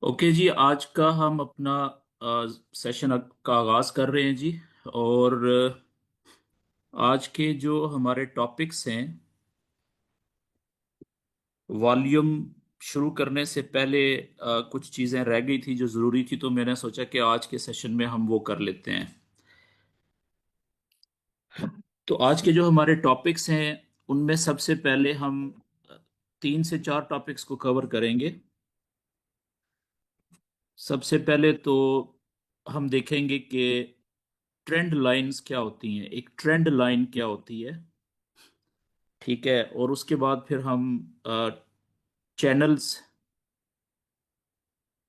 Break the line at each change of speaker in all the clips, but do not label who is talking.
Okay जी, आज का हम अपना सेशन का आगाज कर रहे हैं जी। और आज के जो हमारे टॉपिक्स हैं, वॉल्यूम शुरू करने से पहले कुछ चीज़ें रह गई थी जो ज़रूरी थी, तो मैंने सोचा कि आज के सेशन में हम वो कर लेते हैं। तो आज के जो हमारे टॉपिक्स हैं उनमें सबसे पहले हम 3 से 4 टॉपिक्स को कवर करेंगे। सबसे पहले तो हम देखेंगे कि ट्रेंड लाइंस क्या होती हैं, एक ट्रेंड लाइन क्या होती है। ठीक है, और उसके बाद फिर हम चैनल्स,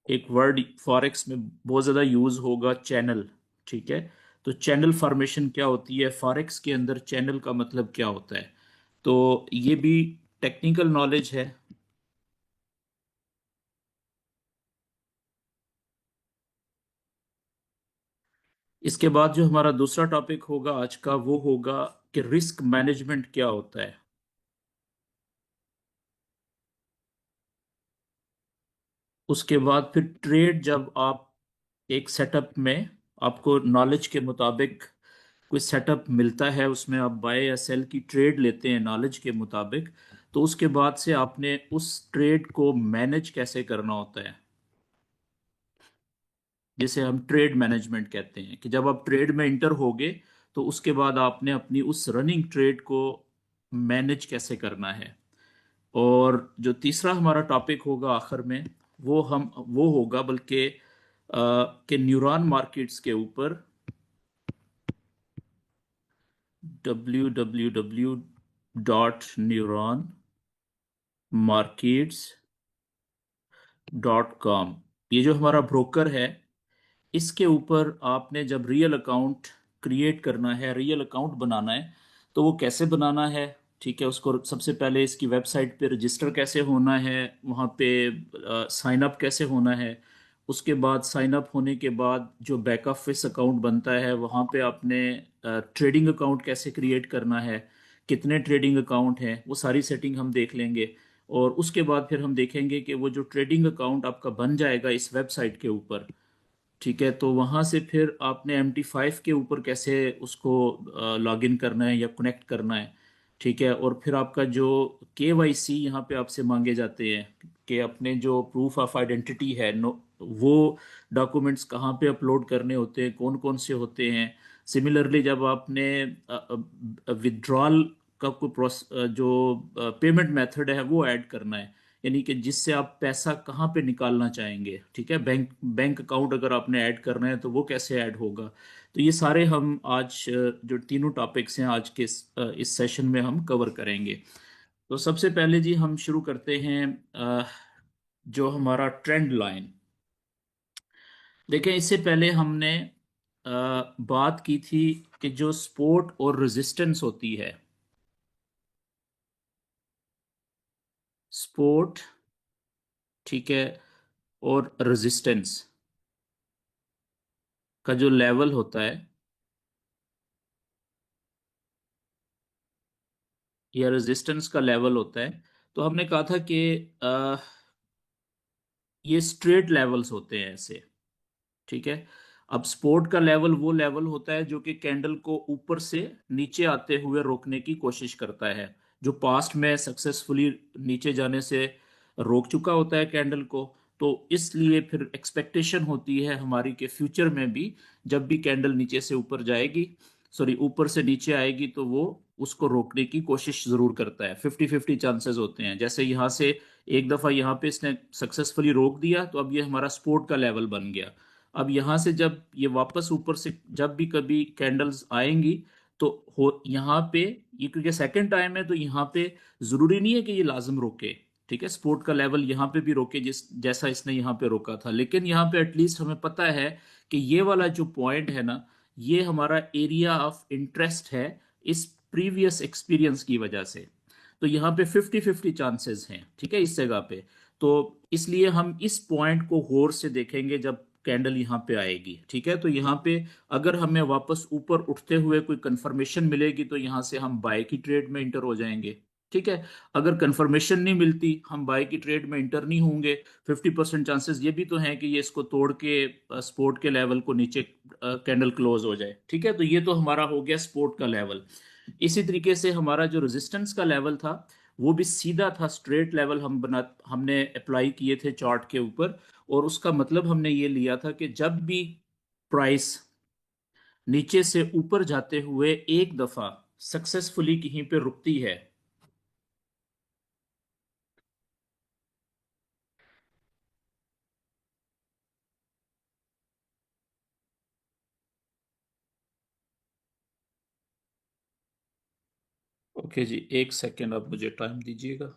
एक वर्ड फॉरेक्स में बहुत ज़्यादा यूज होगा, चैनल। ठीक है, तो चैनल फॉर्मेशन क्या होती है, फॉरेक्स के अंदर चैनल का मतलब क्या होता है, तो ये भी टेक्निकल नॉलेज है। इसके बाद जो हमारा दूसरा टॉपिक होगा आज का, वो होगा कि रिस्क मैनेजमेंट क्या होता है। उसके बाद फिर ट्रेड, जब आप एक सेटअप में, आपको नॉलेज के मुताबिक कोई सेटअप मिलता है, उसमें आप बाय या सेल की ट्रेड लेते हैं नॉलेज के मुताबिक, तो उसके बाद से आपने उस ट्रेड को मैनेज कैसे करना होता है, जिसे हम ट्रेड मैनेजमेंट कहते हैं। कि जब आप ट्रेड में इंटर होगे तो उसके बाद आपने अपनी उस रनिंग ट्रेड को मैनेज कैसे करना है। और जो तीसरा हमारा टॉपिक होगा आखिर में, वो होगा बल्कि कि न्यूरॉन मार्केट्स के ऊपर, www.neuronmarkets.com, ये जो हमारा ब्रोकर है, इसके ऊपर आपने जब रियल अकाउंट क्रिएट करना है, रियल अकाउंट बनाना है, तो वो कैसे बनाना है। ठीक है, उसको सबसे पहले इसकी वेबसाइट पे रजिस्टर कैसे होना है, वहाँ पे साइन अप कैसे होना है। उसके बाद साइन अप होने के बाद जो बैक ऑफिस अकाउंट बनता है, वहाँ पे आपने ट्रेडिंग अकाउंट कैसे क्रिएट करना है, कितने ट्रेडिंग अकाउंट हैं, वो सारी सेटिंग हम देख लेंगे। और उसके बाद फिर हम देखेंगे कि वो जो ट्रेडिंग अकाउंट आपका बन जाएगा इस वेबसाइट के ऊपर, ठीक है, तो वहाँ से फिर आपने MT5 के ऊपर कैसे उसको लॉग इन करना है या कनेक्ट करना है। ठीक है, और फिर आपका जो KYC यहाँ पे आपसे मांगे जाते हैं, कि अपने जो प्रूफ ऑफ आइडेंटिटी है, वो डॉक्यूमेंट्स कहाँ पे अपलोड करने होते हैं, कौन कौन से होते हैं। सिमिलरली जब आपने विड्रॉल का कोई जो पेमेंट मेथड है वो ऐड करना है, यानी कि जिससे आप पैसा कहाँ पे निकालना चाहेंगे। ठीक है, बैंक बैंक अकाउंट अगर आपने ऐड करना है तो वो कैसे ऐड होगा। तो ये सारे हम आज जो तीनों टॉपिक्स हैं आज के इस सेशन में हम कवर करेंगे। तो सबसे पहले जी हम शुरू करते हैं जो हमारा ट्रेंड लाइन। देखें, इससे पहले हमने बात की थी कि जो सपोर्ट और रेजिस्टेंस होती है, सपोर्ट, ठीक है, और रेजिस्टेंस का जो लेवल होता है, या रेजिस्टेंस का लेवल होता है, तो हमने कहा था कि अ, ये स्ट्रेट लेवल्स होते हैं ऐसे। ठीक है, अब सपोर्ट का लेवल वो लेवल होता है जो कि कैंडल को ऊपर से नीचे आते हुए रोकने की कोशिश करता है, जो पास्ट में सक्सेसफुली नीचे जाने से रोक चुका होता है कैंडल को। तो इसलिए फिर एक्सपेक्टेशन होती है हमारी कि फ्यूचर में भी जब भी कैंडल नीचे से ऊपर जाएगी, सॉरी ऊपर से नीचे आएगी, तो वो उसको रोकने की कोशिश जरूर करता है। 50-50 चांसेस होते हैं। जैसे यहाँ से एक दफा यहाँ पे इसने सक्सेसफुली रोक दिया, तो अब ये हमारा सपोर्ट का लेवल बन गया। अब यहाँ से जब ये वापस ऊपर से जब भी कभी कैंडल्स आएंगी, तो हो यहाँ पे, ये क्योंकि सेकंड टाइम है, तो यहाँ पे जरूरी नहीं है कि ये लाजम रोके। ठीक है, सपोर्ट का लेवल यहाँ पे भी रोके, जिस जैसा इसने यहाँ पे रोका था, लेकिन यहाँ पे एटलीस्ट हमें पता है कि ये वाला जो पॉइंट है ना, ये हमारा एरिया ऑफ इंटरेस्ट है इस प्रीवियस एक्सपीरियंस की वजह से। तो यहाँ पे 50-50 चांसेस हैं, ठीक है, इस जगह पे। तो इसलिए हम इस पॉइंट को गौर से देखेंगे जब कैंडल यहाँ पे आएगी। ठीक है, तो यहाँ पे अगर हमें वापस ऊपर उठते हुए कोई कंफर्मेशन मिलेगी, तो यहाँ से हम बाय की ट्रेड में इंटर हो जाएंगे। ठीक है। अगर कंफर्मेशन नहीं मिलती, हम बाय की ट्रेड में इंटर नहीं होंगे, 50% चांसेस ये भी तो हैं कि ये इसको तोड़ के सपोर्ट के लेवल को नीचे कैंडल क्लोज हो जाए। ठीक है, तो ये तो हमारा हो गया सपोर्ट का लेवल। इसी तरीके से हमारा जो रेजिस्टेंस का लेवल था वो भी सीधा था, स्ट्रेट लेवल हमने अप्लाई किए थे चार्ट के ऊपर। और उसका मतलब हमने ये लिया था कि जब भी प्राइस नीचे से ऊपर जाते हुए एक दफा सक्सेसफुली कहीं पे रुकती है। ओके जी, एक सेकेंड आप मुझे टाइम दीजिएगा।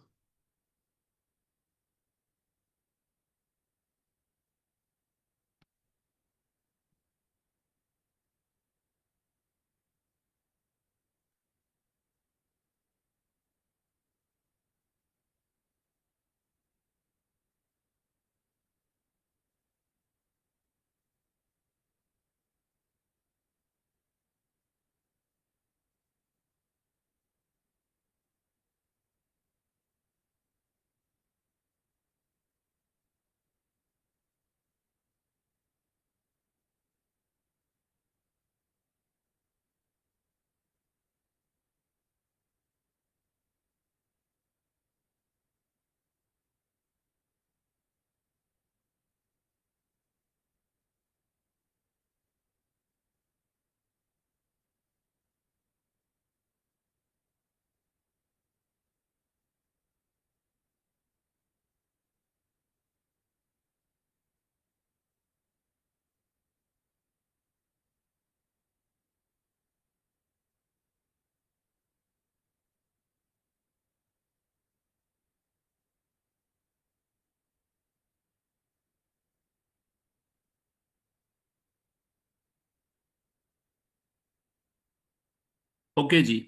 ओके जी,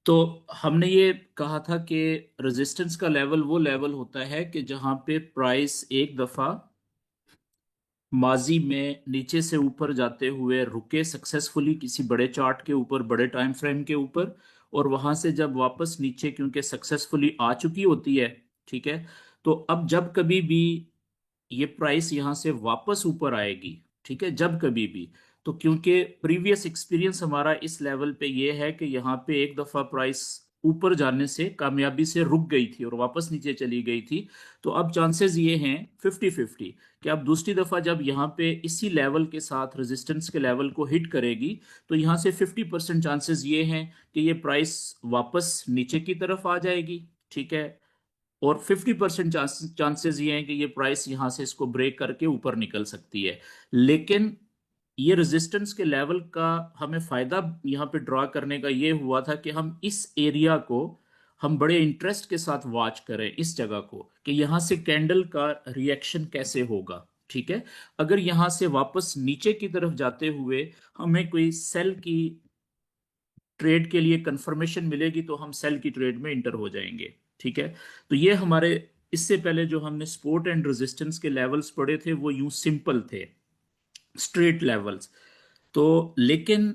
तो हमने ये कहा था कि रेजिस्टेंस का लेवल वो लेवल होता है कि जहां पे प्राइस एक दफा माजी में नीचे से ऊपर जाते हुए रुके सक्सेसफुली किसी बड़े चार्ट के ऊपर, बड़े टाइम फ्रेम के ऊपर, और वहां से जब वापस नीचे क्योंकि सक्सेसफुली आ चुकी होती है, ठीक है, तो अब जब कभी भी ये प्राइस यहां से वापस ऊपर आएगी, ठीक है, जब कभी भी, तो क्योंकि प्रीवियस एक्सपीरियंस हमारा इस लेवल पे ये है कि यहाँ पे एक दफा प्राइस ऊपर जाने से कामयाबी से रुक गई थी और वापस नीचे चली गई थी। तो अब चांसेस ये हैं 50-50 कि अब दूसरी दफा जब यहाँ पे इसी लेवल के साथ रेजिस्टेंस के लेवल को हिट करेगी, तो यहाँ से 50% चांसेस ये हैं कि ये प्राइस वापस नीचे की तरफ आ जाएगी। ठीक है, और 50% चांसेस ये हैं कि ये प्राइस यहां से इसको ब्रेक करके ऊपर निकल सकती है। लेकिन ये रेजिस्टेंस के लेवल का हमें फायदा यहाँ पे ड्रॉ करने का ये हुआ था कि हम इस एरिया को हम बड़े इंटरेस्ट के साथ वॉच करें, इस जगह को, कि यहाँ से कैंडल का रिएक्शन कैसे होगा। ठीक है, अगर यहाँ से वापस नीचे की तरफ जाते हुए हमें कोई सेल की ट्रेड के लिए कंफर्मेशन मिलेगी तो हम सेल की ट्रेड में इंटर हो जाएंगे। ठीक है, तो ये हमारे इससे पहले जो हमने सपोर्ट एंड रेजिस्टेंस के लेवल्स पढ़े थे वो यूं सिंपल थे, स्ट्रेट लेवल्स। तो लेकिन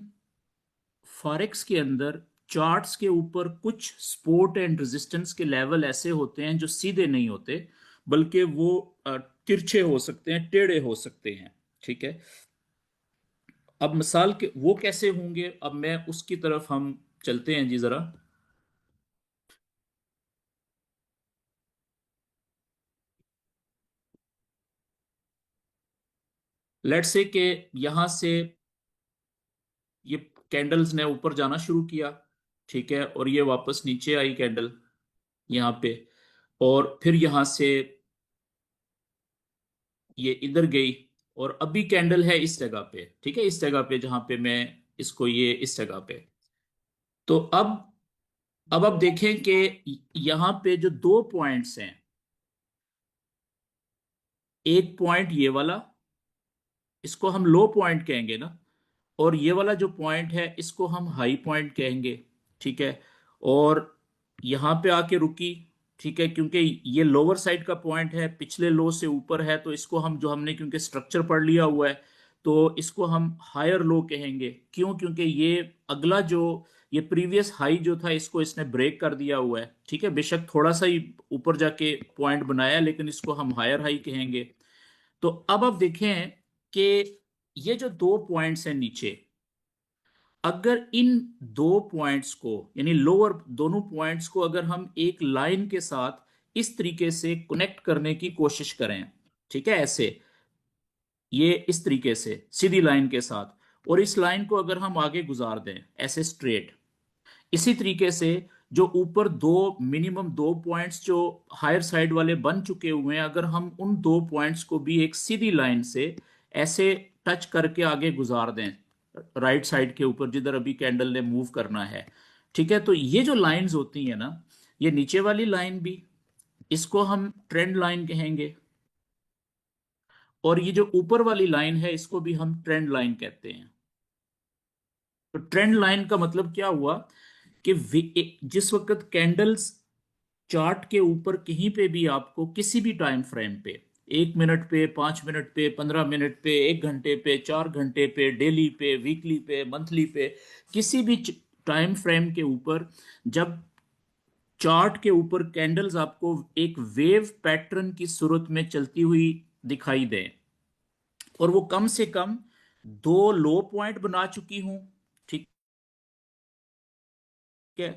फॉरेक्स के अंदर चार्ट्स के ऊपर कुछ सपोर्ट एंड रेजिस्टेंस के लेवल ऐसे होते हैं जो सीधे नहीं होते, बल्कि वो तिरछे हो सकते हैं, टेढ़े हो सकते हैं। ठीक है, अब मिसाल के वो कैसे होंगे, अब मैं उसकी तरफ हम चलते हैं जी जरा। लेट्स से कि यहां से ये कैंडल्स ने ऊपर जाना शुरू किया, ठीक है, और ये वापस नीचे आई कैंडल यहाँ पे, और फिर यहां से ये इधर गई, और अभी कैंडल है इस जगह पे, ठीक है, इस जगह पे जहां पे मैं इसको, ये इस जगह पे। तो अब देखें कि यहाँ पे जो दो पॉइंट्स हैं, एक पॉइंट ये वाला, इसको हम लो पॉइंट कहेंगे ना, और ये वाला जो पॉइंट है इसको हम हाई पॉइंट कहेंगे। ठीक है, और यहाँ पे आके रुकी, ठीक है, क्योंकि ये लोअर साइड का पॉइंट है, पिछले लो से ऊपर है, तो इसको हम, जो हमने क्योंकि स्ट्रक्चर पढ़ लिया हुआ है, तो इसको हम हायर लो कहेंगे। क्यों? क्योंकि ये अगला जो ये प्रीवियस हाई जो था इसको इसने ब्रेक कर दिया हुआ है, ठीक है। बेशक थोड़ा सा ही ऊपर जाके पॉइंट बनाया, लेकिन इसको हम हायर हाई कहेंगे। तो अब आप देखें कि ये जो दो पॉइंट्स हैं नीचे, अगर इन दो पॉइंट्स को, यानी लोअर दोनों पॉइंट्स को अगर हम एक लाइन के साथ इस तरीके से कनेक्ट करने की कोशिश करें, ठीक है, ऐसे, ये इस तरीके से सीधी लाइन के साथ, और इस लाइन को अगर हम आगे गुजार दें ऐसे स्ट्रेट, इसी तरीके से जो ऊपर दो, मिनिमम दो पॉइंट्स जो हायर साइड वाले बन चुके हुए हैं, अगर हम उन दो पॉइंट्स को भी एक सीधी लाइन से ऐसे टच करके आगे गुजार दें राइट साइड के ऊपर जिधर अभी कैंडल ने मूव करना है, ठीक है, तो ये जो लाइंस होती है ना, ये नीचे वाली लाइन भी, इसको हम ट्रेंड लाइन कहेंगे, और ये जो ऊपर वाली लाइन है इसको भी हम ट्रेंड लाइन कहते हैं। तो ट्रेंड लाइन का मतलब क्या हुआ कि जिस वक्त कैंडल्स चार्ट के ऊपर कहीं पे भी आपको किसी भी टाइम फ्रेम पे, 1 मिनट पे, 5 मिनट पे, 15 मिनट पे, 1 घंटे पे, 4 घंटे पे, डेली पे, वीकली पे, मंथली पे, किसी भी टाइम फ्रेम के ऊपर जब चार्ट के ऊपर कैंडल्स आपको एक वेव पैटर्न की सूरत में चलती हुई दिखाई दें, और वो कम से कम दो लो पॉइंट बना चुकी हूं, ठीक है,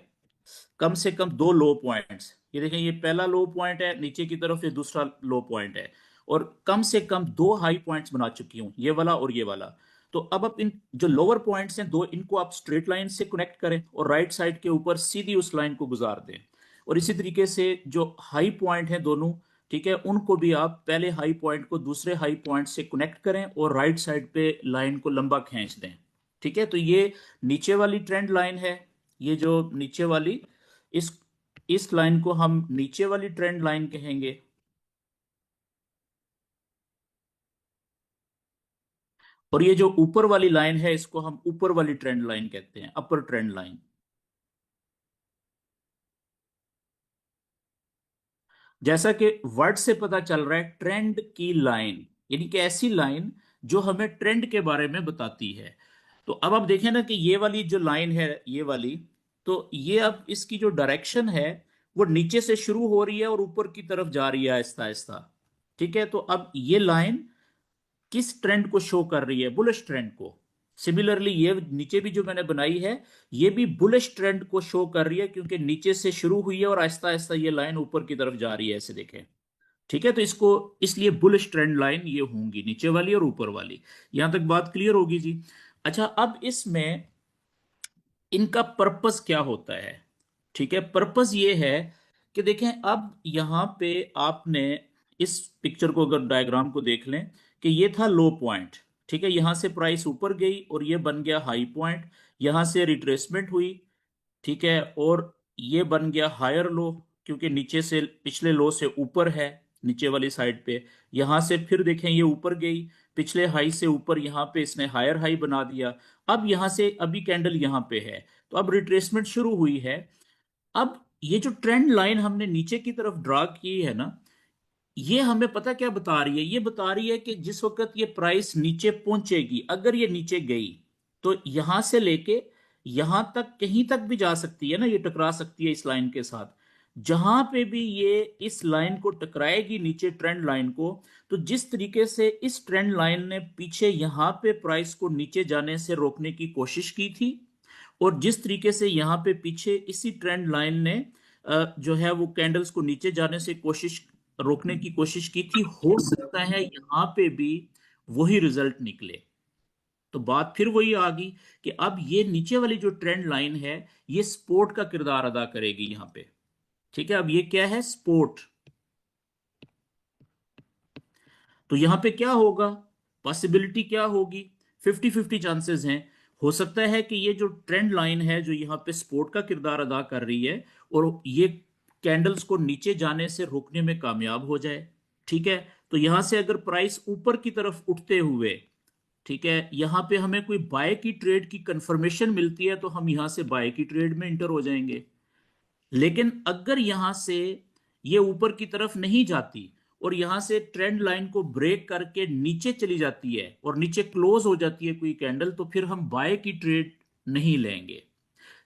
कम से कम दो लो पॉइंट्स, ये देखें, ये पहला लो पॉइंट है नीचे की तरफ, ये दूसरा लो पॉइंट है, और कम से कम दो हाई पॉइंट्स बना चुकी हूं, ये वाला और ये वाला। तो अब आप इन जो लोअर पॉइंट्स हैं दो, इनको आप स्ट्रेट लाइन से कनेक्ट करें और राइट साइड के ऊपर सीधी उस लाइन को गुजार दें, और इसी तरीके से जो हाई पॉइंट हैं दोनों, ठीक है, उनको भी आप पहले हाई पॉइंट को दूसरे हाई पॉइंट से कनेक्ट करें और राइट साइड पे लाइन को लंबा खींच दें, ठीक है। तो ये नीचे वाली ट्रेंड लाइन है, ये जो नीचे वाली, इस इस लाइन को हम नीचे वाली ट्रेंड लाइन कहेंगे, और ये जो ऊपर वाली लाइन है इसको हम ऊपर वाली ट्रेंड लाइन कहते हैं, अपर ट्रेंड लाइन। जैसा कि वर्ड से पता चल रहा है, ट्रेंड की लाइन, यानी कि ऐसी लाइन जो हमें ट्रेंड के बारे में बताती है। तो अब आप देखें ना कि ये वाली जो लाइन है, ये वाली, तो ये अब इसकी जो डायरेक्शन है वो नीचे से शुरू हो रही है और ऊपर की तरफ जा रही है आहिस्ता आहिस्ता, ठीक है। तो अब ये लाइन किस ट्रेंड को शो कर रही है? बुलिश ट्रेंड को। सिमिलरली ये नीचे भी जो मैंने बनाई है, ये भी बुलिश ट्रेंड को शो कर रही है, क्योंकि नीचे से शुरू हुई है और आहिस्ता आहिस्ता ये लाइन ऊपर की तरफ जा रही है, ऐसे देखें, ठीक है। तो इसको इसलिए बुलिश ट्रेंड लाइन ये होंगी, नीचे वाली और ऊपर वाली। यहां तक बात क्लियर होगी जी। अच्छा, अब इसमें इनका पर्पस क्या होता है? ठीक है, पर्पस ये है कि देखें, अब यहां पे आपने इस पिक्चर को, अगर डायग्राम को देख लें, कि ये था लो पॉइंट, ठीक है, यहां से प्राइस ऊपर गई और ये बन गया हाई पॉइंट, यहां से रिट्रेसमेंट हुई, ठीक है, और ये बन गया हायर लो, क्योंकि नीचे से पिछले लो से ऊपर है नीचे वाली साइड पे। यहां से फिर देखें ये ऊपर गई, पिछले हाई से ऊपर, यहां पे इसने हायर हाई बना दिया। अब यहां से अभी कैंडल यहां पे है, तो अब रिट्रेसमेंट शुरू हुई है। अब ये जो ट्रेंड लाइन हमने नीचे की तरफ ड्रा की है ना, ये हमें पता क्या बता रही है? ये बता रही है कि जिस वक्त ये प्राइस नीचे पहुंचेगी, अगर ये नीचे गई, तो यहां से लेके यहां तक, कहीं तक भी जा सकती है ना, ये टकरा सकती है इस लाइन के साथ। जहां पे भी ये इस लाइन को टकराएगी, नीचे ट्रेंड लाइन को, तो जिस तरीके से इस ट्रेंड लाइन ने पीछे यहां पे प्राइस को नीचे जाने से रोकने की कोशिश की थी, और जिस तरीके से यहां पे पीछे इसी ट्रेंड लाइन ने जो है वो कैंडल्स को नीचे जाने से कोशिश, रोकने की कोशिश की थी, हो सकता है यहां पे भी वही रिजल्ट निकले। तो बात फिर वही आ गई कि अब ये नीचे वाली जो ट्रेंड लाइन है, ये सपोर्ट का किरदार अदा करेगी यहां पे, ठीक है। अब ये क्या है? सपोर्ट। तो यहां पे क्या होगा? पॉसिबिलिटी क्या होगी? 50-50 चांसेस हैं। हो सकता है कि ये जो ट्रेंड लाइन है जो यहां पे सपोर्ट का किरदार अदा कर रही है, और ये कैंडल्स को नीचे जाने से रोकने में कामयाब हो जाए, ठीक है। तो यहां से अगर प्राइस ऊपर की तरफ उठते हुए, ठीक है, यहां पे हमें कोई बाय की ट्रेड की कंफर्मेशन मिलती है, तो हम यहां से बाय की ट्रेड में इंटर हो जाएंगे। लेकिन अगर यहां से ये ऊपर की तरफ नहीं जाती और यहां से ट्रेंड लाइन को ब्रेक करके नीचे चली जाती है और नीचे क्लोज हो जाती है कोई कैंडल, तो फिर हम बाय की ट्रेड नहीं लेंगे।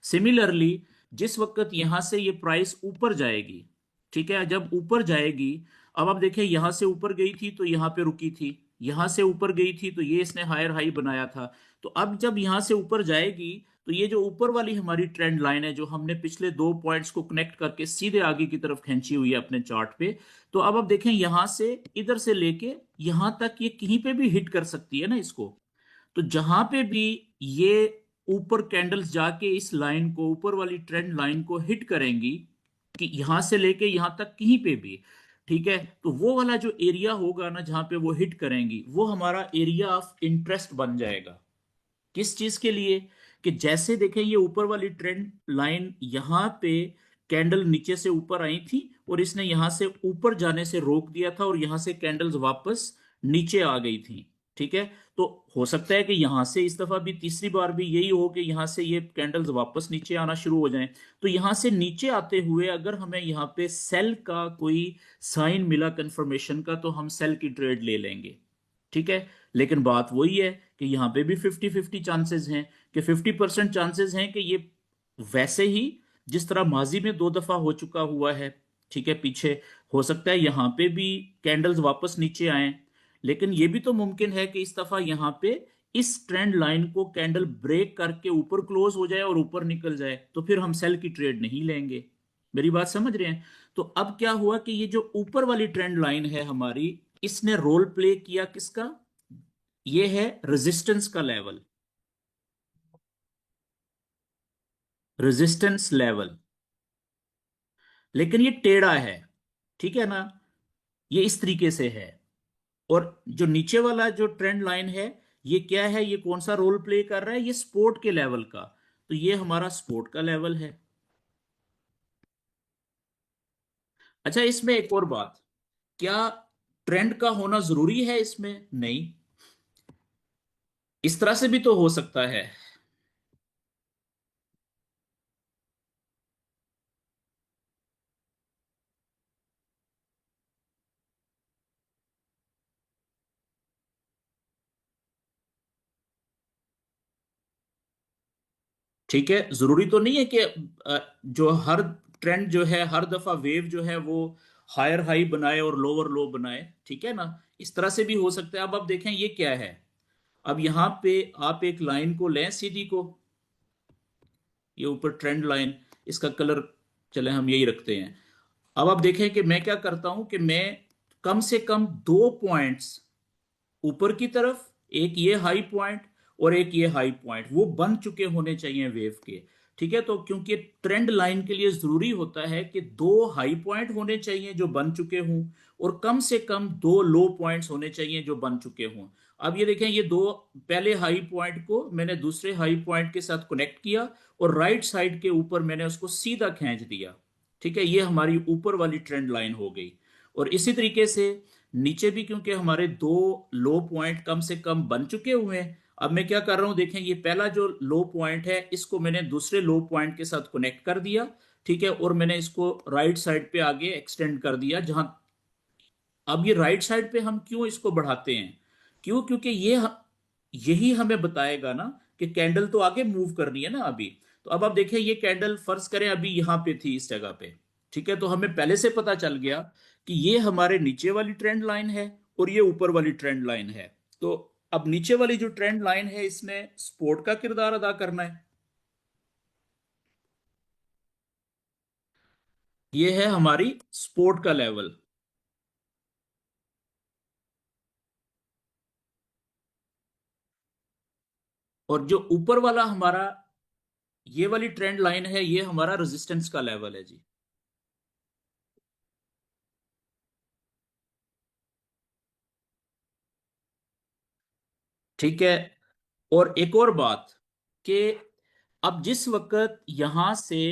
सिमिलरली जिस वक्त यहां से ये प्राइस ऊपर जाएगी, ठीक है, जब ऊपर जाएगी, अब आप देखें यहां से ऊपर गई थी तो यहां पे रुकी थी, यहां से ऊपर गई थी तो ये इसने हायर हाई बनाया था। तो अब जब यहां से ऊपर जाएगी तो ये जो ऊपर वाली हमारी ट्रेंड लाइन है जो हमने पिछले दो पॉइंट्स को कनेक्ट करके सीधे आगे की तरफ खींची हुई है अपने चार्ट पे, तो अब आप देखें यहां से इधर से लेके यहां तक ये कहीं पे भी हिट कर सकती है ना इसको। तो जहां पे भी ये ऊपर कैंडल्स जाके इस लाइन को, ऊपर वाली ट्रेंड लाइन को हिट करेंगी, कि यहां से लेके यहां तक कहीं पे भी, ठीक है, तो वो वाला जो एरिया होगा ना जहां पे वो हिट करेंगी वो हमारा एरिया ऑफ इंटरेस्ट बन जाएगा। किस चीज के लिए? कि जैसे देखें ये ऊपर वाली ट्रेंड लाइन यहां पे कैंडल नीचे से ऊपर आई थी और इसने यहां से ऊपर जाने से रोक दिया था और यहां से कैंडल्स वापस नीचे आ गई थी, ठीक है। तो हो सकता है कि यहां से इस दफा भी तीसरी बार भी यही हो कि यहां से ये कैंडल्स वापस नीचे आना शुरू हो जाएं। तो यहां से नीचे आते हुए अगर हमें यहां पे सेल का कोई साइन मिला कंफर्मेशन का तो हम सेल की ट्रेड ले लेंगे, ठीक है। लेकिन बात वही है कि यहाँ पे भी 50-50 चांसेस हैं, कि 50% चांसेस हैं कि ये वैसे ही जिस तरह माजी में दो दफा हो चुका हुआ है, ठीक है, पीछे, हो सकता है यहाँ पे भी कैंडल्स वापस नीचे आए। लेकिन ये भी तो मुमकिन है कि इस दफा यहाँ पे इस ट्रेंड लाइन को कैंडल ब्रेक करके ऊपर क्लोज हो जाए और ऊपर निकल जाए, तो फिर हम सेल की ट्रेड नहीं लेंगे। मेरी बात समझ रहे हैं? तो अब क्या हुआ कि ये जो ऊपर वाली ट्रेंड लाइन है हमारी, इसने रोल प्ले किया किसका? ये है रेजिस्टेंस का लेवल, रेजिस्टेंस लेवल। लेकिन ये टेढ़ा है, ठीक है ना, ये इस तरीके से है। और जो नीचे वाला जो ट्रेंड लाइन है, ये क्या है, ये कौन सा रोल प्ले कर रहा है? ये सपोर्ट के लेवल का। तो ये हमारा सपोर्ट का लेवल है। अच्छा, इसमें एक और बात, क्या ट्रेंड का होना जरूरी है इसमें? नहीं, इस तरह से भी तो हो सकता है। ठीक है, जरूरी तो नहीं है कि जो हर ट्रेंड जो है हर दफा वेव जो है वो हायर हाई बनाए और लोअर लो बनाए, ठीक है ना। इस तरह से भी हो सकता है। अब आप देखें ये क्या है, अब यहां पे आप एक लाइन को लें सीधी को, ये ऊपर ट्रेंड लाइन, इसका कलर चले हम यही रखते हैं। अब आप देखें कि मैं क्या करता हूं कि मैं कम से कम दो पॉइंट्स ऊपर की तरफ, एक ये हाई पॉइंट और एक ये हाई पॉइंट, वो बन चुके होने चाहिए वेव के, ठीक है। तो क्योंकि ट्रेंड लाइन के लिए जरूरी होता है कि दो हाई पॉइंट होने चाहिए जो बन चुके हों और कम से कम दो लो पॉइंट्स होने चाहिए जो बन चुके हों। अब ये देखें, ये दो पहले हाई पॉइंट को मैंने दूसरे हाई पॉइंट के साथ कनेक्ट किया और राइट साइड के ऊपर मैंने उसको सीधा खींच दिया, ठीक है। ये हमारी ऊपर वाली ट्रेंड लाइन हो गई। और इसी तरीके से नीचे भी, क्योंकि हमारे दो लो पॉइंट कम से कम बन चुके हुए हैं, अब मैं क्या कर रहा हूं, देखें ये पहला जो लो पॉइंट है इसको मैंने दूसरे लो पॉइंट के साथ कनेक्ट कर दिया, ठीक है, और मैंने इसको राइट साइड पे आगे एक्सटेंड कर दिया जहां। अब ये राइट साइड पे हम क्यों इसको बढ़ाते हैं? क्यों? क्योंकि यही हमें बताएगा ना कि कैंडल तो आगे मूव करनी है ना अभी। तो अब आप देखें ये कैंडल फर्ज करें अभी यहां पे थी इस जगह पे, ठीक है, तो हमें पहले से पता चल गया कि ये हमारे नीचे वाली ट्रेंड लाइन है और ये ऊपर वाली ट्रेंड लाइन है। तो अब नीचे वाली जो ट्रेंड लाइन है इसने सपोर्ट का किरदार अदा करना है। ये है हमारी सपोर्ट का लेवल। और जो ऊपर वाला हमारा ये वाली ट्रेंड लाइन है ये हमारा रेजिस्टेंस का लेवल है जी। ठीक है। और एक और बात, कि अब जिस वक्त यहां से,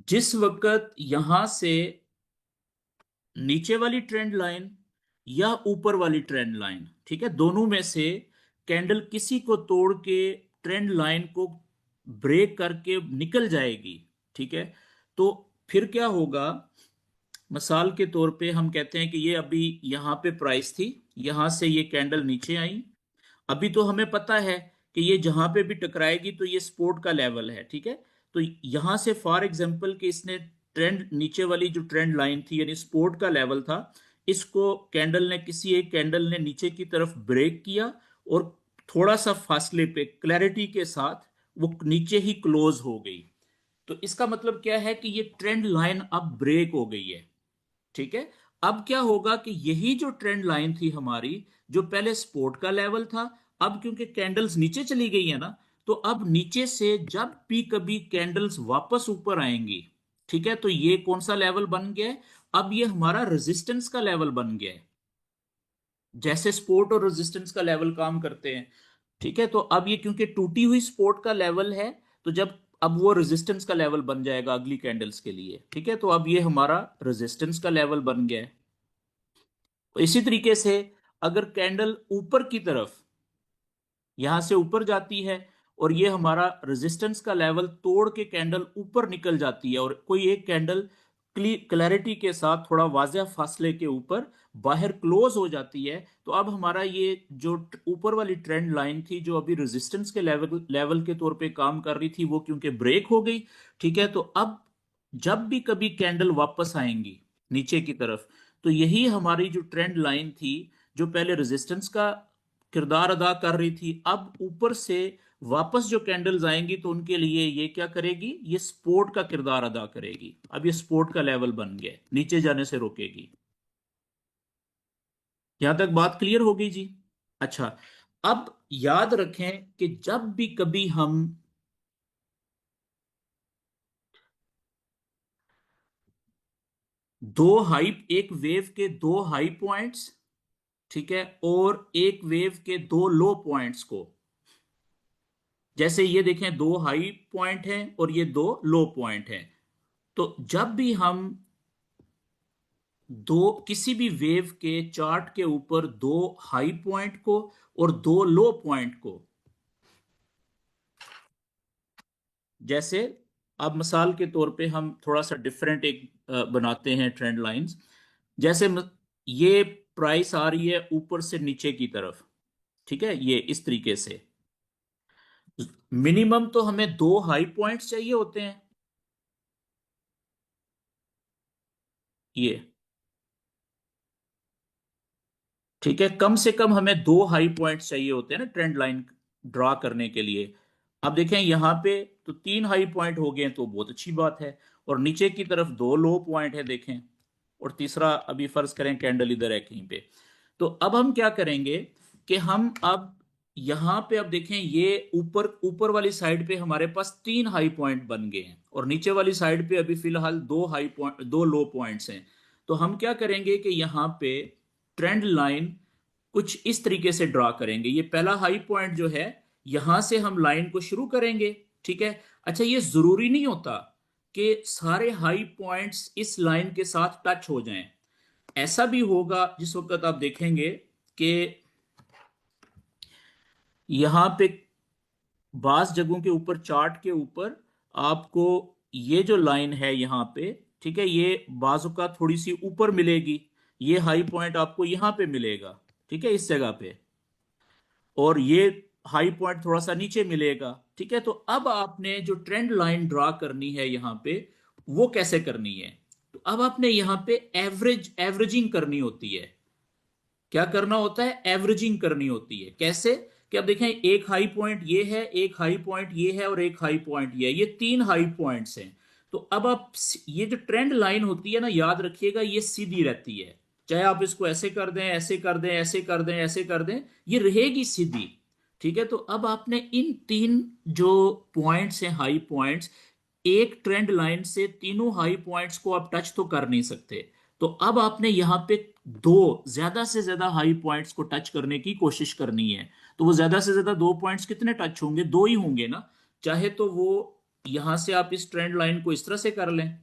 जिस वक्त यहां से नीचे वाली ट्रेंड लाइन या ऊपर वाली ट्रेंड लाइन, ठीक है, दोनों में से कैंडल किसी को तोड़ के ट्रेंड लाइन को ब्रेक करके निकल जाएगी, ठीक है, तो फिर क्या होगा, मिसाल के तौर पे हम कहते हैं कि ये अभी यहाँ पे प्राइस थी, यहां से ये कैंडल नीचे आई। अभी तो हमें पता है कि ये जहां पे भी टकराएगी तो ये सपोर्ट का लेवल है, ठीक है। तो यहां से फॉर एग्जांपल कि इसने ट्रेंड, नीचे वाली जो ट्रेंड लाइन थी यानी सपोर्ट का लेवल था, इसको कैंडल ने, किसी एक कैंडल ने नीचे की तरफ ब्रेक किया, और थोड़ा सा फासले पे क्लैरिटी के साथ वो नीचे ही क्लोज हो गई। तो इसका मतलब क्या है कि ये ट्रेंड लाइन अब ब्रेक हो गई है, ठीक है। अब क्या होगा कि यही जो ट्रेंड लाइन थी हमारी, जो पहले सपोर्ट का लेवल था, अब क्योंकि कैंडल्स नीचे चली गई है ना, तो अब नीचे से जब भी कभी कैंडल्स वापस ऊपर आएंगी, ठीक है, तो ये कौन सा लेवल बन गया है, अब ये हमारा रेजिस्टेंस का लेवल बन गया है, जैसे सपोर्ट और रेजिस्टेंस का लेवल काम करते हैं, ठीक है। तो अब ये क्योंकि टूटी हुई सपोर्ट का लेवल है, तो जब अब वो रेजिस्टेंस का लेवल बन जाएगा अगली कैंडल्स के लिए, ठीक है। तो अब ये हमारा रेजिस्टेंस का लेवल बन गया है। तो इसी तरीके से अगर कैंडल ऊपर की तरफ यहां से ऊपर जाती है, और ये हमारा रेजिस्टेंस का लेवल तोड़ के कैंडल ऊपर निकल जाती है, और कोई एक कैंडल क्लैरिटी के साथ थोड़ा वाज़ह फासले के ऊपर बाहर क्लोज हो जाती है, तो अब हमारा ये जो ऊपर वाली ट्रेंड लाइन थी, जो अभी रेजिस्टेंस के लेवल लेवल के तौर पे काम कर रही थी, वो क्योंकि ब्रेक हो गई, ठीक है। तो अब जब भी कभी कैंडल वापस आएंगी नीचे की तरफ, तो यही हमारी जो ट्रेंड लाइन थी, जो पहले रेजिस्टेंस का किरदार अदा कर रही थी, अब ऊपर से वापस जो कैंडल्स आएंगी तो उनके लिए ये क्या करेगी, ये सपोर्ट का किरदार अदा करेगी। अब ये सपोर्ट का लेवल बन गया, नीचे जाने से रोकेगी। यहां तक बात क्लियर हो गई जी। अच्छा, अब याद रखें कि जब भी कभी हम दो हाई, एक वेव के दो हाई पॉइंट्स, ठीक है, और एक वेव के दो लो पॉइंट्स को, जैसे ये देखें दो हाई पॉइंट हैं और ये दो लो पॉइंट हैं, तो जब भी हम दो किसी भी वेव के चार्ट के ऊपर दो हाई पॉइंट को और दो लो पॉइंट को, जैसे अब मिसाल के तौर पे हम थोड़ा सा डिफरेंट एक बनाते हैं ट्रेंड लाइंस। जैसे ये प्राइस आ रही है ऊपर से नीचे की तरफ, ठीक है, ये इस तरीके से। मिनिमम तो हमें दो हाई पॉइंट्स चाहिए होते हैं, ये, ठीक है, कम से कम हमें दो हाई पॉइंट्स चाहिए होते हैं ना ट्रेंड लाइन ड्रा करने के लिए। अब देखें यहां पे तो तीन हाई पॉइंट हो गए तो बहुत अच्छी बात है, और नीचे की तरफ दो लो पॉइंट है देखें, और तीसरा अभी फर्ज करें कैंडल इधर है कहीं पे। तो अब हम क्या करेंगे कि हम अब यहां पे अब देखें ये ऊपर ऊपर वाली साइड पे हमारे पास तीन हाई पॉइंट बन गए हैं, और नीचे वाली साइड पे अभी फिलहाल दो हाई पॉइंट, दो लो पॉइंट्स हैं। तो हम क्या करेंगे कि यहाँ पे ट्रेंड लाइन कुछ इस तरीके से ड्रा करेंगे। ये पहला हाई पॉइंट जो है, यहां से हम लाइन को शुरू करेंगे, ठीक है। अच्छा, ये जरूरी नहीं होता कि सारे हाई पॉइंट्स इस लाइन के साथ टच हो जाएं। ऐसा भी होगा जिस वक्त आप देखेंगे कि यहां पे बास जगहों के ऊपर, चार्ट के ऊपर, आपको ये जो लाइन है यहाँ पे, ठीक है, ये बाजू का थोड़ी सी ऊपर मिलेगी, ये हाई पॉइंट आपको यहाँ पे मिलेगा, ठीक है, इस जगह पे, और ये हाई पॉइंट थोड़ा सा नीचे मिलेगा, ठीक है। तो अब आपने जो ट्रेंड लाइन ड्रा करनी है यहाँ पे, वो कैसे करनी है, तो अब आपने यहाँ पे एवरेजिंग करनी होती है। क्या करना होता है, एवरेजिंग करनी होती है। कैसे, कि अब देखें एक हाई पॉइंट ये है, एक हाई पॉइंट ये है, और एक हाई पॉइंट ये है, ये तीन हाई पॉइंट्स हैं। तो अब आप ये जो ट्रेंड लाइन होती है ना, याद रखिएगा ये सीधी रहती है, चाहे आप इसको ऐसे कर दें, ऐसे कर दें, ऐसे कर दें, ऐसे कर दें, ये रहेगी सीधी, ठीक है। तो अब आपने इन तीन जो पॉइंट्स हैं, हाई पॉइंट्स, एक ट्रेंड लाइन से तीनों हाई पॉइंट्स को आप टच तो कर नहीं सकते। तो अब आपने यहां पे दो, ज्यादा से ज्यादा हाई पॉइंट्स को टच करने की कोशिश करनी है। तो वो ज्यादा से ज्यादा दो पॉइंट्स कितने टच होंगे, दो ही होंगे ना। चाहे तो वो यहां से आप इस ट्रेंड लाइन को इस तरह से कर लें,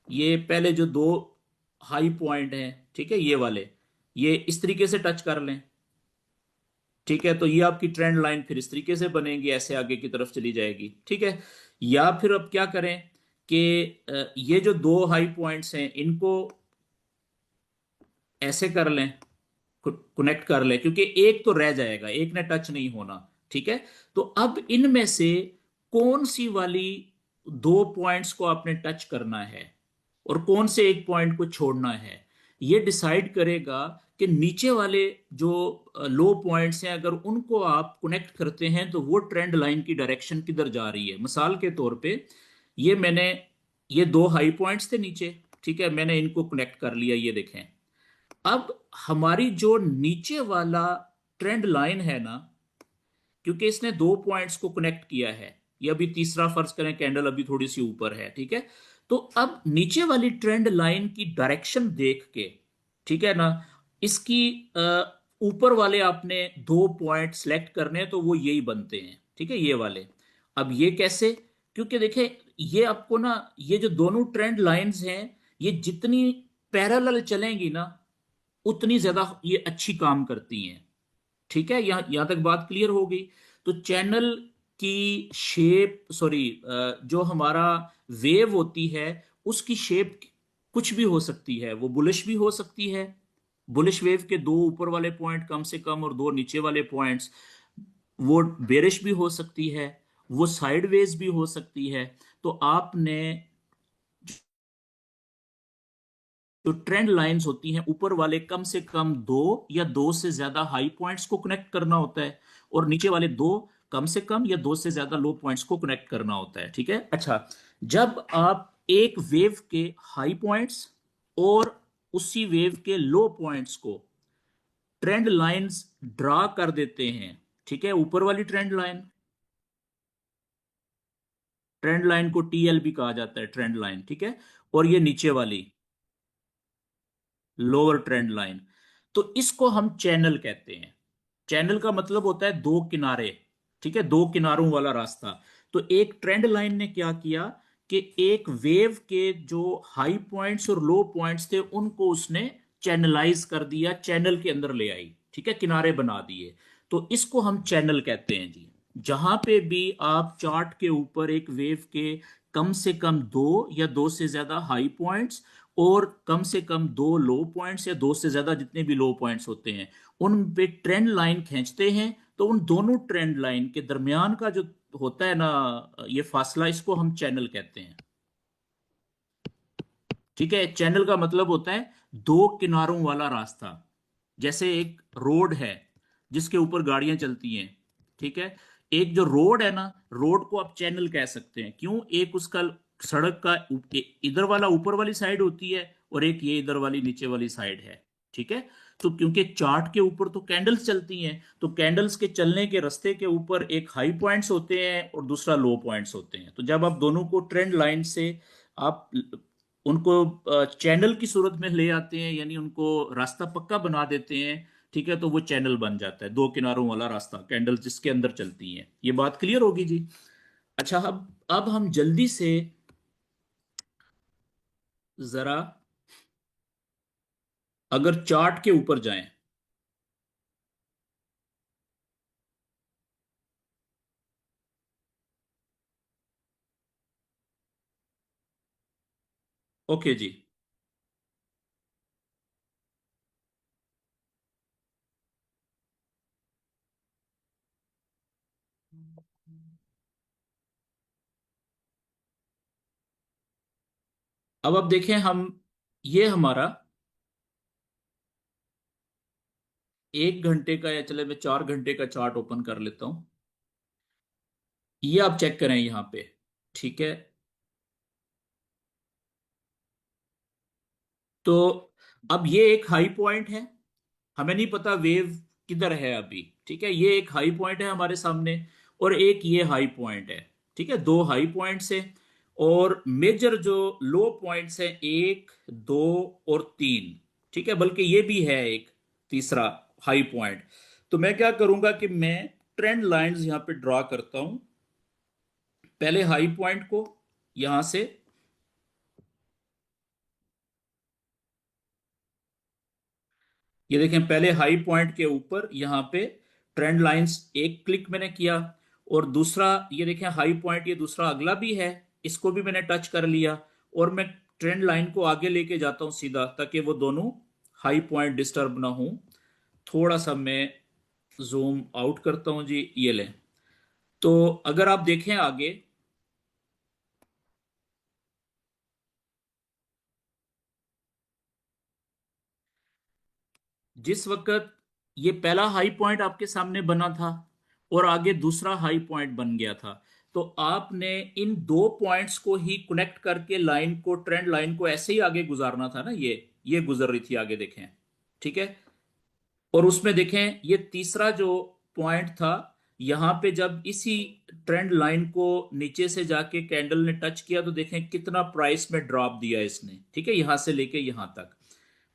ये पहले जो दो हाई पॉइंट हैं, ठीक है, ये वाले, ये इस तरीके से टच कर लें, ठीक है। तो ये आपकी ट्रेंड लाइन फिर इस तरीके से बनेगी, ऐसे आगे की तरफ चली जाएगी, ठीक है। या फिर अब क्या करें कि ये जो दो हाई पॉइंट्स हैं इनको ऐसे कर लें, कनेक्ट कर लें, क्योंकि एक तो रह जाएगा, एक ने टच नहीं होना। ठीक है, तो अब इनमें से कौन सी वाली दो पॉइंट्स को आपने टच करना है और कौन से एक पॉइंट को छोड़ना है, ये डिसाइड करेगा कि नीचे वाले जो लो पॉइंट्स हैं अगर उनको आप कनेक्ट करते हैं तो वो ट्रेंड लाइन की डायरेक्शन किधर जा रही है। मिसाल के तौर पे ये मैंने, ये दो हाई पॉइंट्स थे नीचे, ठीक है, मैंने इनको कनेक्ट कर लिया, ये देखें। अब हमारी जो नीचे वाला ट्रेंड लाइन है ना, क्योंकि इसने दो पॉइंट्स को कनेक्ट किया है, ये अभी तीसरा फर्ज करें कैंडल अभी थोड़ी सी ऊपर है, ठीक है, तो अब नीचे वाली ट्रेंड लाइन की डायरेक्शन देख के, ठीक है ना, इसकी ऊपर वाले आपने दो पॉइंट सेलेक्ट करने हैं तो वो यही बनते हैं, ठीक है, ये वाले। अब ये कैसे? क्योंकि देखें, ये आपको ना, ये जो दोनों ट्रेंड लाइंस हैं, ये जितनी पैरेलल चलेंगी ना उतनी ज्यादा ये अच्छी काम करती हैं। ठीक है, यहां तक बात क्लियर हो गई। तो चैनल की शेप, सॉरी, जो हमारा वेव होती है उसकी शेप कुछ भी हो सकती है, वो बुलिश भी हो सकती है, बुलिश वेव के दो ऊपर वाले पॉइंट कम से कम और दो नीचे वाले पॉइंट्स, वो बेरिश भी हो सकती है, वो साइडवेज भी हो सकती है। तो आपने जो ट्रेंड लाइंस होती हैं ऊपर वाले कम से कम दो या दो से ज्यादा हाई पॉइंट्स को कनेक्ट करना होता है, और नीचे वाले दो कम से कम या दो से ज्यादा लो पॉइंट्स को कनेक्ट करना होता है। ठीक है, अच्छा, जब आप एक वेव के हाई पॉइंट्स और उसी वेव के लो पॉइंट्स को ट्रेंड लाइंस ड्रा कर देते हैं, ठीक है, ऊपर वाली ट्रेंड लाइन को टीएल भी कहा जाता है, ट्रेंड लाइन, ठीक है, और ये नीचे वाली लोअर ट्रेंड लाइन, तो इसको हम चैनल कहते हैं। चैनल का मतलब होता है दो किनारे, ठीक है, दो किनारों वाला रास्ता। तो एक ट्रेंड लाइन ने क्या किया कि एक वेव के जो हाई पॉइंट्स और लो पॉइंट्स थे उनको उसने चैनलाइज कर दिया, चैनल के अंदर ले आई, ठीक है, किनारे बना दिए। तो इसको हम चैनल कहते हैं जी। जहां पे भी आप चार्ट के ऊपर एक वेव के कम से कम दो या दो से ज्यादा हाई पॉइंट्स और कम से कम दो लो पॉइंट्स या दो से ज्यादा जितने भी लो पॉइंट्स होते हैं उन पे ट्रेंड लाइन खींचते हैं, तो उन दोनों ट्रेंड लाइन के दरमियान का जो होता है ना ये फासला, इसको हम चैनल कहते हैं। ठीक है, चैनल का मतलब होता है दो किनारों वाला रास्ता। जैसे एक रोड है जिसके ऊपर गाड़ियां चलती हैं, ठीक है, एक जो रोड है ना, रोड को आप चैनल कह सकते हैं। क्यों? एक उसका सड़क का इधर वाला ऊपर वाली साइड होती है और एक ये इधर वाली नीचे वाली साइड है, ठीक है। तो क्योंकि चार्ट के ऊपर तो कैंडल्स चलती हैं, तो कैंडल्स के चलने के रास्ते के ऊपर एक हाई पॉइंट्स होते हैं और दूसरा लो पॉइंट्स होते हैं। तो जब आप दोनों को ट्रेंड लाइन से आप उनको चैनल की सूरत में ले आते हैं, यानी उनको रास्ता पक्का बना देते हैं, ठीक है, तो वो चैनल बन जाता है, दो किनारों वाला रास्ता, कैंडल जिसके अंदर चलती हैं। ये बात क्लियर होगी जी। अच्छा, अब हम जल्दी से जरा अगर चार्ट के ऊपर जाएं। ओके जी। अब देखें हम, ये हमारा 1 घंटे का, या चले मैं 4 घंटे का चार्ट ओपन कर लेता हूं। ये आप चेक करें यहां पे, ठीक है। तो अब ये एक हाई पॉइंट है, हमें नहीं पता वेव किधर है अभी, ठीक है, ये एक हाई पॉइंट है हमारे सामने और एक ये हाई पॉइंट है, ठीक है, दो हाई पॉइंट्स है। और मेजर जो लो पॉइंट्स है, एक, दो और तीन, ठीक है, बल्कि ये भी है एक तीसरा हाई पॉइंट। तो मैं क्या करूंगा कि मैं ट्रेंड लाइंस यहां पे ड्रॉ करता हूं। पहले हाई पॉइंट को यहां से, ये देखें, पहले हाई पॉइंट के ऊपर यहां पे ट्रेंड लाइंस एक क्लिक मैंने किया, और दूसरा ये देखें हाई पॉइंट, ये दूसरा अगला भी है, इसको भी मैंने टच कर लिया और मैं ट्रेंड लाइन को आगे लेके जाता हूं सीधा, ताकि वो दोनों हाई पॉइंट डिस्टर्ब ना हो। थोड़ा सा मैं जूम आउट करता हूं जी, ये लें। तो अगर आप देखें आगे, जिस वक्त ये पहला हाई पॉइंट आपके सामने बना था और आगे दूसरा हाई पॉइंट बन गया था, तो आपने इन दो पॉइंट्स को ही कनेक्ट करके लाइन को, ट्रेंड लाइन को ऐसे ही आगे गुजारना था ना। ये गुजर रही थी आगे, देखें, ठीक है। और उसमें देखें ये तीसरा जो पॉइंट था, यहां पे जब इसी ट्रेंड लाइन को नीचे से जाके कैंडल ने टच किया, तो देखें कितना प्राइस में ड्रॉप दिया इसने, ठीक है, यहां से लेके यहां तक।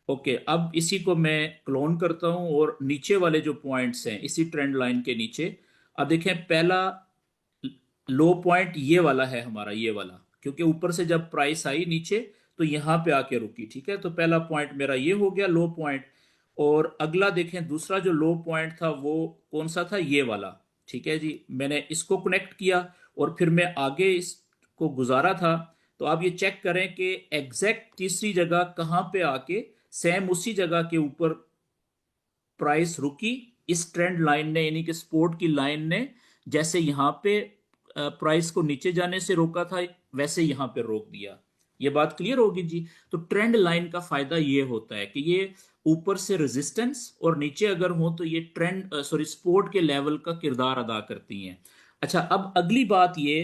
ओके, अब इसी को मैं क्लोन करता हूं और नीचे वाले जो पॉइंट्स हैं इसी ट्रेंड लाइन के नीचे, अब देखें पहला लो पॉइंट ये वाला है हमारा, ये वाला, क्योंकि ऊपर से जब प्राइस आई नीचे तो यहां पे आके रुकी, ठीक है। तो पहला पॉइंट मेरा ये हो गया लो पॉइंट। और अगला देखें, दूसरा जो लो पॉइंट था वो कौन सा था, ये वाला, ठीक है जी। मैंने इसको कनेक्ट किया और फिर मैं आगे इसको गुजारा था। तो आप ये चेक करें कि एग्जैक्ट तीसरी जगह कहाँ पे आके सेम उसी जगह के ऊपर प्राइस रुकी, इस ट्रेंड लाइन ने, यानी कि सपोर्ट की लाइन ने जैसे यहां पे प्राइस को नीचे जाने से रोका था, वैसे यहां पे रोक दिया। ये बात क्लियर होगी जी। तो ट्रेंड लाइन का फायदा ये होता है कि ये ऊपर से रेजिस्टेंस और नीचे अगर हो तो ये ट्रेंड, सॉरी, सपोर्ट के लेवल का किरदार अदा करती हैं। अच्छा, अब अगली बात ये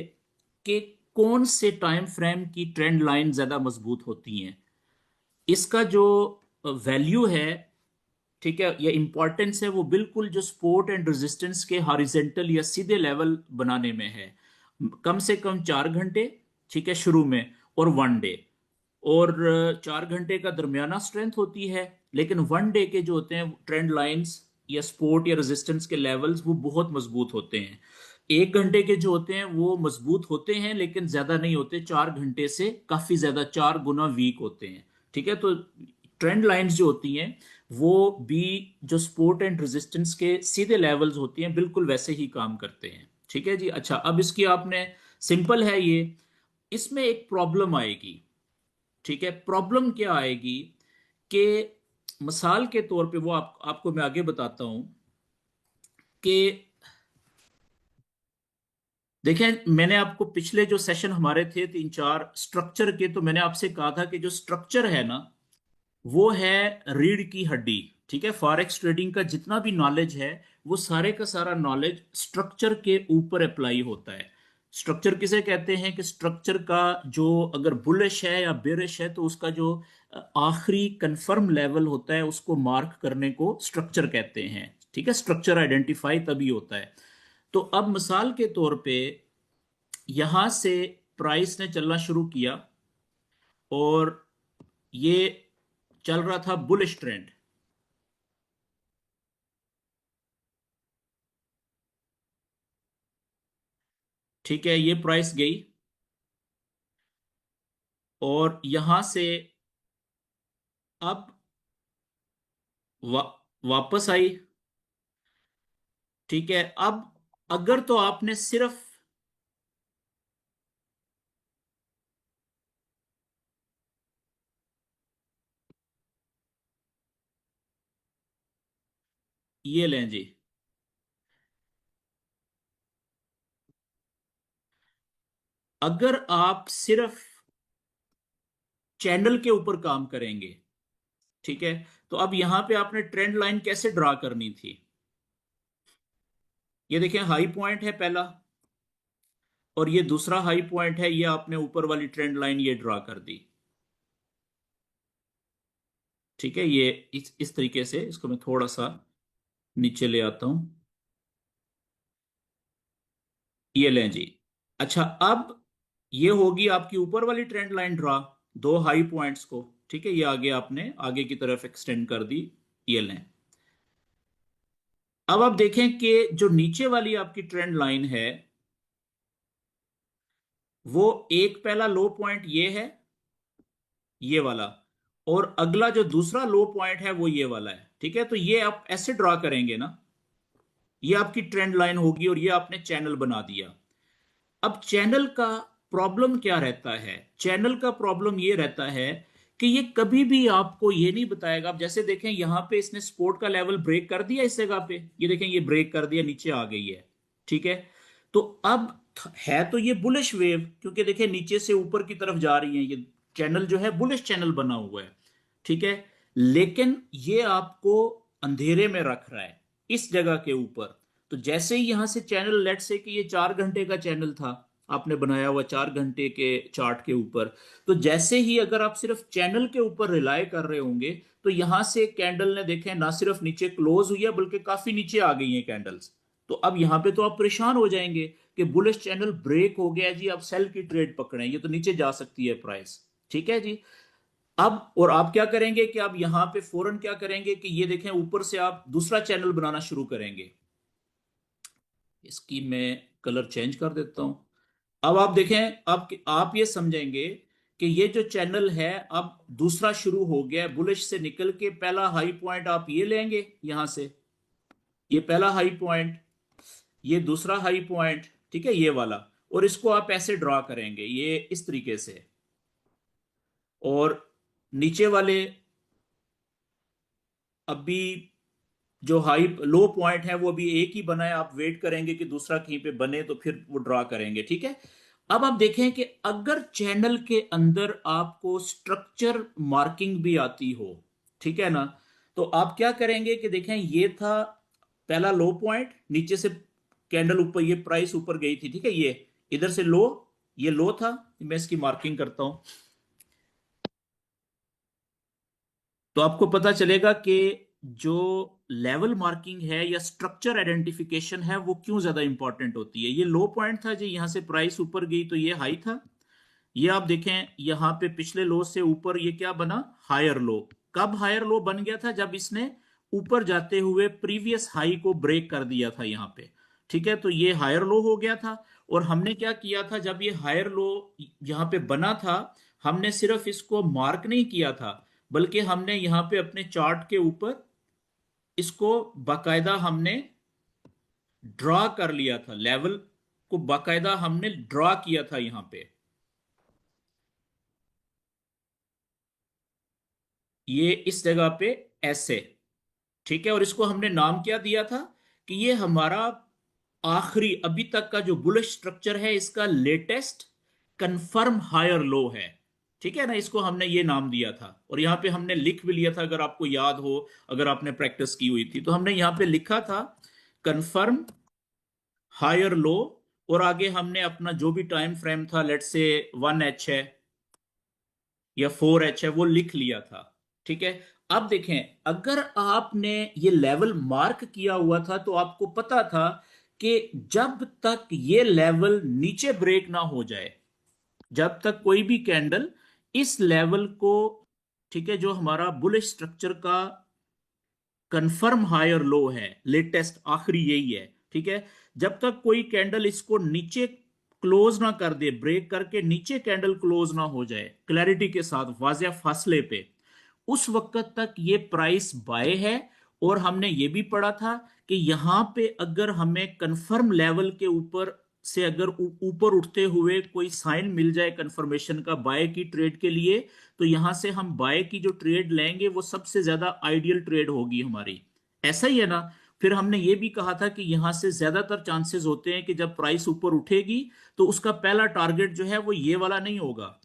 कि कौन से टाइम फ्रेम की ट्रेंड लाइन ज्यादा मजबूत होती हैं, इसका जो वैल्यू है, ठीक है, या इंपॉर्टेंस है, वो बिल्कुल जो सपोर्ट एंड रेजिस्टेंस के हॉरिजेंटल या सीधे लेवल बनाने में है। कम से कम 4 घंटे, ठीक है, शुरू में, और 1 डे। और 4 घंटे का दरमियाना स्ट्रेंथ होती है, लेकिन 1 डे के जो होते हैं ट्रेंड लाइंस या सपोर्ट या रेजिस्टेंस के लेवल्स वो बहुत मजबूत होते हैं। 1 घंटे के जो होते हैं वो मजबूत होते हैं लेकिन ज्यादा नहीं होते, 4 घंटे से काफी ज्यादा, 4 गुना वीक होते हैं, ठीक है। तो ट्रेंड लाइंस जो होती हैं वो भी जो सपोर्ट एंड रेजिस्टेंस के सीधे लेवल्स होती हैं बिल्कुल वैसे ही काम करते हैं, ठीक है जी। अच्छा, अब इसकी आपने, सिंपल है ये, इसमें एक प्रॉब्लम आएगी, ठीक है। प्रॉब्लम क्या आएगी कि मिसाल के तौर पे, वो आपको मैं आगे बताता हूं कि देखें, मैंने आपको पिछले जो सेशन हमारे थे 3 4 स्ट्रक्चर के, तो मैंने आपसे कहा था कि जो स्ट्रक्चर है ना, वो है रीढ़ की हड्डी, ठीक है। फॉरेक्स ट्रेडिंग का जितना भी नॉलेज है वो सारे का सारा नॉलेज स्ट्रक्चर के ऊपर अप्लाई होता है। स्ट्रक्चर किसे कहते हैं कि स्ट्रक्चर का जो अगर बुलिश है या बेरिश है, तो उसका जो आखिरी कंफर्म लेवल होता है उसको मार्क करने को स्ट्रक्चर कहते हैं, ठीक है। स्ट्रक्चर आइडेंटिफाई तभी होता है। तो अब मिसाल के तौर पे यहां से प्राइस ने चलना शुरू किया और ये चल रहा था बुलिश ट्रेंड, ठीक है। ये प्राइस गई और यहां से अब वा, वापस आई, ठीक है। अब अगर तो आपने सिर्फ ये लें जी, अगर आप सिर्फ चैनल के ऊपर काम करेंगे, ठीक है, तो अब यहां पे आपने ट्रेंड लाइन कैसे ड्रा करनी थी। ये देखें, हाई पॉइंट है पहला और ये दूसरा हाई पॉइंट है, ये आपने ऊपर वाली ट्रेंड लाइन ये ड्रा कर दी, ठीक है। ये इस तरीके से, इसको मैं थोड़ा सा नीचे ले आता हूं, ये लें जी। अच्छा, अब ये होगी आपकी ऊपर वाली ट्रेंड लाइन ड्रा, दो हाई पॉइंट्स को, ठीक है, ये आगे आपने आगे की तरफ एक्सटेंड कर दी, ये लें। अब आप देखें कि जो नीचे वाली आपकी ट्रेंड लाइन है वो एक पहला लो पॉइंट ये है, ये वाला, और अगला जो दूसरा लो पॉइंट है वो ये वाला है, ठीक है। तो ये आप ऐसे ड्रा करेंगे ना, ये आपकी ट्रेंड लाइन होगी और ये आपने चैनल बना दिया। अब चैनल का प्रॉब्लम क्या रहता है, चैनल का प्रॉब्लम ये रहता है कि ये कभी भी आपको ये नहीं बताएगा। आप जैसे देखें यहां पे इसने सपोर्ट का लेवल ब्रेक कर दिया, इस जगह पे ये देखें ये ब्रेक कर दिया, नीचे आ गई है, ठीक है। तो अब है तो ये बुलिश वेव, क्योंकि देखें नीचे से ऊपर की तरफ जा रही है, ये चैनल जो है बुलिश चैनल बना हुआ है, ठीक है। लेकिन ये आपको अंधेरे में रख रहा है इस जगह के ऊपर। तो जैसे ही यहां से चैनल, लेट से कि ये 4 घंटे का चैनल था, आपने बनाया हुआ 4 घंटे के चार्ट के ऊपर, तो जैसे ही अगर आप सिर्फ चैनल के ऊपर रिलाय कर रहे होंगे, तो यहां से कैंडल ने देखें ना सिर्फ नीचे क्लोज हुई है बल्कि काफी नीचे आ गई है कैंडल्स। तो अब यहां पे तो आप परेशान हो जाएंगे कि बुलिश चैनल ब्रेक हो गया जी, अब सेल की ट्रेड पकड़े, ये तो नीचे जा सकती है प्राइस, ठीक है जी। अब और आप क्या करेंगे कि आप यहां पे फौरन क्या करेंगे कि ये देखें ऊपर से आप दूसरा चैनल बनाना शुरू करेंगे। इसकी मैं कलर चेंज कर देता हूं। अब आप देखें, आप ये समझेंगे कि ये जो चैनल है अब दूसरा शुरू हो गया है, बुलिश से निकल के पहला हाई पॉइंट आप ये लेंगे यहां से, ये पहला हाई पॉइंट, ये दूसरा हाई पॉइंट, ठीक है, ये वाला, और इसको आप ऐसे ड्रा करेंगे ये इस तरीके से। और नीचे वाले अभी जो हाई लो पॉइंट है वो अभी एक ही बना है, आप वेट करेंगे कि दूसरा कहीं पे बने तो फिर वो ड्रा करेंगे, ठीक है। अब आप देखें कि अगर चैनल के अंदर आपको स्ट्रक्चर मार्किंग भी आती हो, ठीक है ना, तो आप क्या करेंगे कि देखें ये था पहला लो पॉइंट, नीचे से कैंडल ऊपर, ये प्राइस ऊपर गई थी, ठीक है, ये इधर से लो, ये लो था, मैं इसकी मार्किंग करता हूं। तो आपको पता चलेगा कि जो लेवल मार्किंग है या स्ट्रक्चर आइडेंटिफिकेशन है वो क्यों ज्यादा इंपॉर्टेंट होती है। ये लो पॉइंट था जी, यहां से प्राइस ऊपर गई तो ये हाई था। ये आप देखें यहां पे पिछले लो से ऊपर ये क्या बना, हायर लो। कब हायर लो बन गया था, जब इसने ऊपर जाते हुए प्रीवियस हाई को ब्रेक कर दिया था यहां पे, ठीक है। तो ये हायर लो हो गया था। और हमने क्या किया था, जब ये हायर लो यहां पे बना था, हमने सिर्फ इसको मार्क नहीं किया था, बल्कि हमने यहां पे अपने चार्ट के ऊपर इसको बाकायदा हमने ड्रा कर लिया था, लेवल को बाकायदा हमने ड्रा किया था यहां पे, ये इस जगह पे ऐसे, ठीक है। और इसको हमने नाम क्या दिया था कि ये हमारा आखिरी अभी तक का जो बुलिश स्ट्रक्चर है इसका लेटेस्ट कंफर्म हायर लो है, ठीक है ना। इसको हमने ये नाम दिया था और यहां पे हमने लिख भी लिया था, अगर आपको याद हो, अगर आपने प्रैक्टिस की हुई थी तो हमने यहां पे लिखा था कंफर्म हायर लो। और आगे हमने अपना जो भी टाइम फ्रेम था, लेट से 1H है या 4H है, वो लिख लिया था, ठीक है। अब देखें, अगर आपने ये लेवल मार्क किया हुआ था तो आपको पता था कि जब तक ये लेवल नीचे ब्रेक ना हो जाए, जब तक कोई भी कैंडल इस लेवल को, ठीक है, जो हमारा बुलिश स्ट्रक्चर का कंफर्म हायर लो है, लेटेस्ट आखिरी यही है, ठीक है, जब तक कोई कैंडल इसको नीचे क्लोज ना कर दे, ब्रेक करके नीचे कैंडल क्लोज ना हो जाए क्लैरिटी के साथ वाजिया फासले पे, उस वक्त तक ये प्राइस बाय है। और हमने ये भी पढ़ा था कि यहां पे अगर हमें कंफर्म लेवल के ऊपर से अगर ऊपर उठते हुए कोई साइन मिल जाए कंफर्मेशन का बाय की ट्रेड के लिए, तो यहां से हम बाय की जो ट्रेड लेंगे वो सबसे ज्यादा आइडियल ट्रेड होगी हमारी, ऐसा ही है ना। फिर हमने ये भी कहा था कि यहां से ज्यादातर चांसेस होते हैं कि जब प्राइस ऊपर उठेगी तो उसका पहला टारगेट जो है वो ये वाला नहीं होगा,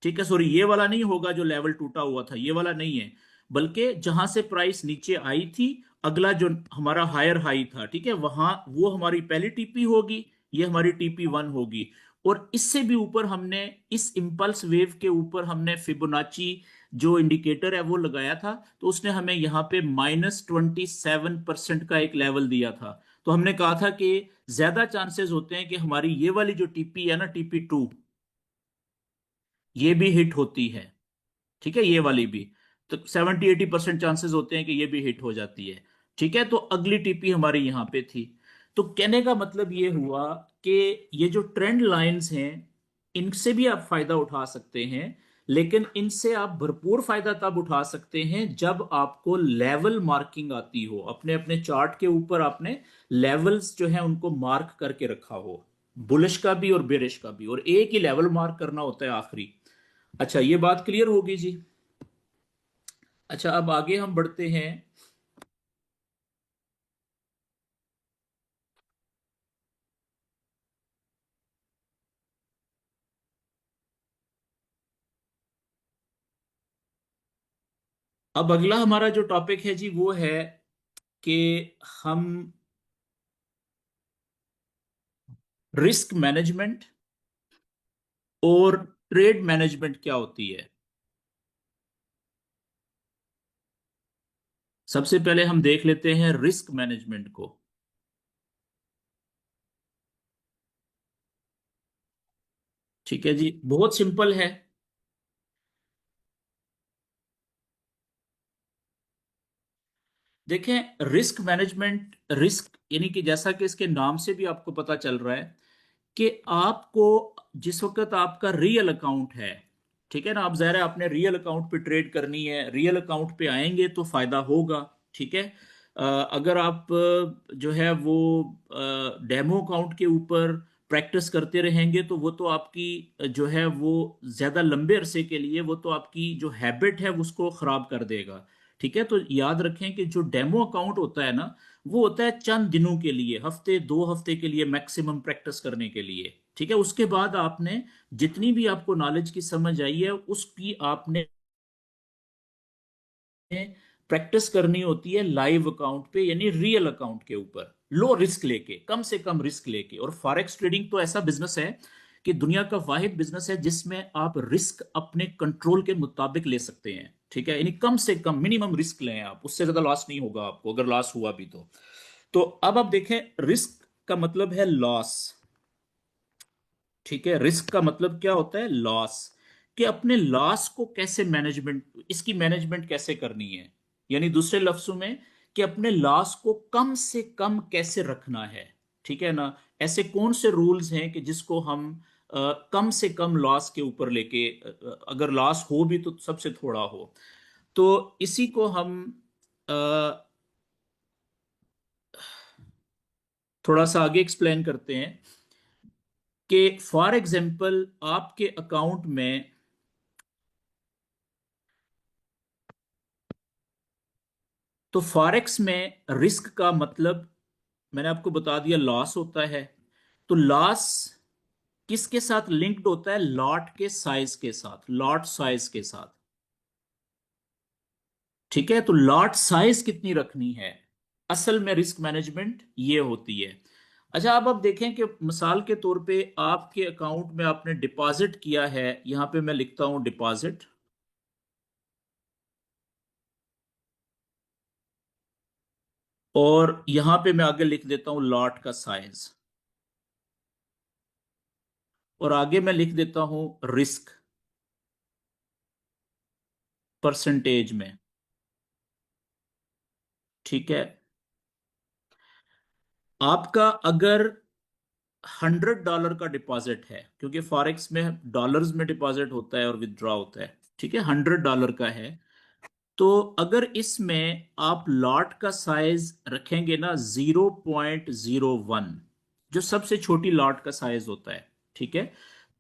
ठीक है, सॉरी, ये वाला नहीं होगा जो लेवल टूटा हुआ था, ये वाला नहीं है, बल्कि जहां से प्राइस नीचे आई थी, अगला जो हमारा हायर हाई था, ठीक है, वहां वो हमारी पहली टीपी होगी, ये हमारी टीपी 1 होगी। और इससे भी ऊपर हमने इस इंपल्स वेव के ऊपर हमने फिबोनाची जो इंडिकेटर है वो लगाया था, तो उसने हमें यहाँ पे -27% का एक लेवल दिया था। तो हमने कहा था कि ज्यादा चांसेस होते हैं कि हमारी ये वाली जो टीपी है ना, टीपी 2, ये भी हिट होती है, ठीक है, ये वाली भी। तो 70-80% चांसेस होते हैं कि ये भी हिट हो जाती है, ठीक है। तो अगली टीपी हमारी यहां पे थी। तो कहने का मतलब ये हुआ कि ये जो ट्रेंड लाइंस हैं इनसे भी आप फायदा उठा सकते हैं, लेकिन इनसे आप भरपूर फायदा तब उठा सकते हैं जब आपको लेवल मार्किंग आती हो, अपने अपने चार्ट के ऊपर आपने लेवल्स जो है उनको मार्क करके रखा हो। बुलिश का भी और बेरिश का भी, और एक ही लेवल मार्क करना होता है आखिरी। अच्छा, ये बात क्लियर होगी जी। अच्छा, अब आगे हम बढ़ते हैं। अब अगला हमारा जो टॉपिक है जी वो है कि हम रिस्क मैनेजमेंट और ट्रेड मैनेजमेंट क्या होती है। सबसे पहले हम देख लेते हैं रिस्क मैनेजमेंट को। ठीक है जी, बहुत सिंपल है। देखें, रिस्क मैनेजमेंट, रिस्क यानी कि जैसा कि इसके नाम से भी आपको पता चल रहा है कि आपको जिस वक्त आपका रियल अकाउंट है, ठीक है ना, आप ज़ाहिर है आपने रियल अकाउंट पे ट्रेड करनी है, रियल अकाउंट पे आएंगे तो फायदा होगा। ठीक है। अगर आप जो है वो डेमो अकाउंट के ऊपर प्रैक्टिस करते रहेंगे तो वो तो आपकी जो है वो ज़्यादा लंबे अरसे के लिए वो तो आपकी जो हैबिट है उसको ख़राब कर देगा। ठीक है, तो याद रखें कि जो डेमो अकाउंट होता है ना, वो होता है चंद दिनों के लिए, हफ्ते दो हफ्ते के लिए मैक्सिमम प्रैक्टिस करने के लिए। ठीक है, उसके बाद आपने जितनी भी आपको नॉलेज की समझ आई है उसकी आपने प्रैक्टिस करनी होती है लाइव अकाउंट पे, यानी रियल अकाउंट के ऊपर, लो रिस्क लेके, कम से कम रिस्क लेके। और फॉरेक्स ट्रेडिंग तो ऐसा बिजनेस है कि दुनिया का वाहिद बिजनेस है जिसमें आप रिस्क अपने कंट्रोल के मुताबिक ले सकते हैं। ठीक है, यानी कम से कम मिनिमम रिस्क लें आप, उससे ज्यादा लॉस नहीं होगा आपको, अगर लॉस हुआ भी तो अब आप देखें, रिस्क का मतलब है लॉस। ठीक है, रिस्क का मतलब क्या होता है, लॉस। कि अपने लॉस को कैसे मैनेजमेंट, इसकी मैनेजमेंट कैसे करनी है, यानी दूसरे लफ्जों में कि अपने लॉस को कम से कम कैसे रखना है। ठीक है ना, ऐसे कौन से रूल्स हैं कि जिसको हम कम से कम लॉस के ऊपर लेके, अगर लॉस हो भी तो सबसे थोड़ा हो। तो इसी को हम अ, थोड़ा सा आगे एक्सप्लेन करते हैं कि फॉर एग्जांपल आपके अकाउंट में, तो फॉरेक्स में रिस्क का मतलब मैंने आपको बता दिया, लॉस होता है। तो लॉस किसके साथ लिंक्ड होता है, लॉट के साइज के साथ, लॉट साइज के साथ। ठीक है, तो लॉट साइज कितनी रखनी है, असल में रिस्क मैनेजमेंट ये होती है। अच्छा, अब आप देखें कि मिसाल के तौर पे आपके अकाउंट में आपने डिपॉजिट किया है, यहां पे मैं लिखता हूं डिपॉजिट, और यहां पे मैं आगे लिख देता हूं लॉट का साइज, और आगे मैं लिख देता हूं रिस्क परसेंटेज में। ठीक है, आपका अगर $100 का डिपॉजिट है, क्योंकि फॉरेक्स में डॉलर्स में डिपॉजिट होता है और विदड्रॉ होता है, ठीक है, $100 का है, तो अगर इसमें आप लॉट का साइज रखेंगे ना 0.01, जो सबसे छोटी लॉट का साइज होता है, ठीक है,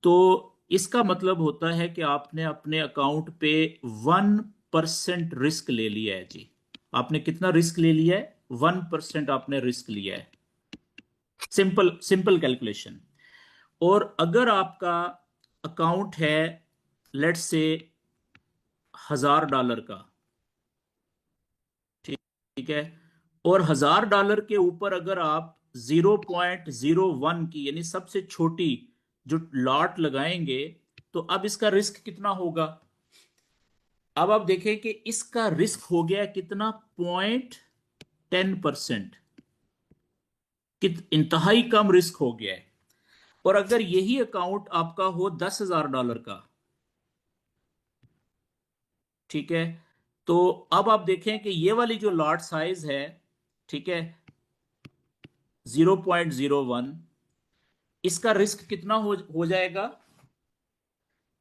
तो इसका मतलब होता है कि आपने अपने अकाउंट पे 1% रिस्क ले लिया है जी। आपने कितना रिस्क ले लिया है, 1% आपने रिस्क लिया है। Simple simple calculation. और अगर आपका अकाउंट है लेट्स से $1000 का, ठीक ठीक है, और $1000 के ऊपर अगर आप 0.01 की यानी सबसे छोटी जो लॉट लगाएंगे, तो अब इसका रिस्क कितना होगा। अब आप देखें कि इसका रिस्क हो गया कितना, 0.10%। इंतहाई कम रिस्क हो गया है। और अगर यही अकाउंट आपका हो $10,000 का, ठीक है, तो अब आप देखें कि ये वाली जो लॉट साइज है, ठीक है, 0.01, इसका रिस्क कितना हो जाएगा,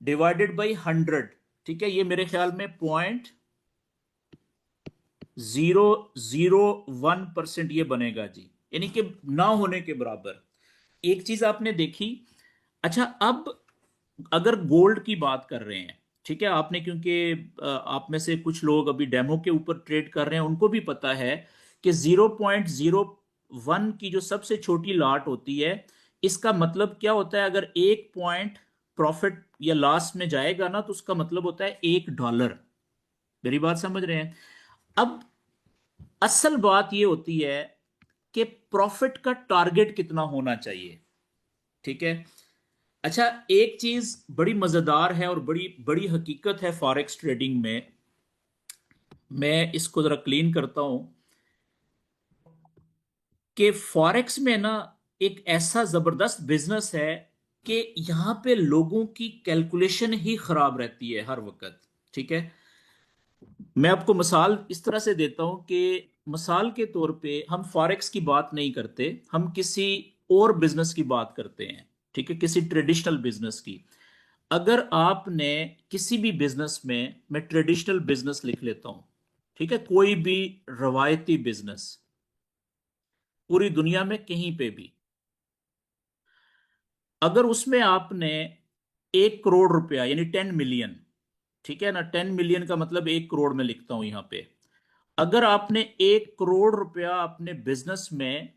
डिवाइडेड बाई 100। ठीक है, ये मेरे ख्याल में 0.001% ये बनेगा जी, यानी कि ना होने के बराबर। एक चीज आपने देखी। अच्छा, अब अगर गोल्ड की बात कर रहे हैं, ठीक है, आपने क्योंकि आप में से कुछ लोग अभी डेमो के ऊपर ट्रेड कर रहे हैं, उनको भी पता है कि 0.01 की जो सबसे छोटी लाट होती है, इसका मतलब क्या होता है? अगर एक पॉइंट प्रॉफिट या लॉस में जाएगा ना, तो उसका मतलब होता है $1। मेरी बात समझ रहे हैं? अब असल बात यह होती है कि प्रॉफिट का टारगेट कितना होना चाहिए, ठीक है। अच्छा, एक चीज बड़ी मजेदार है और बड़ी बड़ी हकीकत है फॉरेक्स ट्रेडिंग में। मैं इसको जरा क्लीन करता हूं कि फॉरेक्स में ना एक ऐसा जबरदस्त बिजनेस है कि यहां पे लोगों की कैलकुलेशन ही खराब रहती है हर वक्त, ठीक है। मैं आपको मिसाल इस तरह से देता हूं कि मिसाल के तौर पे हम फॉरेक्स की बात नहीं करते, हम किसी और बिजनेस की बात करते हैं, ठीक है, किसी ट्रेडिशनल बिजनेस की। अगर आपने किसी भी बिजनेस में, मैं ट्रेडिशनल बिजनेस लिख लेता हूं, ठीक है, कोई भी रवायती बिजनेस पूरी दुनिया में कहीं पे भी, अगर उसमें आपने 1 करोड़ रुपया यानी 10 मिलियन, ठीक है ना, 10 मिलियन का मतलब 1 करोड़ में लिखता हूं यहां पे। अगर आपने 1 करोड़ रुपया अपने बिजनेस में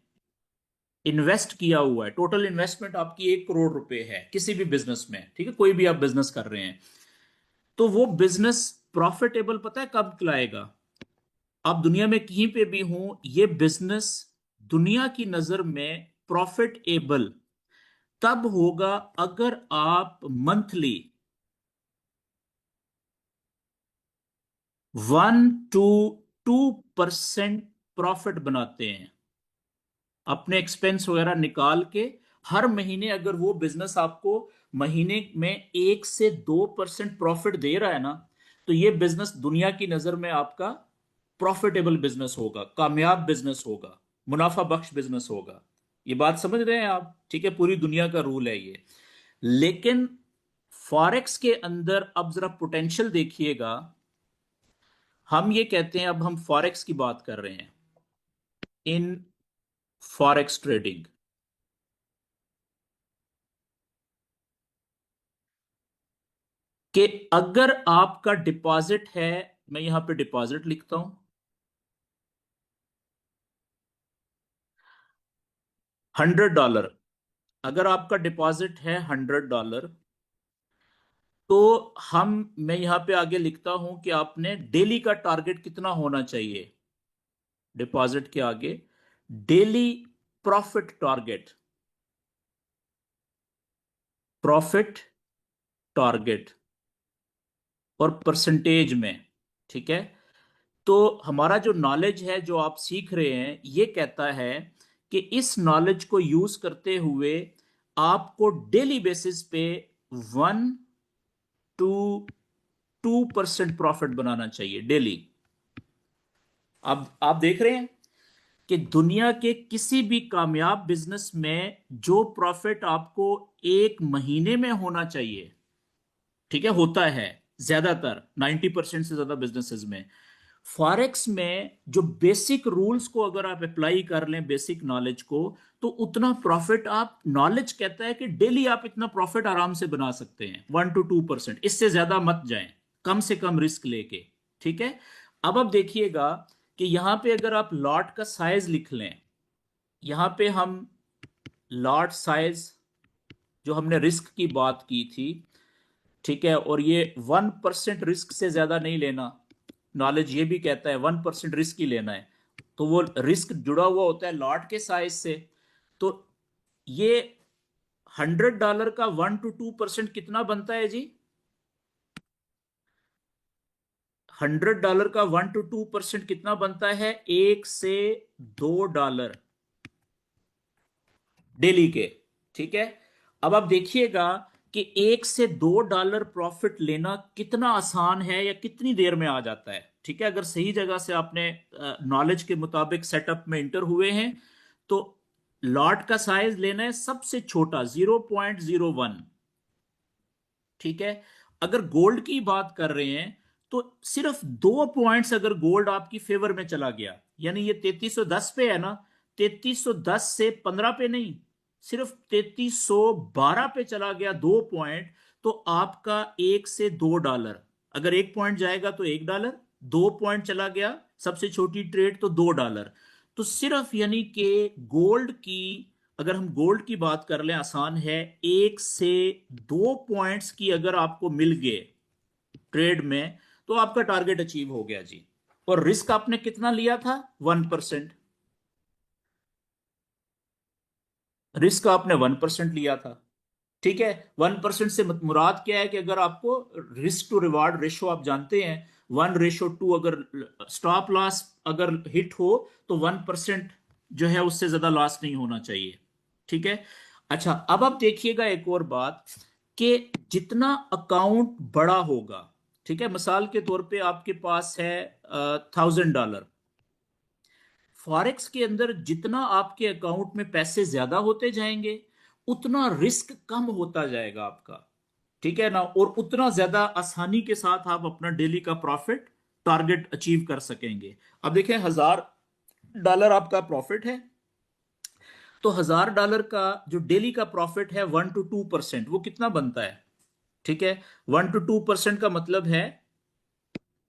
इन्वेस्ट किया हुआ है, टोटल इन्वेस्टमेंट आपकी 1 करोड़ रुपए है किसी भी बिजनेस में, ठीक है, कोई भी आप बिजनेस कर रहे हैं, तो वो बिजनेस प्रॉफिटेबल पता है कब कहलाएगा? आप दुनिया में कहीं पे भी हो, ये बिजनेस दुनिया की नजर में प्रॉफिटेबल तब होगा अगर आप मंथली 1 to 2% प्रॉफिट बनाते हैं अपने एक्सपेंस वगैरह निकाल के। हर महीने अगर वो बिजनेस आपको महीने में 1 से 2% प्रॉफिट दे रहा है ना, तो ये बिजनेस दुनिया की नजर में आपका प्रॉफिटेबल बिजनेस होगा, कामयाब बिजनेस होगा, मुनाफा बख्श बिजनेस होगा। ये बात समझ रहे हैं आप? ठीक है, पूरी दुनिया का रूल है ये। लेकिन फॉरेक्स के अंदर अब जरा पोटेंशियल देखिएगा। हम ये कहते हैं, अब हम फॉरेक्स की बात कर रहे हैं, इन फॉरेक्स ट्रेडिंग, कि अगर आपका डिपॉजिट है, मैं यहां पे डिपॉजिट लिखता हूं, $100। अगर आपका डिपॉजिट है $100, तो हम, मैं यहां पे आगे लिखता हूं कि आपने डेली का टारगेट कितना होना चाहिए, डिपॉजिट के आगे daily profit target, profit target और परसेंटेज में, ठीक है। तो हमारा जो नॉलेज है जो आप सीख रहे हैं, ये कहता है कि इस नॉलेज को यूज करते हुए आपको डेली बेसिस पे 1 to 2% प्रॉफिट बनाना चाहिए डेली। अब आप देख रहे हैं कि दुनिया के किसी भी कामयाब बिजनेस में जो प्रॉफिट आपको एक महीने में होना चाहिए, ठीक है, होता है ज्यादातर 90% से ज्यादा बिजनेसेस में। फॉरेक्स में जो बेसिक रूल्स को अगर आप अप्लाई कर लें, बेसिक नॉलेज को, तो उतना प्रॉफिट आप, नॉलेज कहता है कि डेली आप इतना प्रॉफिट आराम से बना सकते हैं, 1 to 2%, इससे ज्यादा मत जाएं, कम से कम रिस्क लेके, ठीक है। अब आप देखिएगा कि यहां पे अगर आप लॉट का साइज लिख लें, यहां पे हम लॉट साइज, जो हमने रिस्क की बात की थी, ठीक है, और ये 1% रिस्क से ज्यादा नहीं लेना, नॉलेज ये भी कहता है 1% रिस्क ही लेना है, तो वो रिस्क जुड़ा हुआ होता है लॉट के साइज से। तो ये $100 का 1 to 2% कितना बनता है जी? $100 का 1 to 2% कितना बनता है? $1 से $2 डेली के, ठीक है। अब आप देखिएगा कि $1 से $2 प्रॉफिट लेना कितना आसान है या कितनी देर में आ जाता है, ठीक है, अगर सही जगह से आपने नॉलेज के मुताबिक सेटअप में इंटर हुए हैं। तो लॉट का साइज लेना है सबसे छोटा 0.01, ठीक है। अगर गोल्ड की बात कर रहे हैं, तो सिर्फ 2 पॉइंट्स अगर गोल्ड आपकी फेवर में चला गया, यानी ये 3310 पे है ना, 3310 से 15 पे नहीं, सिर्फ 3312 पे चला गया 2 पॉइंट, तो आपका $1 से $2, अगर 1 पॉइंट जाएगा तो $1, 2 पॉइंट चला गया सबसे छोटी ट्रेड तो $2। तो सिर्फ यानी कि गोल्ड की, अगर हम गोल्ड की बात कर लें, आसान है, 1 से 2 पॉइंट्स की अगर आपको मिल गए ट्रेड में तो आपका टारगेट अचीव हो गया जी। और रिस्क आपने कितना लिया था? 1%। रिस्क आपने 1% लिया था। ठीक है, 1% से मुराद क्या है कि अगर आपको रिस्क टू रिवार्ड रेशो आप जानते हैं, 1:2, अगर स्टॉप लॉस अगर हिट हो तो 1% जो है उससे ज्यादा लॉस नहीं होना चाहिए। ठीक है। अच्छा, अब आप देखिएगा एक और बात कि जितना अकाउंट बड़ा होगा, ठीक है, मिसाल के तौर पे आपके पास है $1000, फॉरेक्स के अंदर जितना आपके अकाउंट में पैसे ज्यादा होते जाएंगे उतना रिस्क कम होता जाएगा आपका। ठीक है ना, और उतना ज्यादा आसानी के साथ आप अपना डेली का प्रॉफिट टारगेट अचीव कर सकेंगे। अब देखें, $1000 आपका प्रॉफिट है, तो $1000 का जो डेली का प्रॉफिट है 1 to 2%, वो कितना बनता है? ठीक है, 1 to 2% का मतलब है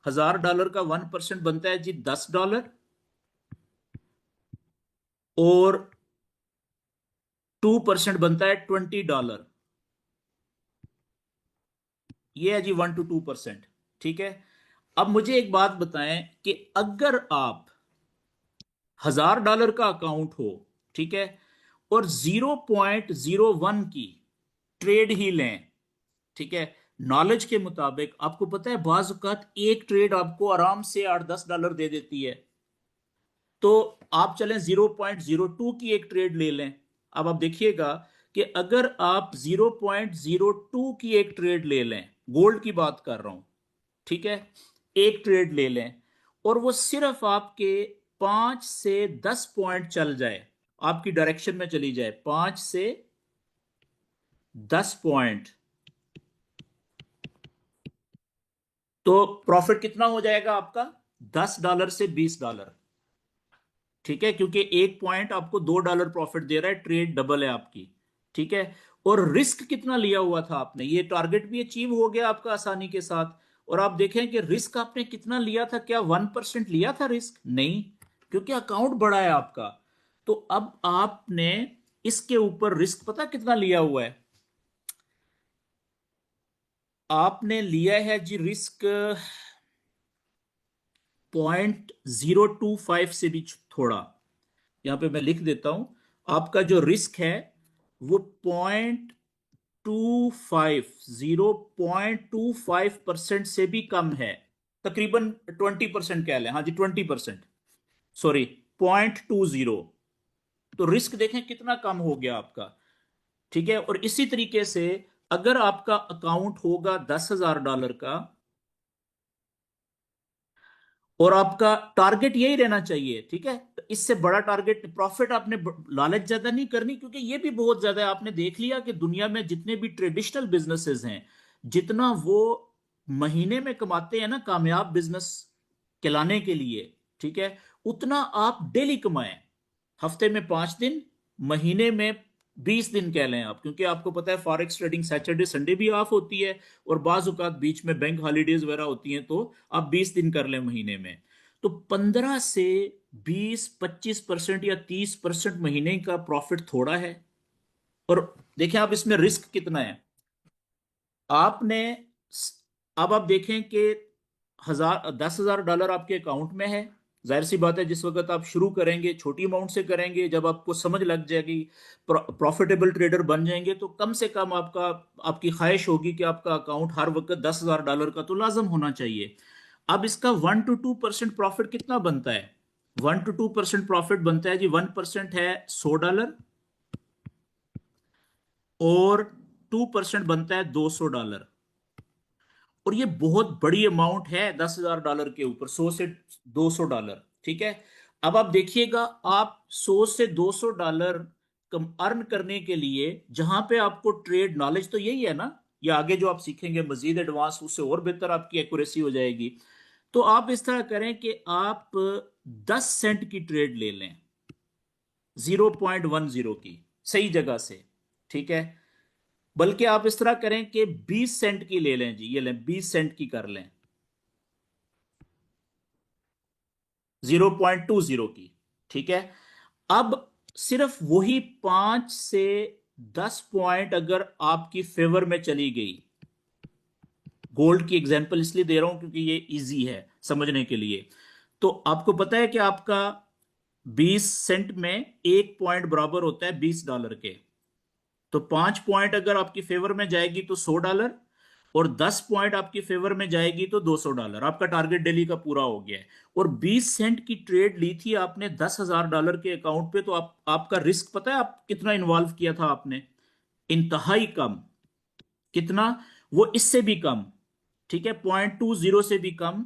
$1000 का 1% बनता है जी $10, और 2% बनता है $20। ये है जी 1 to 2%। ठीक है। अब मुझे एक बात बताएं कि अगर आप $1000 का अकाउंट हो, ठीक है, और 0.01 की ट्रेड ही लें, ठीक है, नॉलेज के मुताबिक आपको पता है बाज औकात एक ट्रेड आपको आराम से $8-10 दे देती है। तो आप चलें 0.02 की एक ट्रेड ले लें। अब आप देखिएगा कि अगर आप 0.02 की एक ट्रेड ले लें, गोल्ड की बात कर रहा हूं, ठीक है, एक ट्रेड ले लें, और वो सिर्फ आपके 5 से 10 पॉइंट चल जाए, आपकी डायरेक्शन में चली जाए 5 से 10 पॉइंट, तो प्रॉफिट कितना हो जाएगा आपका? $10 से $20। ठीक है, क्योंकि एक पॉइंट आपको $2 प्रॉफिट दे रहा है, ट्रेड डबल है आपकी। ठीक है। और रिस्क कितना लिया हुआ था आपने? ये टारगेट भी अचीव हो गया आपका आसानी के साथ। और आप देखें कि रिस्क आपने कितना लिया था, क्या 1% लिया था रिस्क? नहीं, क्योंकि अकाउंट बड़ा है आपका। तो अब आपने इसके ऊपर रिस्क पता कितना लिया हुआ है? आपने लिया है जी रिस्क 0.025 से भी थोड़ा। यहां पे मैं लिख देता हूं, आपका जो रिस्क है वो 0.25% से भी कम है, तकरीबन 20% कह लें, हाँ जी 20%, सॉरी 0.20। तो रिस्क देखें कितना कम हो गया आपका। ठीक है। और इसी तरीके से अगर आपका अकाउंट होगा $10,000 का, और आपका टारगेट यही रहना चाहिए, ठीक है, तो इससे बड़ा टारगेट प्रॉफिट आपने लालच ज्यादा नहीं करनी, क्योंकि ये भी बहुत ज्यादा है। आपने देख लिया कि दुनिया में जितने भी ट्रेडिशनल बिजनेसेस हैं, जितना वो महीने में कमाते हैं ना कामयाब बिजनेस चलाने के लिए, ठीक है, उतना आप डेली कमाएं। हफ्ते में 5 दिन, महीने में 20 दिन कह लें आप, क्योंकि आपको पता है फॉरेक्स ट्रेडिंग सैटरडे संडे भी ऑफ होती है, और बाज औकात बीच में बैंक हॉलीडेज वगैरह होती हैं, तो आप 20 दिन कर लें महीने में, तो 15 से 20, 25% या 30% महीने का प्रॉफिट थोड़ा है। और देखें आप इसमें रिस्क कितना है। आपने, अब आप देखें कि $10,000 आपके अकाउंट में है। जाहिर सी बात है, जिस वक्त आप शुरू करेंगे छोटी अमाउंट से करेंगे, जब आपको समझ लग जाएगी, प्रॉफिटेबल ट्रेडर बन जाएंगे, तो कम से कम आपकी ख्वाहिश होगी कि आपका अकाउंट हर वक्त $10,000 का तो लाजम होना चाहिए। अब इसका 1 to 2% प्रॉफिट कितना बनता है? 1 to 2% प्रॉफिट बनता है जी, 1% है $100, और 2% बनता है $200। और ये बहुत बड़ी अमाउंट है $10,000 के ऊपर, 100 से 200 डॉलर। ठीक है। अब आप देखिएगा, आप 100 से 200 डॉलर कम अर्न करने के लिए, जहां पे आपको ट्रेड नॉलेज तो यही है ना, या आगे जो आप सीखेंगे मजीद एडवांस, उससे और बेहतर आपकी एक्यूरेसी हो जाएगी। तो आप इस तरह करें कि आप 10 सेंट की ट्रेड ले लें, 0.10 की, सही जगह से, ठीक है। बल्कि आप इस तरह करें कि 20 सेंट की ले लें जी, ये लें 20 सेंट की कर लें, 0.20 की, ठीक है। अब सिर्फ वही 5 से 10 पॉइंट अगर आपकी फेवर में चली गई, गोल्ड की एग्जांपल इसलिए दे रहा हूं क्योंकि ये इजी है समझने के लिए। तो आपको पता है कि आपका 20 सेंट में 1 पॉइंट बराबर होता है $20 के। तो 5 पॉइंट अगर आपकी फेवर में जाएगी तो $100, और 10 पॉइंट आपकी फेवर में जाएगी तो $200। आपका टारगेट डेली का पूरा हो गया है। और 20 सेंट की ट्रेड ली थी आपने $10,000 के अकाउंट पे, तो आपका रिस्क पता है आप कितना इन्वॉल्व किया था आपने? इंतहाई कम। कितना? वो इससे भी कम, ठीक है, 0.20 से भी कम।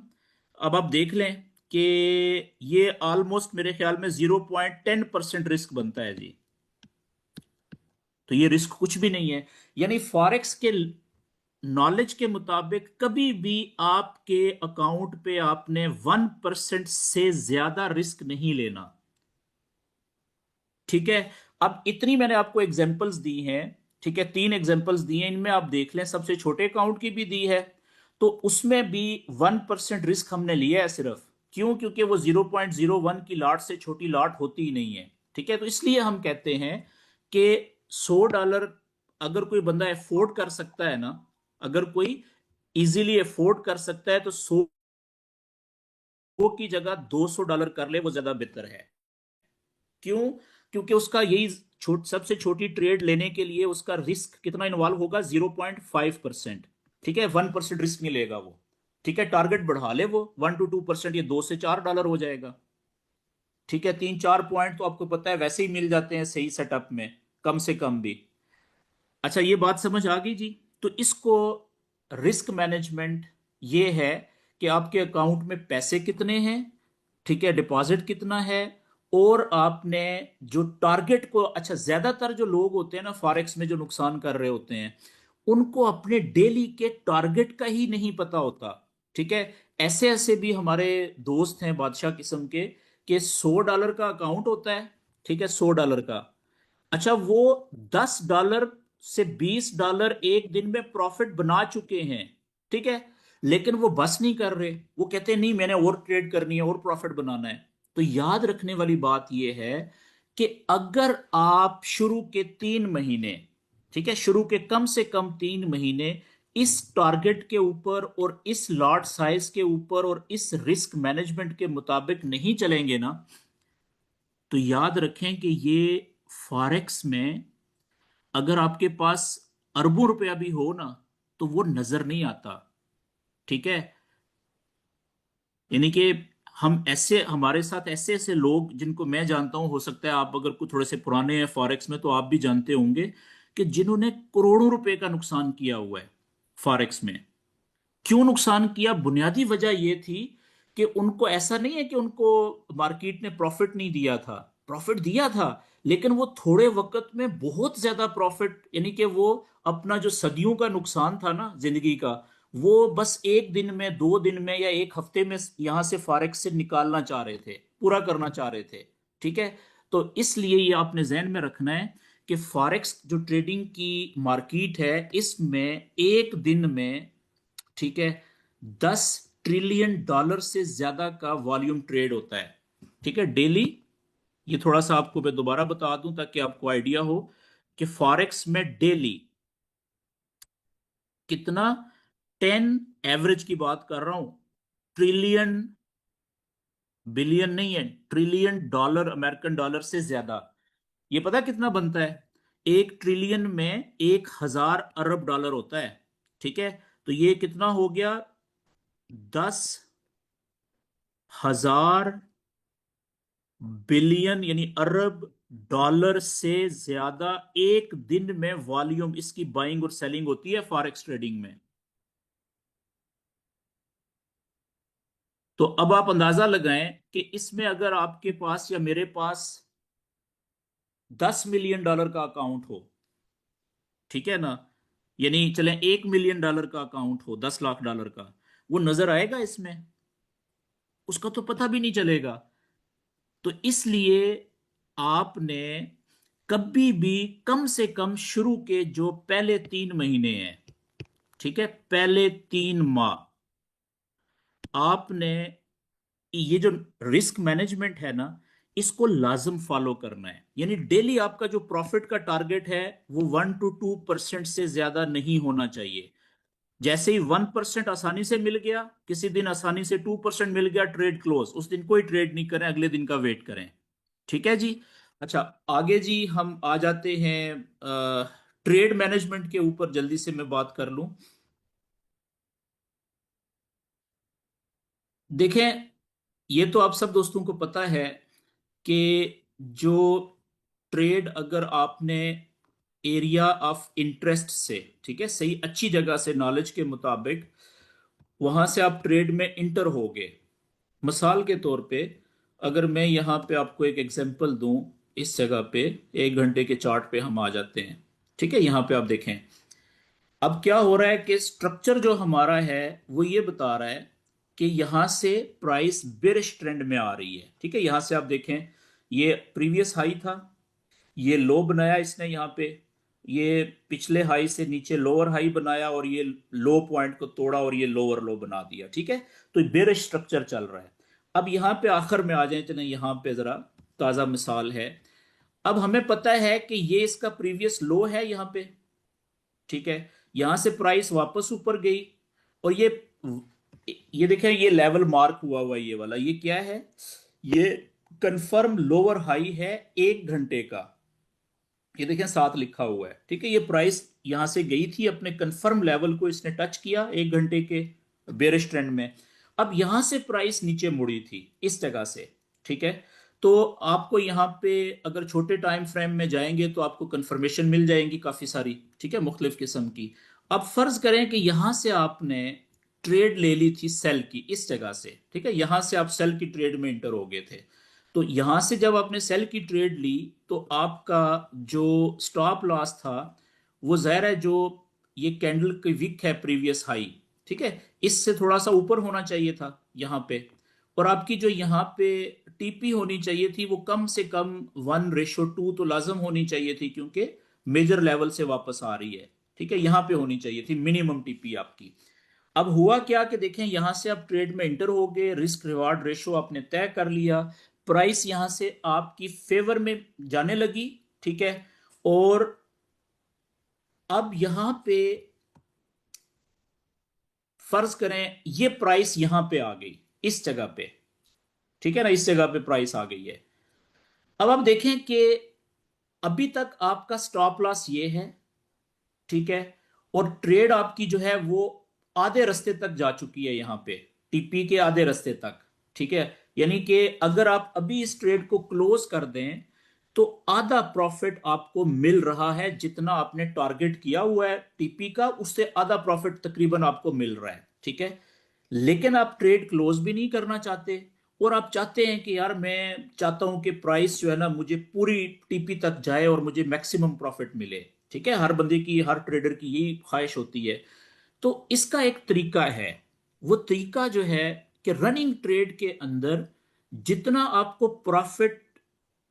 अब आप देख लें कि ये ऑलमोस्ट मेरे ख्याल में 0.10% रिस्क बनता है जी। तो ये रिस्क कुछ भी नहीं है। यानी फॉरेक्स के नॉलेज के मुताबिक कभी भी आपके अकाउंट पे आपने 1% से ज्यादा रिस्क नहीं लेना, ठीक है। अब इतनी मैंने आपको एग्जांपल्स दी हैं, ठीक है, 3 एग्जांपल्स दी हैं, इनमें आप देख लें, सबसे छोटे अकाउंट की भी दी है, तो उसमें भी 1% रिस्क हमने लिया है सिर्फ। क्यों? क्योंकि वो 0.01 की लॉट से छोटी लॉट होती ही नहीं है, ठीक है। तो इसलिए हम कहते हैं कि $100 अगर कोई बंदा अफोर्ड कर सकता है ना, अगर कोई इजीली अफोर्ड कर सकता है, तो 100 की जगह $200 कर ले, वो ज्यादा बेहतर है। क्यों? क्योंकि उसका यही सबसे छोटी ट्रेड लेने के लिए उसका रिस्क कितना इन्वॉल्व होगा? 0.5%, ठीक है। 1% रिस्क नहीं लेगा वो, ठीक है। टारगेट बढ़ा ले वो 1 to 2%, ये $2 से $4 हो जाएगा, ठीक है। 3-4 पॉइंट तो आपको पता है वैसे ही मिल जाते हैं सही सेटअप में, कम से कम भी। अच्छा, ये बात समझ आ गई जी। तो इसको रिस्क मैनेजमेंट ये है कि आपके अकाउंट में पैसे कितने हैं, ठीक है, डिपॉजिट कितना है, और आपने जो टारगेट को, अच्छा ज्यादातर जो लोग होते हैं ना फॉरेक्स में जो नुकसान कर रहे होते हैं, उनको अपने डेली के टारगेट का ही नहीं पता होता, ठीक है। ऐसे ऐसे भी हमारे दोस्त हैं बादशाह किस्म के, कि $100 का अकाउंट होता है, ठीक है, $100 का। अच्छा, वो $10 से $20 एक दिन में प्रॉफिट बना चुके हैं, ठीक है। लेकिन वो बस नहीं कर रहे, वो कहते हैं नहीं मैंने और ट्रेड करनी है और प्रॉफिट बनाना है। तो याद रखने वाली बात यह है कि अगर आप शुरू के 3 महीने, ठीक है, शुरू के कम से कम 3 महीने इस टारगेट के ऊपर और इस लॉट साइज के ऊपर और इस रिस्क मैनेजमेंट के मुताबिक नहीं चलेंगे ना, तो याद रखें कि ये फॉरेक्स में अगर आपके पास अरबों रुपया भी हो ना, तो वो नजर नहीं आता, ठीक है। यानी कि हम ऐसे, हमारे साथ ऐसे ऐसे लोग जिनको मैं जानता हूं, हो सकता है आप अगर कुछ थोड़े से पुराने हैं फॉरेक्स में तो आप भी जानते होंगे, कि जिन्होंने करोड़ों रुपए का नुकसान किया हुआ है फॉरेक्स में। क्यों नुकसान किया? बुनियादी वजह यह थी कि उनको, ऐसा नहीं है कि उनको मार्केट ने प्रॉफिट नहीं दिया था, प्रॉफिट दिया था, लेकिन वो थोड़े वक्त में बहुत ज्यादा प्रॉफिट, यानी कि वो अपना जो सदियों का नुकसान था ना जिंदगी का, वो बस एक दिन में, 2 दिन में, या एक हफ्ते में यहां से फॉरेक्स से निकालना चाह रहे थे, पूरा करना चाह रहे थे, ठीक है। तो इसलिए ये आपने जहन में रखना है कि फॉरेक्स जो ट्रेडिंग की मार्केट है, इसमें एक दिन में, ठीक है, $10 ट्रिलियन से ज्यादा का वॉल्यूम ट्रेड होता है, ठीक है, डेली। ये थोड़ा सा आपको मैं दोबारा बता दूं ताकि आपको आइडिया हो कि फॉरेक्स में डेली कितना, 10, एवरेज की बात कर रहा हूं, ट्रिलियन, बिलियन नहीं है, $ट्रिलियन, अमेरिकन डॉलर से ज्यादा। ये पता कितना बनता है? 1 ट्रिलियन में 1,000 अरब डॉलर होता है, ठीक है। तो ये कितना हो गया? 10,000 बिलियन, यानी अरब डॉलर से ज्यादा एक दिन में वॉल्यूम इसकी बाइंग और सेलिंग होती है फॉरेक्स ट्रेडिंग में। तो अब आप अंदाजा लगाएं कि इसमें अगर आपके पास या मेरे पास $10 मिलियन का अकाउंट हो, ठीक है ना, यानी चलें $1 मिलियन का अकाउंट हो, $10 लाख का, वो नजर आएगा इसमें? उसका तो पता भी नहीं चलेगा। तो इसलिए आपने कभी भी कम से कम शुरू के जो पहले 3 महीने हैं, ठीक है, पहले 3 माह आपने ये जो रिस्क मैनेजमेंट है ना, इसको लाजम फॉलो करना है। यानी डेली आपका जो प्रॉफिट का टारगेट है वो 1 to 2% से ज्यादा नहीं होना चाहिए। जैसे ही 1% आसानी से मिल गया, किसी दिन आसानी से 2% मिल गया, ट्रेड क्लोज, उस दिन कोई ट्रेड नहीं करें, अगले दिन का वेट करें। ठीक है जी। अच्छा, आगे जी हम आ जाते हैं ट्रेड मैनेजमेंट के ऊपर, जल्दी से मैं बात कर लूं। देखें, ये तो आप सब दोस्तों को पता है कि जो ट्रेड अगर आपने एरिया ऑफ इंटरेस्ट से, ठीक है, सही अच्छी जगह से नॉलेज के मुताबिक वहां से आप ट्रेड में इंटर हो गए। मिसाल के तौर पे अगर मैं यहाँ पे आपको एक एग्जांपल दूं, इस जगह पे 1 घंटे के चार्ट पे हम आ जाते हैं। ठीक है, यहाँ पे आप देखें अब क्या हो रहा है कि स्ट्रक्चर जो हमारा है वो ये बता रहा है कि यहां से प्राइस बेरिश ट्रेंड में आ रही है। ठीक है, यहां से आप देखें, ये प्रीवियस हाई था, ये लो बनाया इसने यहाँ पे, ये पिछले हाई से नीचे लोअर हाई बनाया और ये लो पॉइंट को तोड़ा और ये लोअर लो बना दिया। ठीक है, तो बेरिश स्ट्रक्चर चल रहा है। अब यहाँ पे आखिर में आ जाए, चले यहाँ पे जरा ताजा मिसाल है। अब हमें पता है कि ये इसका प्रीवियस लो है यहाँ पे। ठीक है, यहां से प्राइस वापस ऊपर गई और ये देखें, ये लेवल मार्क हुआ हुआ है, ये वाला ये क्या है, ये कंफर्म लोअर हाई है 1 घंटे का। ये देखें साथ लिखा हुआ है। ठीक है, ये प्राइस यहां से गई थी, अपने कंफर्म लेवल को इसने टच किया 1 घंटे के बेरिश ट्रेंड में। अब यहां से प्राइस नीचे मुड़ी थी इस जगह से। ठीक है, तो आपको यहाँ पे अगर छोटे टाइम फ्रेम में जाएंगे तो आपको कंफर्मेशन मिल जाएंगी काफी सारी, ठीक है, मुख्तलिफ किस्म की। अब फर्ज करें कि यहां से आपने ट्रेड ले ली थी सेल की इस जगह से। ठीक है, यहां से आप सेल की ट्रेड में इंटर हो गए थे। तो यहां से जब आपने सेल की ट्रेड ली तो आपका जो स्टॉप लॉस था वो जाहिर है, जो ये कैंडल की विक है प्रीवियस हाई, ठीक है, इससे थोड़ा सा ऊपर होना चाहिए था यहां पे। और आपकी जो यहाँ पे टीपी होनी चाहिए थी वो कम से कम 1:2 तो लाजम होनी चाहिए थी, क्योंकि मेजर लेवल से वापस आ रही है। ठीक है, यहां पे होनी चाहिए थी मिनिमम टीपी आपकी। अब हुआ क्या कि देखें, यहां से आप ट्रेड में इंटर हो गए, रिस्क रिवार्ड रेशो आपने तय कर लिया, प्राइस यहां से आपकी फेवर में जाने लगी। ठीक है, और अब यहां पे फर्ज करें ये प्राइस यहां पे आ गई इस जगह पे। ठीक है ना, इस जगह पे प्राइस आ गई है। अब आप देखें कि अभी तक आपका स्टॉप लॉस ये है। ठीक है, और ट्रेड आपकी जो है वो आधे रास्ते तक जा चुकी है यहां पे, टीपी के आधे रास्ते तक। ठीक है, यानी कि अगर आप अभी इस ट्रेड को क्लोज कर दें तो आधा प्रॉफिट आपको मिल रहा है, जितना आपने टारगेट किया हुआ है टीपी का उससे आधा प्रॉफिट तकरीबन आपको मिल रहा है। ठीक है, लेकिन आप ट्रेड क्लोज भी नहीं करना चाहते, और आप चाहते हैं कि यार मैं चाहता हूं कि प्राइस जो है ना मुझे पूरी टीपी तक जाए और मुझे मैक्सिमम प्रॉफिट मिले। ठीक है, हर बंदे की, हर ट्रेडर की यही ख्वाहिश होती है। तो इसका एक तरीका है, वो तरीका जो है कि रनिंग ट्रेड के अंदर जितना आपको प्रॉफिट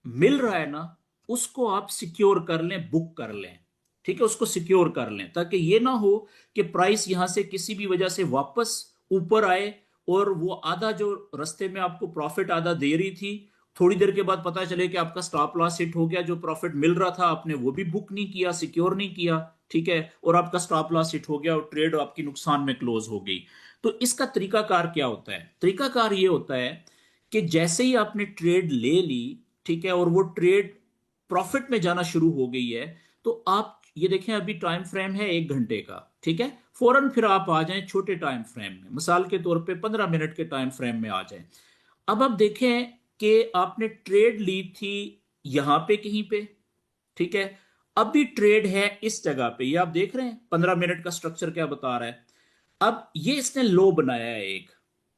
मिल रहा है ना उसको आप सिक्योर कर लें, बुक कर लें। ठीक है, उसको सिक्योर कर लें ताकि ये ना हो कि प्राइस यहां से किसी भी वजह से वापस ऊपर आए और वो आधा जो रास्ते में आपको प्रॉफिट आधा दे रही थी, थोड़ी देर के बाद पता चले कि आपका स्टॉप लॉस हिट हो गया, जो प्रॉफिट मिल रहा था आपने वो भी बुक नहीं किया, सिक्योर नहीं किया। ठीक है, और आपका स्टॉप लॉस हिट हो गया और ट्रेड आपकी नुकसान में क्लोज हो गई। तो इसका तरीकाकार क्या होता है? तरीकाकार ये होता है कि जैसे ही आपने ट्रेड ले ली, ठीक है, और वो ट्रेड प्रॉफिट में जाना शुरू हो गई है, तो आप ये देखें अभी टाइम फ्रेम है 1 घंटे का। ठीक है, फौरन फिर आप आ जाएं छोटे टाइम फ्रेम में, मिसाल के तौर पे 15 मिनट के टाइम फ्रेम में आ जाएं। अब आप देखें कि आपने ट्रेड ली थी यहां पे कहीं पे। ठीक है, अभी ट्रेड है इस जगह पे, ये आप देख रहे हैं 15 मिनट का स्ट्रक्चर क्या बता रहा है। अब ये इसने लो बनाया है एक।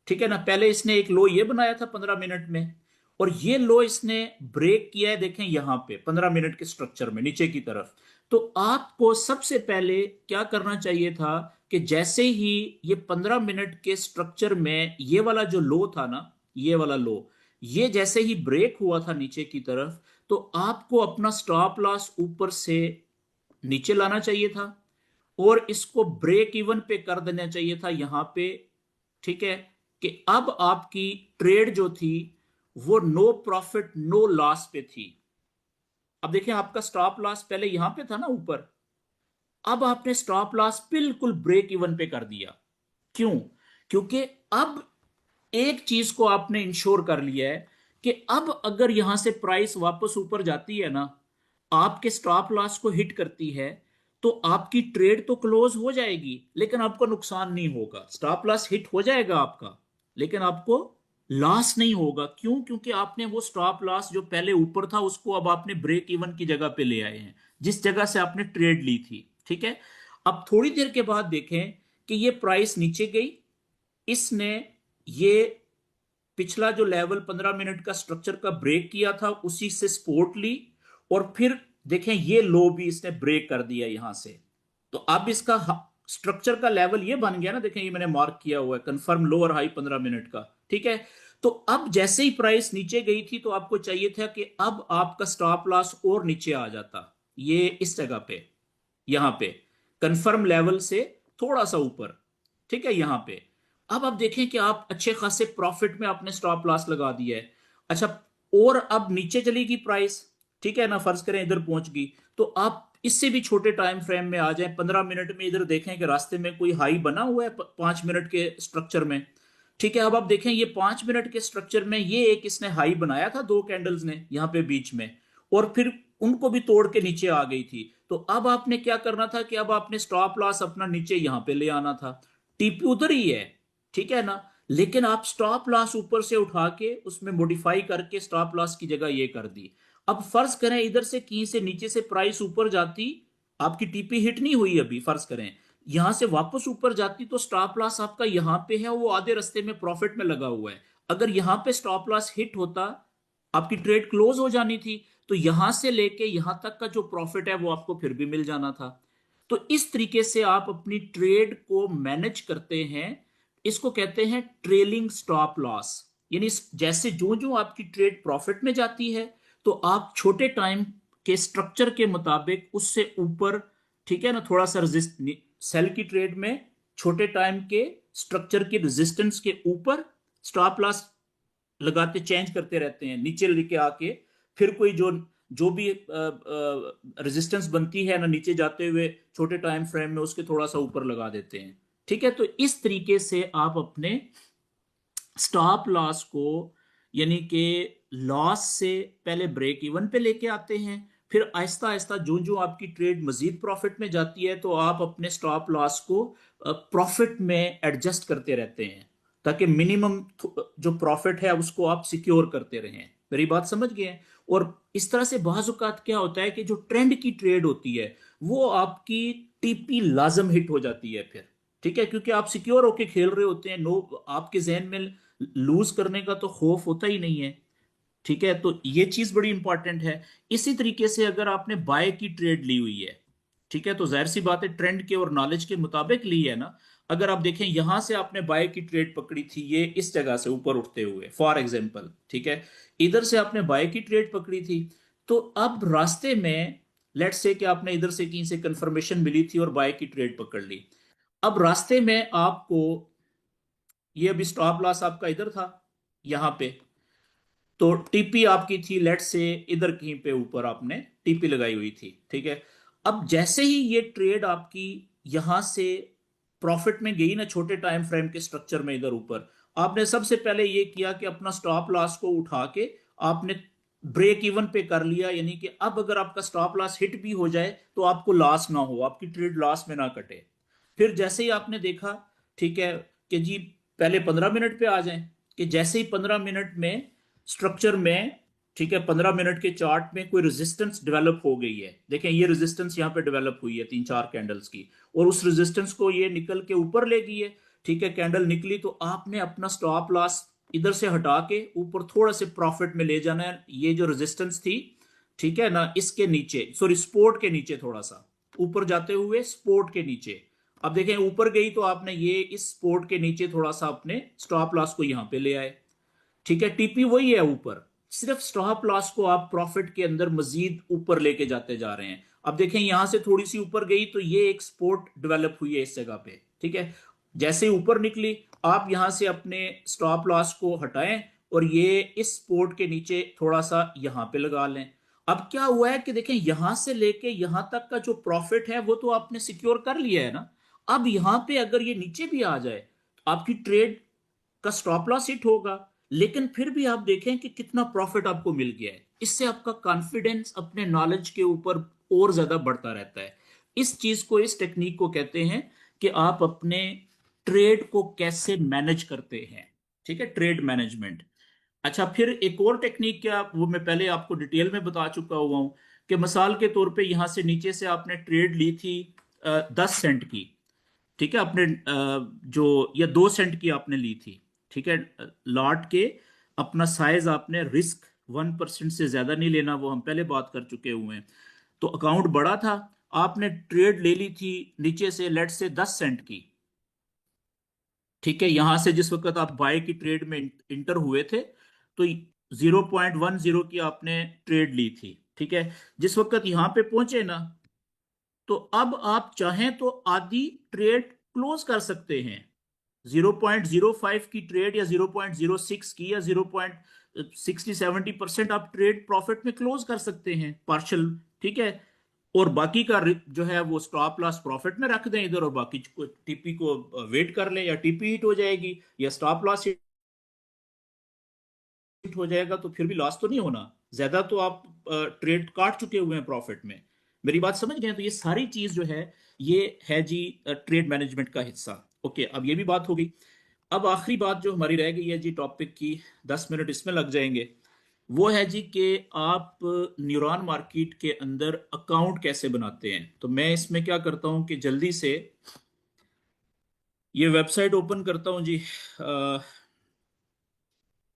ठीक है ना, पहले इसने एक लो ये बनाया था 15 मिनट में, और ये लो इसने ब्रेक किया है, देखें यहां पे 15 मिनट के स्ट्रक्चर में नीचे की तरफ। तो आपको सबसे पहले क्या करना चाहिए था कि जैसे ही ये 15 मिनट के स्ट्रक्चर में ये वाला जो लो था ना, ये वाला लो, ये जैसे ही ब्रेक हुआ था नीचे की तरफ, तो आपको अपना स्टॉप लॉस ऊपर से नीचे लाना चाहिए था और इसको ब्रेक इवन पे कर देना चाहिए था यहां पे। ठीक है, कि अब आपकी ट्रेड जो थी वो नो प्रॉफिट नो लॉस पे थी। अब देखिए आपका स्टॉप लॉस पहले यहां पे था ना ऊपर, अब आपने स्टॉप लॉस बिल्कुल ब्रेक इवन पे कर दिया। क्यों? क्योंकि अब एक चीज को आपने इंश्योर कर लिया है कि अब अगर यहां से प्राइस वापस ऊपर जाती है ना, आपके स्टॉप लॉस को हिट करती है, तो आपकी ट्रेड तो क्लोज हो जाएगी लेकिन आपको नुकसान नहीं होगा। स्टॉप लॉस हिट हो जाएगा आपका लेकिन आपको लॉस नहीं होगा। क्यों? क्योंकि आपने वो स्टॉप लॉस जो पहले ऊपर था उसको अब आपने ब्रेक इवन की जगह पे ले आए हैं, जिस जगह से आपने ट्रेड ली थी। ठीक है, अब थोड़ी देर के बाद देखें कि ये प्राइस नीचे गई, इसने ये पिछला जो लेवल 15 मिनट का स्ट्रक्चर का ब्रेक किया था उसी से सपोर्ट ली, और फिर देखें ये लो भी इसने ब्रेक कर दिया यहां से। तो अब इसका स्ट्रक्चर का लेवल ये बन गया ना, देखें ये मैंने मार्क किया हुआ है कंफर्म लोअर हाई 15 मिनट का। ठीक है, तो अब जैसे ही प्राइस नीचे गई थी तो आपको चाहिए था कि अब आपका स्टॉप लॉस और नीचे आ जाता, ये इस जगह पे, यहां पे कंफर्म लेवल से थोड़ा सा ऊपर। ठीक है, यहां पे अब आप देखें कि आप अच्छे खासे प्रॉफिट में आपने स्टॉप लॉस लगा दिया है। अच्छा, और अब नीचे चलेगी प्राइस, ठीक है ना, फर्ज करें इधर पहुंच गई, तो आप इससे भी छोटे टाइम फ्रेम में आ जाएं, 15 मिनट में इधर देखें कि रास्ते में कोई हाई बना हुआ है 5 मिनट के स्ट्रक्चर में। ठीक है, अब आप देखें ये 5 मिनट के स्ट्रक्चर में ये एक इसने हाई बनाया था, दो कैंडल्स ने यहां पे बीच में, और फिर उनको भी तोड़ के नीचे आ गई थी। तो अब आपने क्या करना था कि अब आपने स्टॉप लॉस अपना नीचे यहां पे ले आना था। टीपी उधर ही है, ठीक है ना, लेकिन आप स्टॉप लॉस ऊपर से उठा के उसमें मॉडिफाई करके स्टॉप लॉस की जगह ये कर दी। अब फर्ज करें इधर से की से नीचे से प्राइस ऊपर जाती, आपकी टीपी हिट नहीं हुई अभी, फर्ज करें यहां से वापस ऊपर जाती, तो स्टॉप लॉस आपका यहां पे है, वो आधे रास्ते में प्रॉफिट में लगा हुआ है। अगर यहां पे स्टॉप लॉस हिट होता, आपकी ट्रेड क्लोज हो जानी थी, तो यहां से लेके यहां तक का जो प्रॉफिट है वो आपको फिर भी मिल जाना था। तो इस तरीके से आप अपनी ट्रेड को मैनेज करते हैं। इसको कहते हैं ट्रेलिंग स्टॉप लॉस। यानी जैसे जो जो आपकी ट्रेड प्रॉफिट में जाती है तो आप छोटे टाइम के स्ट्रक्चर के मुताबिक उससे ऊपर, ठीक है ना, थोड़ा सा रेजिस्ट, सेल की ट्रेड में छोटे टाइम के स्ट्रक्चर की रेजिस्टेंस के ऊपर स्टॉप लॉस लगाते चेंज करते रहते हैं, नीचे लेके आके फिर कोई जो जो भी रेजिस्टेंस बनती है ना नीचे जाते हुए छोटे टाइम फ्रेम में, उसके थोड़ा सा ऊपर लगा देते हैं। ठीक है, तो इस तरीके से आप अपने स्टॉप लॉस को, यानी कि लॉस से पहले ब्रेक इवन पे लेके आते हैं, फिर आहिस्ता आहिस्ता जो जो आपकी ट्रेड मजीद प्रॉफिट में जाती है तो आप अपने स्टॉप लॉस को प्रॉफिट में एडजस्ट करते रहते हैं, ताकि मिनिमम जो प्रॉफिट है उसको आप सिक्योर करते रहें। मेरी बात समझ गए हैं? और इस तरह से बाज़ औक़ात क्या होता है कि जो ट्रेंड की ट्रेड होती है वो आपकी टीपी लाजम हिट हो जाती है फिर। ठीक है, क्योंकि आप सिक्योर होके खेल रहे होते हैं, नो आपके जहन में लूज करने का तो खौफ होता ही नहीं है। ठीक है, तो ये चीज बड़ी इंपॉर्टेंट है। इसी तरीके से अगर आपने बाय की ट्रेड ली हुई है, ठीक है, तो जाहिर सी बात है ट्रेंड के और नॉलेज के मुताबिक ली है ना। अगर आप देखें यहां से आपने बाय की ट्रेड पकड़ी थी, ये इस जगह से ऊपर उठते हुए फॉर एग्जांपल, ठीक है, इधर से आपने बाय की ट्रेड पकड़ी थी, तो अब रास्ते में लेट्स से कि आपने इधर से कहीं से कंफर्मेशन मिली थी और बाय की ट्रेड पकड़ ली। अब रास्ते में आपको ये अभी स्टॉप लॉस आपका इधर था यहां पे, तो टीपी आपकी थी लेट्स से इधर कहीं पे ऊपर आपने टीपी लगाई हुई थी। ठीक है, अब जैसे ही ये ट्रेड आपकी यहां से प्रॉफिट में गई ना छोटे टाइम फ्रेम के स्ट्रक्चर में इधर ऊपर, आपने सबसे पहले ये किया कि अपना स्टॉप लॉस को उठा के आपने ब्रेक इवन पे कर लिया, यानी कि अब अगर आपका स्टॉप लॉस हिट भी हो जाए तो आपको लॉस ना हो, आपकी ट्रेड लॉस में ना कटे। फिर जैसे ही आपने देखा, ठीक है, कि जी पहले 15 मिनट पे आ जाएं, कि जैसे ही 15 मिनट में स्ट्रक्चर में, ठीक है, 15 मिनट के चार्ट में कोई रेजिस्टेंस डेवलप हो गई है, देखें ये रेजिस्टेंस यहाँ पे डेवलप हुई है 3-4 कैंडल्स की, और उस रेजिस्टेंस को ये निकल के ऊपर ले गई है। ठीक है, कैंडल निकली तो आपने अपना स्टॉप लॉस इधर से हटा के ऊपर थोड़ा से प्रॉफिट में ले जाना है, ये जो रेजिस्टेंस थी, ठीक है ना, इसके नीचे, सॉरी स्पोर्ट के नीचे, थोड़ा सा ऊपर जाते हुए स्पोर्ट के नीचे। अब देखें ऊपर गई तो आपने ये इस स्पोर्ट के नीचे थोड़ा सा अपने स्टॉप लॉस को यहां पे ले आए। ठीक है, टीपी वही है ऊपर, सिर्फ स्टॉप लॉस को आप प्रॉफिट के अंदर मजीद ऊपर लेके जाते जा रहे हैं। अब देखें यहां से थोड़ी सी ऊपर गई तो ये एक सपोर्ट डेवलप हुई है इस जगह पे, ठीक है। जैसे ही ऊपर निकली, आप यहां से अपने स्टॉप लॉस को हटाएं और ये इस सपोर्ट के नीचे थोड़ा सा यहां पे लगा लें। अब क्या हुआ है कि देखें यहां से लेके यहां तक का जो प्रॉफिट है वो तो आपने सिक्योर कर लिया है ना। अब यहां पे अगर ये नीचे भी आ जाए तो आपकी ट्रेड का स्टॉप लॉस हिट होगा, लेकिन फिर भी आप देखें कि कितना प्रॉफिट आपको मिल गया है। इससे आपका कॉन्फिडेंस अपने नॉलेज के ऊपर और ज्यादा बढ़ता रहता है। इस चीज को, इस टेक्निक को कहते हैं कि आप अपने ट्रेड को कैसे मैनेज करते हैं, ठीक है, ट्रेड मैनेजमेंट। अच्छा, फिर एक और टेक्निक, क्या वो मैं पहले आपको डिटेल में बता चुका हुआ हूं कि मिसाल के तौर पे यहां से नीचे से आपने ट्रेड ली थी 10 सेंट की, ठीक है, आपने जो या 2 सेंट की आपने ली थी, ठीक है, लॉट के। अपना साइज आपने रिस्क 1% से ज्यादा नहीं लेना, वो हम पहले बात कर चुके हुए हैं। तो अकाउंट बड़ा था, आपने ट्रेड ले ली थी नीचे से लेट से 10 सेंट की, ठीक है। यहां से जिस वक्त आप बाय की ट्रेड में इंटर हुए थे तो 0.10 की आपने ट्रेड ली थी, ठीक है। जिस वक्त यहां पे पहुंचे ना, तो अब आप चाहें तो आधी ट्रेड क्लोज कर सकते हैं। 0.05 की ट्रेड या 0.06 की या 0.60-70% आप ट्रेड प्रॉफिट में क्लोज कर सकते हैं पार्शल, ठीक है। और बाकी का जो है वो स्टॉप लॉस प्रॉफिट में रख दें इधर, और बाकी टीपी को वेट कर लें, या टीपी हिट हो जाएगी या स्टॉप लॉस हिट हो जाएगा तो फिर भी लॉस तो नहीं होना। ज्यादा तो आप ट्रेड काट चुके हुए हैं प्रॉफिट में। मेरी बात समझ गए? तो ये सारी चीज जो है ये है जी ट्रेड मैनेजमेंट का हिस्सा। ओके, अब ये भी बात हो गई। अब आखिरी बात जो हमारी रह गई है जी टॉपिक की, 10 मिनट इसमें लग जाएंगे, वो है जी कि आप न्यूरॉन मार्केट के अंदर अकाउंट कैसे बनाते हैं। तो मैं इसमें क्या करता हूं कि जल्दी से ये वेबसाइट ओपन करता हूं जी,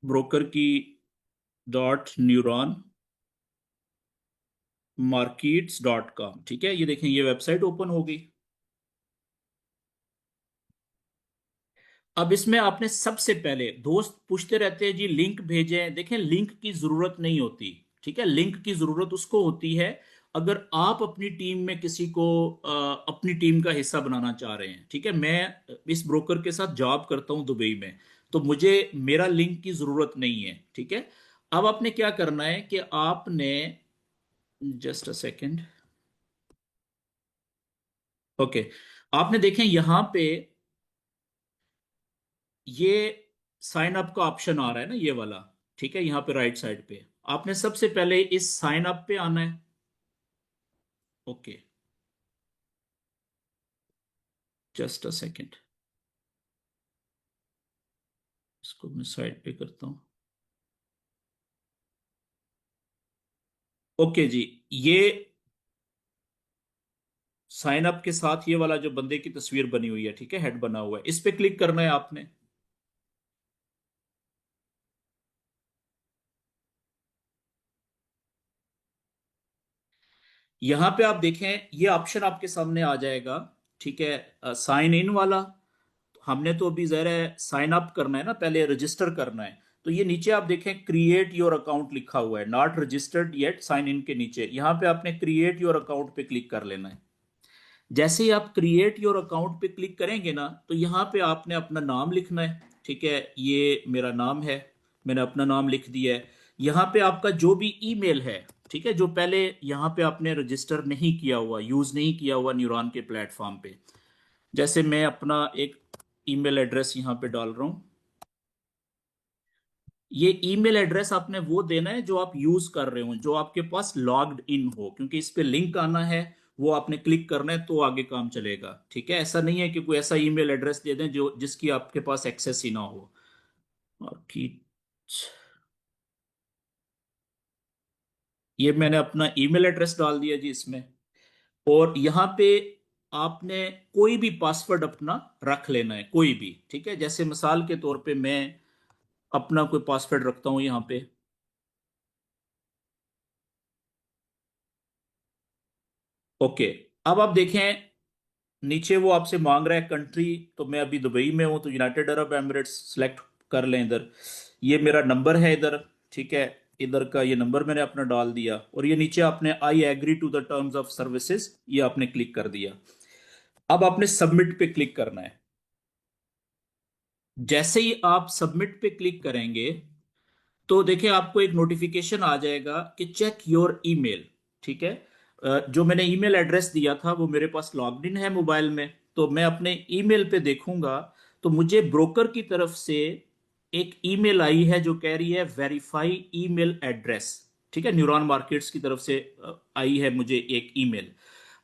ब्रोकर की .न्यूरॉन markets.com, ठीक है। ये देखें ये वेबसाइट ओपन हो गई। अब इसमें आपने सबसे पहले, दोस्त पूछते रहते हैं जी लिंक भेजें, देखें लिंक की जरूरत नहीं होती, ठीक है। लिंक की जरूरत उसको होती है अगर आप अपनी टीम में किसी को अपनी टीम का हिस्सा बनाना चाह रहे हैं, ठीक है। मैं इस ब्रोकर के साथ जॉब करता हूं दुबई में, तो मुझे मेरा लिंक की जरूरत नहीं है, ठीक है। अब आपने क्या करना है कि आपने, जस्ट अ सेकेंड, ओके, आपने देखें यहां पे ये साइन अप का ऑप्शन आ रहा है ना, ये वाला, ठीक है। यहाँ पे राइट साइड पे आपने सबसे पहले इस साइन अप पे आना है। ओके, जस्ट अ सेकेंड, इसको मैं साइड पे करता हूँ। ओके जी, ये साइन अप के साथ ये वाला जो बंदे की तस्वीर बनी हुई है, ठीक है, हेड बना हुआ है, इस पे क्लिक करना है आपने। यहां पे आप देखें ये ऑप्शन आपके सामने आ जाएगा, ठीक है, साइन इन वाला। हमने तो अभी जरा साइन अप करना है ना, पहले रजिस्टर करना है। तो ये नीचे आप देखें क्रिएट योर अकाउंट लिखा हुआ है, not registered yet, sign in के नीचे यहां पे आपने क्रिएट योर अकाउंट पे क्लिक कर लेना है। जैसे ही आप क्रिएट योर अकाउंट पे क्लिक करेंगे ना, तो यहाँ पे आपने अपना नाम लिखना है, ठीक है। ये मेरा नाम है, मैंने अपना नाम लिख दिया है। यहाँ पे आपका जो भी ईमेल है, ठीक है, जो पहले यहाँ पे आपने रजिस्टर नहीं किया हुआ, यूज नहीं किया हुआ न्यूरॉन के प्लेटफॉर्म पे, जैसे मैं अपना एक ईमेल एड्रेस यहाँ पे डाल रहा हूँ। ये ईमेल एड्रेस आपने वो देना है जो आप यूज कर रहे हो, जो आपके पास लॉग्ड इन हो, क्योंकि इस पे लिंक आना है, वो आपने क्लिक करना है तो आगे काम चलेगा, ठीक है। ऐसा नहीं है कि कोई ऐसा ईमेल एड्रेस दे दें जो जिसकी आपके पास एक्सेस ही ना हो। और कि ये मैंने अपना ईमेल एड्रेस डाल दिया जी इसमें। और यहाँ पे आपने कोई भी पासवर्ड अपना रख लेना है, कोई भी, ठीक है। जैसे मिसाल के तौर पे मैं अपना कोई पासवर्ड रखता हूँ यहाँ पे। ओके, अब आप देखें नीचे वो आपसे मांग रहा है कंट्री, तो मैं अभी दुबई में हूं तो यूनाइटेड अरब एमिरेट्स सेलेक्ट कर लें इधर। ये मेरा नंबर है इधर, ठीक है। इधर का ये नंबर मैंने अपना डाल दिया, और ये नीचे आपने I agree to the terms of services ये आपने क्लिक कर दिया। अब आपने सबमिट पे क्लिक करना है। जैसे ही आप सबमिट पे क्लिक करेंगे तो देखिए आपको एक नोटिफिकेशन आ जाएगा कि चेक योर ईमेल। ठीक है। जो मैंने ईमेल एड्रेस दिया था वो मेरे पास लॉग्ड इन है मोबाइल में, तो मैं अपने ईमेल पे देखूंगा तो मुझे ब्रोकर की तरफ से एक ईमेल आई है जो कह रही है वेरीफाई ईमेल एड्रेस। ठीक है, न्यूरॉन मार्केट्स की तरफ से आई है मुझे एक ईमेल।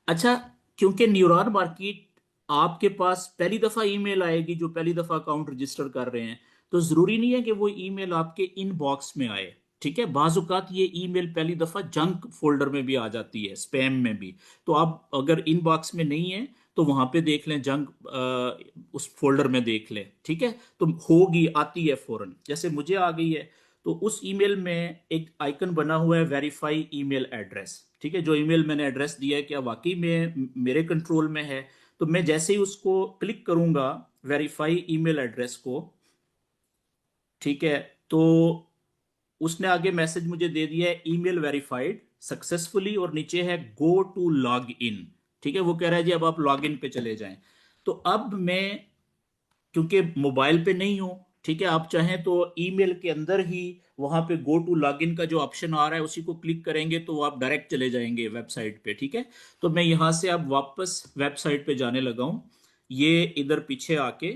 अच्छा, क्योंकि न्यूरॉन मार्केट आपके पास पहली दफा ईमेल आएगी, जो पहली दफा अकाउंट रजिस्टर कर रहे हैं, तो जरूरी नहीं है कि वो ईमेल आपके इनबॉक्स में आए। ठीक है, बाजुकात ये ईमेल पहली दफा जंक फोल्डर में भी आ जाती है, स्पैम में भी। तो आप अगर इनबॉक्स में नहीं है तो वहां पे देख लें, जंक उस फोल्डर में देख लें। ठीक है, तो होगी, आती है फौरन, जैसे मुझे आ गई है। तो उस ईमेल में एक आइकन बना हुआ है वेरीफाई ईमेल एड्रेस। ठीक है, जो ईमेल मैंने एड्रेस दिया है क्या वाकई में मेरे कंट्रोल में है। तो मैं जैसे ही उसको क्लिक करूंगा, वेरीफाई ईमेल एड्रेस को, ठीक है, तो उसने आगे मैसेज मुझे दे दिया है ईमेल वेरीफाइड सक्सेसफुली, और नीचे है गो टू लॉग इन। ठीक है, वो कह रहा है जी अब आप लॉग इन पे चले जाएं। तो अब मैं, क्योंकि मोबाइल पे नहीं हूं, ठीक है, आप चाहें तो ईमेल के अंदर ही वहां पे गो टू लॉगिन का जो ऑप्शन आ रहा है उसी को क्लिक करेंगे तो आप डायरेक्ट चले जाएंगे वेबसाइट पे। ठीक है, तो मैं यहां से अब वापस वेबसाइट पे जाने लगा हूं, ये इधर पीछे आके।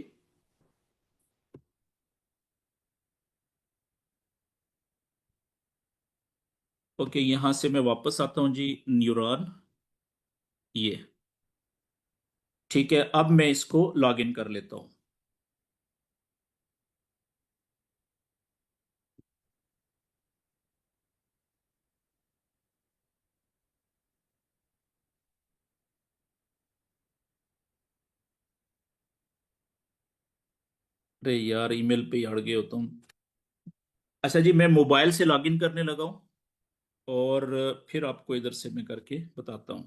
ओके, यहां से मैं वापस आता हूं जी, न्यूरॉन, ये। ठीक है, अब मैं इसको लॉग इन कर लेता हूं। अरे यार, ईमेल पे ही अड़ गए हो तुम। अच्छा जी, मैं मोबाइल से लॉग इन करने लगा हूं, और फिर आपको इधर से मैं करके बताता हूं।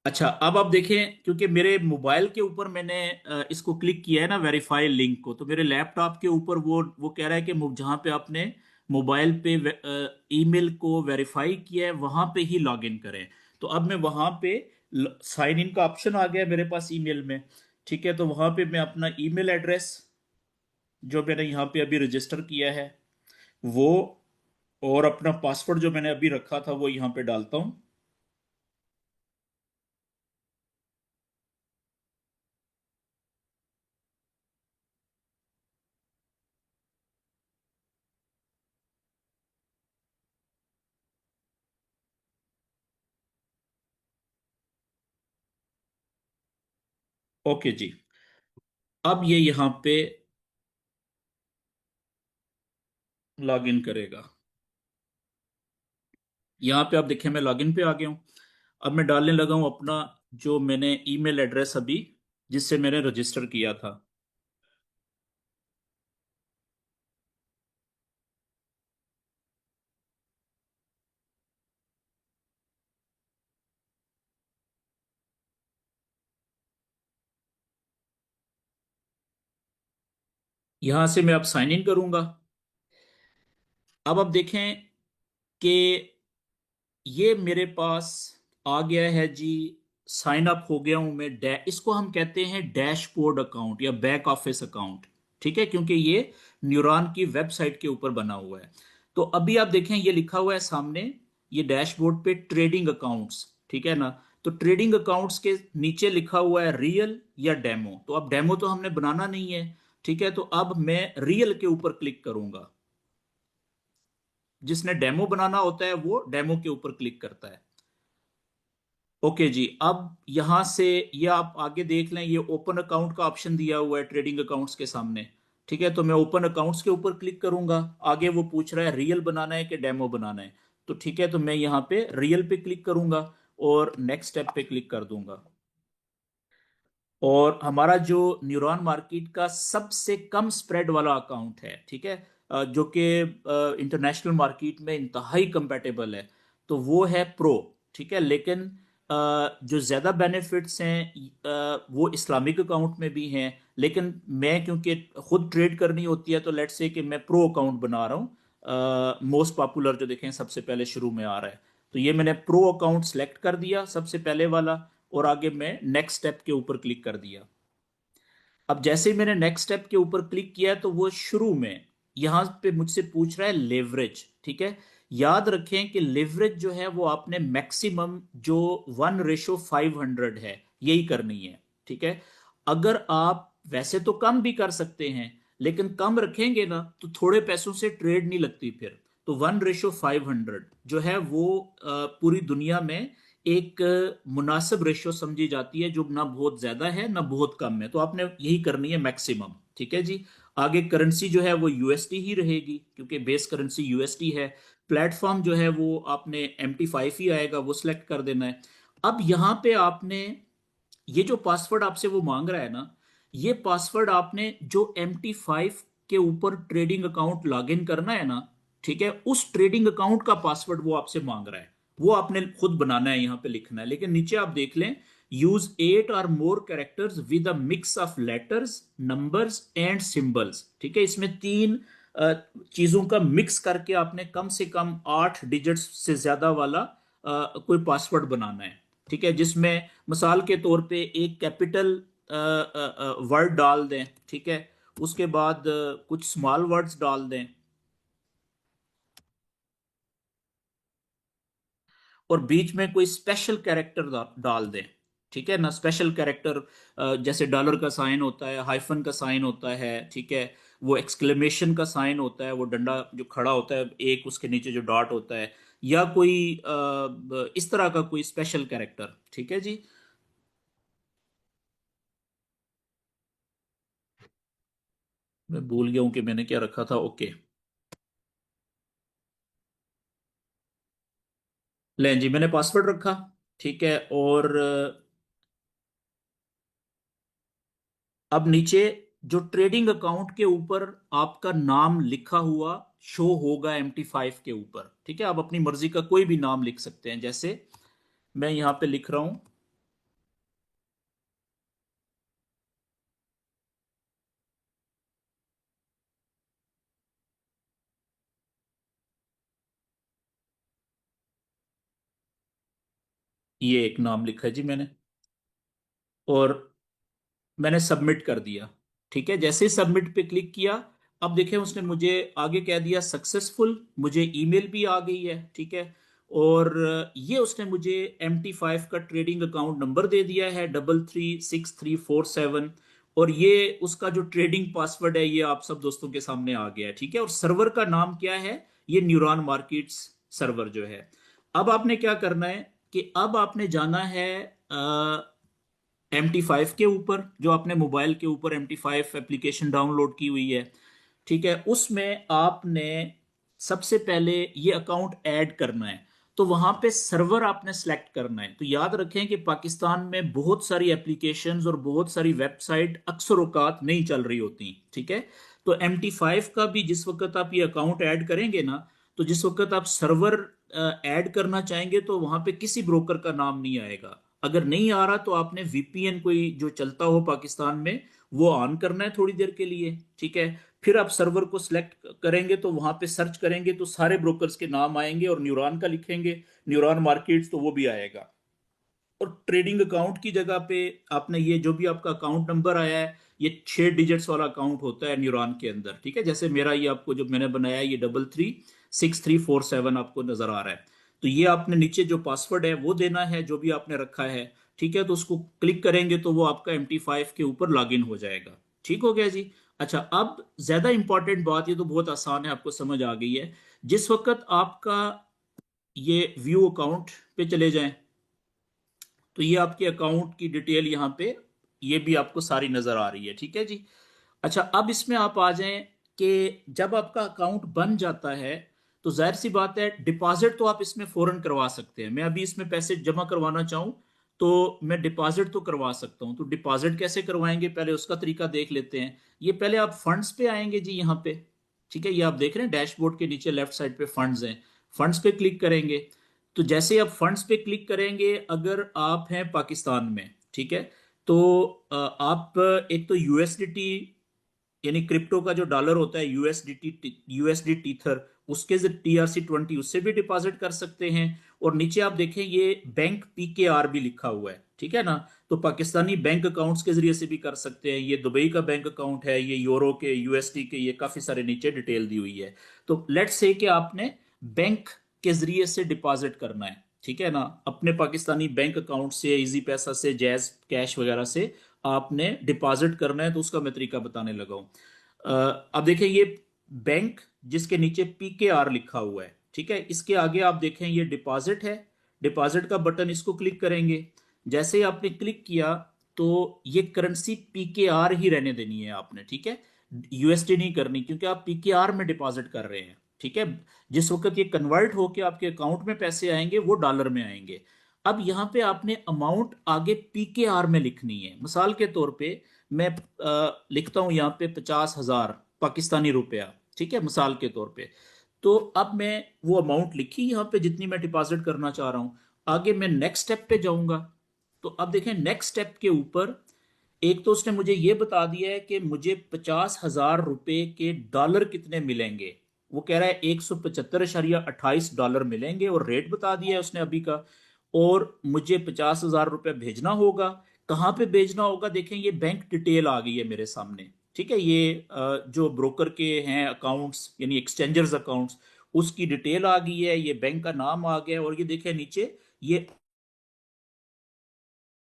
अच्छा, अब आप देखें, क्योंकि मेरे मोबाइल के ऊपर मैंने इसको क्लिक किया है ना, वेरीफाई लिंक को, तो मेरे लैपटॉप के ऊपर वो कह रहा है कि जहां पे आपने मोबाइल पे ईमेल को वेरीफाई किया है वहां पे ही लॉग इन करें। तो अब मैं वहां पे साइन इन का ऑप्शन आ गया है मेरे पास ईमेल में। ठीक है, तो वहां पे मैं अपना ईमेल एड्रेस जो मैंने यहाँ पे अभी रजिस्टर किया है वो, और अपना पासवर्ड जो मैंने अभी रखा था वो यहाँ पे डालता हूँ। ओके जी, अब ये यहाँ पे लॉग इन करेगा। यहाँ पे आप देखें मैं लॉगिन पे आ गया हूँ। अब मैं डालने लगा हूँ अपना जो मैंने ईमेल एड्रेस अभी जिससे मैंने रजिस्टर किया था। यहाँ से मैं अब साइन इन करूंगा। अब आप देखें कि ये मेरे पास आ गया है जी, साइन अप हो गया हूं मैं। इसको हम कहते हैं डैशबोर्ड अकाउंट या बैक ऑफिस अकाउंट। ठीक है, क्योंकि ये न्यूरॉन की वेबसाइट के ऊपर बना हुआ है। तो अभी आप देखें ये लिखा हुआ है सामने, ये डैशबोर्ड पे ट्रेडिंग अकाउंट्स। ठीक है ना, तो ट्रेडिंग अकाउंट्स के नीचे लिखा हुआ है रियल या डेमो। तो अब डेमो तो हमने बनाना नहीं है। ठीक है, तो अब मैं रियल के ऊपर क्लिक करूंगा। जिसने डेमो बनाना होता है वो डेमो के ऊपर क्लिक करता है। ओके जी, अब यहां से ये आप आगे देख लें, ये ओपन अकाउंट का ऑप्शन दिया हुआ है ट्रेडिंग अकाउंट्स के सामने। ठीक है, तो मैं ओपन अकाउंट्स के ऊपर क्लिक करूंगा। आगे वो पूछ रहा है रियल बनाना है कि डेमो बनाना है। तो ठीक है, तो मैं यहाँ पे रियल पे क्लिक करूंगा और नेक्स्ट स्टेप पे क्लिक कर दूंगा। और हमारा जो न्यूरॉन मार्केट का सबसे कम स्प्रेड वाला अकाउंट है, ठीक है, जो कि इंटरनेशनल मार्केट में इंतहाई कंपेटेबल है, तो वो है प्रो। ठीक है, लेकिन जो ज़्यादा बेनिफिट्स हैं वो इस्लामिक अकाउंट में भी हैं, लेकिन मैं क्योंकि खुद ट्रेड करनी होती है तो लेट्स से कि मैं प्रो अकाउंट बना रहा हूँ। मोस्ट पॉपुलर जो देखें सबसे पहले शुरू में आ रहा है, तो ये मैंने प्रो अकाउंट सेलेक्ट कर दिया सबसे पहले वाला, और आगे मैं नेक्स्ट स्टेप के ऊपर क्लिक कर दिया। अब जैसे ही मैंने नेक्स्ट स्टेप के ऊपर क्लिक किया तो वो शुरू में यहां पे मुझसे पूछ रहा है लेवरेज। ठीक है, याद रखें कि लेवरेज जो है वो आपने मैक्सिमम जो 1:500 है यही करनी है। ठीक है, अगर आप वैसे तो कम भी कर सकते हैं, लेकिन कम रखेंगे ना तो थोड़े पैसों से ट्रेड नहीं लगती फिर। तो 1:500 जो है वो पूरी दुनिया में एक मुनासिब रेशो समझी जाती है, जो ना बहुत ज्यादा है ना बहुत कम है, तो आपने यही करनी है मैक्सिमम। ठीक है जी। आगे करेंसी जो है वो यूएसडी ही रहेगी क्योंकि बेस करेंसी यूएसडी है। प्लेटफॉर्म जो है वो आपने MT5 ही आएगा, वो सिलेक्ट कर देना है। अब यहां पे आपने ये जो पासवर्ड आपसे वो मांग रहा है ना, ये पासवर्ड आपने जो MT5 के ऊपर ट्रेडिंग अकाउंट लॉगिन करना है ना, ठीक है, उस ट्रेडिंग अकाउंट का पासवर्ड वो आपसे मांग रहा है, वो आपने खुद बनाना है, यहां पे लिखना है। लेकिन नीचे आप देख लें, use 8 or more characters with a mix of letters numbers and symbols. ठीक है, इसमें तीन चीजों का मिक्स करके आपने कम से कम 8 डिजिट्स से ज्यादा वाला कोई पासवर्ड बनाना है। ठीक है, जिसमें मिसाल के तौर पे एक कैपिटल वर्ड डाल दें। ठीक है, उसके बाद कुछ स्मॉल वर्ड्स डाल दें, और बीच में कोई स्पेशल कैरेक्टर डाल दें। ठीक है ना, स्पेशल कैरेक्टर जैसे डॉलर का साइन होता है, हाइफन का साइन होता है, ठीक है, वो एक्सक्लेमेशन का साइन होता है, वो डंडा जो खड़ा होता है एक, उसके नीचे जो डॉट होता है, या कोई इस तरह का कोई स्पेशल कैरेक्टर। ठीक है जी। मैं भूल गया हूं कि मैंने क्या रखा था। ओके, लें जी, मैंने पासवर्ड रखा। ठीक है, और अब नीचे जो ट्रेडिंग अकाउंट के ऊपर आपका नाम लिखा हुआ शो होगा MT5 के ऊपर। ठीक है, आप अपनी मर्जी का कोई भी नाम लिख सकते हैं, जैसे मैं यहां पे लिख रहा हूं, ये एक नाम लिखा है जी मैंने, और मैंने सबमिट कर दिया। ठीक है, जैसे ही सबमिट पे क्लिक किया, अब देखें उसने मुझे आगे कह दिया सक्सेसफुल, मुझे ईमेल भी आ गई है। ठीक है, और ये उसने मुझे MT5 का ट्रेडिंग अकाउंट नंबर दे दिया है 336347, और ये उसका जो ट्रेडिंग पासवर्ड है ये आप सब दोस्तों के सामने आ गया है। ठीक है, और सर्वर का नाम क्या है, ये न्यूरॉन मार्केट्स सर्वर जो है। अब आपने क्या करना है कि अब आपने जाना है MT5 के ऊपर, जो आपने मोबाइल के ऊपर MT5 एप्लीकेशन डाउनलोड की हुई है। ठीक है, उसमें आपने सबसे पहले ये अकाउंट ऐड करना है, तो वहां पे सर्वर आपने सेलेक्ट करना है। तो याद रखें कि पाकिस्तान में बहुत सारी एप्लीकेशंस और बहुत सारी वेबसाइट अक्सर औकात नहीं चल रही होती। ठीक है, तो MT5 का भी जिस वक्त आप ये अकाउंट ऐड करेंगे ना, तो जिस वक्त आप सर्वर ऐड करना चाहेंगे तो वहां पे किसी ब्रोकर का नाम नहीं आएगा। अगर नहीं आ रहा तो आपने VPN कोई जो चलता हो पाकिस्तान में वो ऑन करना है थोड़ी देर के लिए। ठीक है, फिर आप सर्वर को सिलेक्ट करेंगे तो वहां पे सर्च करेंगे तो सारे ब्रोकर्स के नाम आएंगे, और न्यूरॉन का लिखेंगे, न्यूरॉन मार्केट्स, तो वो भी आएगा। और ट्रेडिंग अकाउंट की जगह पे आपने ये जो भी आपका अकाउंट नंबर आया है, ये 6 डिजिट्स वाला अकाउंट होता है न्यूरॉन के अंदर। ठीक है, जैसे मेरा ये आपको जो मैंने बनाया है ये 336347 आपको नजर आ रहा है। तो ये आपने नीचे जो पासवर्ड है वो देना है जो भी आपने रखा है। ठीक है, तो उसको क्लिक करेंगे तो वो आपका MT5 के ऊपर लॉगिन हो जाएगा। ठीक हो गया जी। अच्छा, अब ज्यादा इंपॉर्टेंट बात, ये तो बहुत आसान है, आपको समझ आ गई है। जिस वक्त आपका ये व्यू अकाउंट पे चले जाएं, तो ये आपके अकाउंट की डिटेल यहाँ पे ये भी आपको सारी नजर आ रही है। ठीक है जी। अच्छा, अब इसमें आप आ जाएं कि जब आपका अकाउंट बन जाता है तो जाहिर सी बात है डिपॉजिट तो आप इसमें फौरन करवा सकते हैं। मैं अभी इसमें पैसे जमा करवाना चाहूं तो मैं डिपॉजिट तो करवा सकता हूं। तो डिपॉजिट कैसे करवाएंगे, पहले उसका तरीका देख लेते हैं। ये पहले आप फंड्स पे आएंगे जी यहाँ पे। ठीक है, ये आप देख रहे हैं डैशबोर्ड के नीचे लेफ्ट साइड पे फंड्स हैं, फंड्स पे क्लिक करेंगे तो जैसे आप फंड्स पे क्लिक करेंगे, अगर आप हैं पाकिस्तान में, ठीक है, तो आप एक तो यूएसडीटी यानी क्रिप्टो का जो डॉलर होता है यूएसडी टीथर, उसके जो TRC20 उससे भी डिपॉजिट कर सकते हैं। और नीचे आप देखें ये बैंक PKR भी लिखा हुआ है, ठीक है ना। तो पाकिस्तानी बैंक अकाउंट्स के जरिए से भी कर सकते हैं। ये दुबई का बैंक अकाउंट है, ये यूरो के, USD के, ये काफी सारे नीचे डिटेल दी हुई है। तो लेट्स से कि आपने बैंक के जरिए से डिपॉजिट करना है, ठीक है ना, अपने पाकिस्तानी बैंक अकाउंट से, इजी पैसा से, जैज कैश वगैरह से आपने डिपॉजिट करना है। तो उसका मैं तरीका बताने लगा हूं। अब देखिए ये बैंक जिसके नीचे PKR लिखा हुआ है, ठीक है, इसके आगे आप देखें ये डिपॉजिट है। डिपॉजिट का बटन, इसको क्लिक करेंगे। जैसे ही आपने क्लिक किया तो ये करेंसी PKR ही रहने देनी है आपने, ठीक है, USD नहीं करनी, क्योंकि आप PKR में डिपॉजिट कर रहे हैं, ठीक है। जिस वक्त ये कन्वर्ट होके आपके अकाउंट में पैसे आएंगे वो डॉलर में आएंगे। अब यहाँ पे आपने अमाउंट आगे PKR में लिखनी है। मिसाल के तौर पे मैं लिखता हूं यहाँ पे 50,000 पाकिस्तानी रुपया, ठीक है, मिसाल के तौर पे। तो अब मैं वो अमाउंट लिखी यहाँ पे जितनी मैं डिपॉजिट करना चाह रहा हूँ। आगे मैं नेक्स्ट स्टेप पे जाऊंगा। तो अब देखें नेक्स्ट स्टेप के ऊपर एक तो उसने मुझे ये बता दिया है कि मुझे 50,000 रुपए के डॉलर कितने मिलेंगे। वो कह रहा है $175.28 मिलेंगे, और रेट बता दिया है उसने अभी का। और मुझे 50,000 रुपये भेजना होगा। कहाँ पे भेजना होगा, देखें ये बैंक डिटेल आ गई है मेरे सामने, ठीक है। ये जो ब्रोकर के हैं अकाउंट्स यानी एक्सचेंजर्स अकाउंट्स, उसकी डिटेल आ गई है, ये बैंक का नाम आ गया है, और ये देखें नीचे ये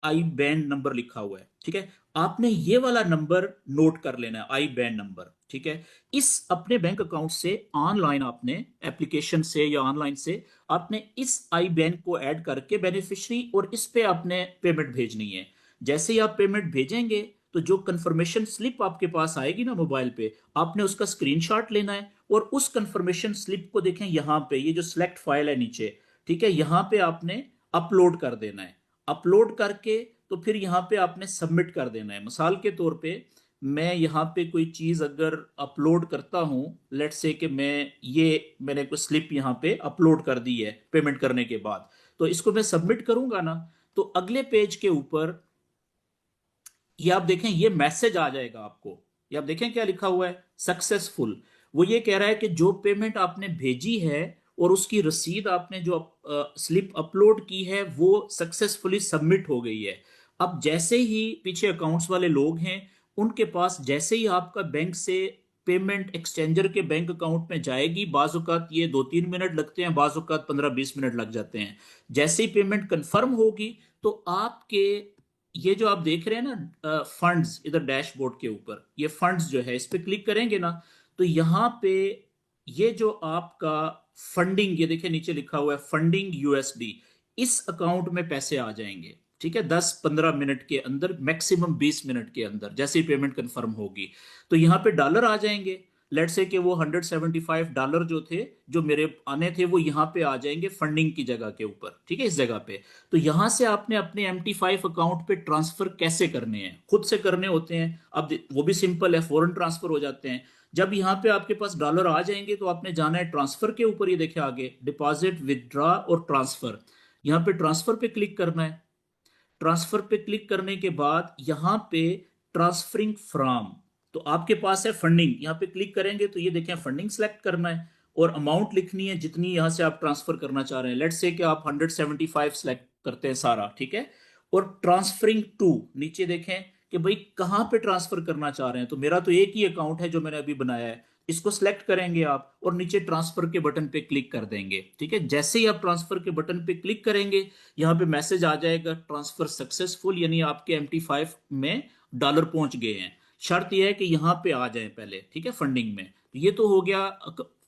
IBAN नंबर लिखा हुआ है, ठीक है। आपने ये वाला नंबर नोट कर लेना है, IBAN नंबर, ठीक है। इस अपने बैंक अकाउंट से ऑनलाइन आपने एप्लीकेशन से या ऑनलाइन से आपने इस IBAN को ऐड करके बेनिफिशियरी, और इस पे आपने पेमेंट भेजनी है। जैसे ही आप पेमेंट भेजेंगे तो जो कंफर्मेशन स्लिप आपके पास आएगी ना मोबाइल पे, आपने उसका स्क्रीनशॉट लेना है, और उस कंफर्मेशन स्लिप को देखें यहाँ पे, ये जो सिलेक्ट फाइल है नीचे, ठीक है, यहाँ पे आपने अपलोड कर देना है। अपलोड करके तो फिर यहाँ पे आपने सबमिट कर देना है। मिसाल के तौर पे मैं यहाँ पे कोई चीज अगर अपलोड करता हूँ, लेट्स से कि मैंने कोई स्लिप यहाँ पे अपलोड कर दी है पेमेंट करने के बाद, तो इसको मैं सबमिट करूंगा ना, तो अगले पेज के ऊपर ये आप देखें ये मैसेज आ जाएगा आपको। ये आप देखें क्या लिखा हुआ है, सक्सेसफुल। वो ये कह रहा है कि जो पेमेंट आपने भेजी है और उसकी रसीद आपने जो स्लिप अपलोड की है वो सक्सेसफुली सबमिट हो गई है। अब जैसे ही पीछे अकाउंट्स वाले लोग हैं उनके पास जैसे ही आपका बैंक से पेमेंट एक्सचेंजर के बैंक अकाउंट में जाएगी, बाजुकात ये 2-3 मिनट लगते हैं, बाजुकात 15-20 मिनट लग जाते हैं। जैसे ही पेमेंट कंफर्म होगी तो आपके ये जो आप देख रहे हैं ना फंड्स, इधर डैशबोर्ड के ऊपर ये फंड्स जो है इस पे क्लिक करेंगे ना, तो यहाँ पे ये जो आपका फंडिंग, ये देखिए नीचे लिखा हुआ है फंडिंग USD, इस अकाउंट में पैसे आ जाएंगे, ठीक है, 10-15 मिनट के अंदर, मैक्सिमम 20 मिनट के अंदर जैसे ही पेमेंट कंफर्म होगी। तो यहाँ पे डॉलर आ जाएंगे। लेट्स से कि वो $175 जो थे, जो मेरे आने थे, वो यहाँ पे आ जाएंगे फंडिंग की जगह के ऊपर, ठीक है, इस जगह पे। तो यहां से आपने अपने MT5 अकाउंट पे ट्रांसफर कैसे करने हैं, खुद से करने होते हैं। अब वो भी सिंपल है, फॉरेन ट्रांसफर हो जाते हैं। जब यहाँ पे आपके पास डॉलर आ जाएंगे तो आपने जाना है ट्रांसफर के ऊपर, ये देखिए आगे डिपॉजिट, विदड्रॉ और ट्रांसफर। यहाँ पे ट्रांसफर पे क्लिक करना है। ट्रांसफर पे क्लिक करने के बाद यहाँ पे ट्रांसफरिंग फ्रॉम, तो आपके पास है फंडिंग, यहाँ पे क्लिक करेंगे तो ये देखें फंडिंग सेलेक्ट करना है, और अमाउंट लिखनी है जितनी यहाँ से आप ट्रांसफर करना चाह रहे हैं। लेट्स से कि आप 175 सेलेक्ट करते हैं सारा, ठीक है। और ट्रांसफरिंग टू, नीचे देखें कि भाई कहाँ पे ट्रांसफर करना चाह रहे हैं। तो मेरा तो एक ही अकाउंट है जो मैंने अभी बनाया है, इसको सिलेक्ट करेंगे आप और नीचे ट्रांसफर के बटन पे क्लिक कर देंगे, ठीक है। जैसे ही आप ट्रांसफर के बटन पे क्लिक करेंगे यहाँ पे मैसेज आ जाएगा ट्रांसफर सक्सेसफुल, यानी आपके MT5 में डॉलर पहुंच गए हैं। शर्त यह है कि यहाँ पे आ जाए पहले, ठीक है, फंडिंग में। ये तो हो गया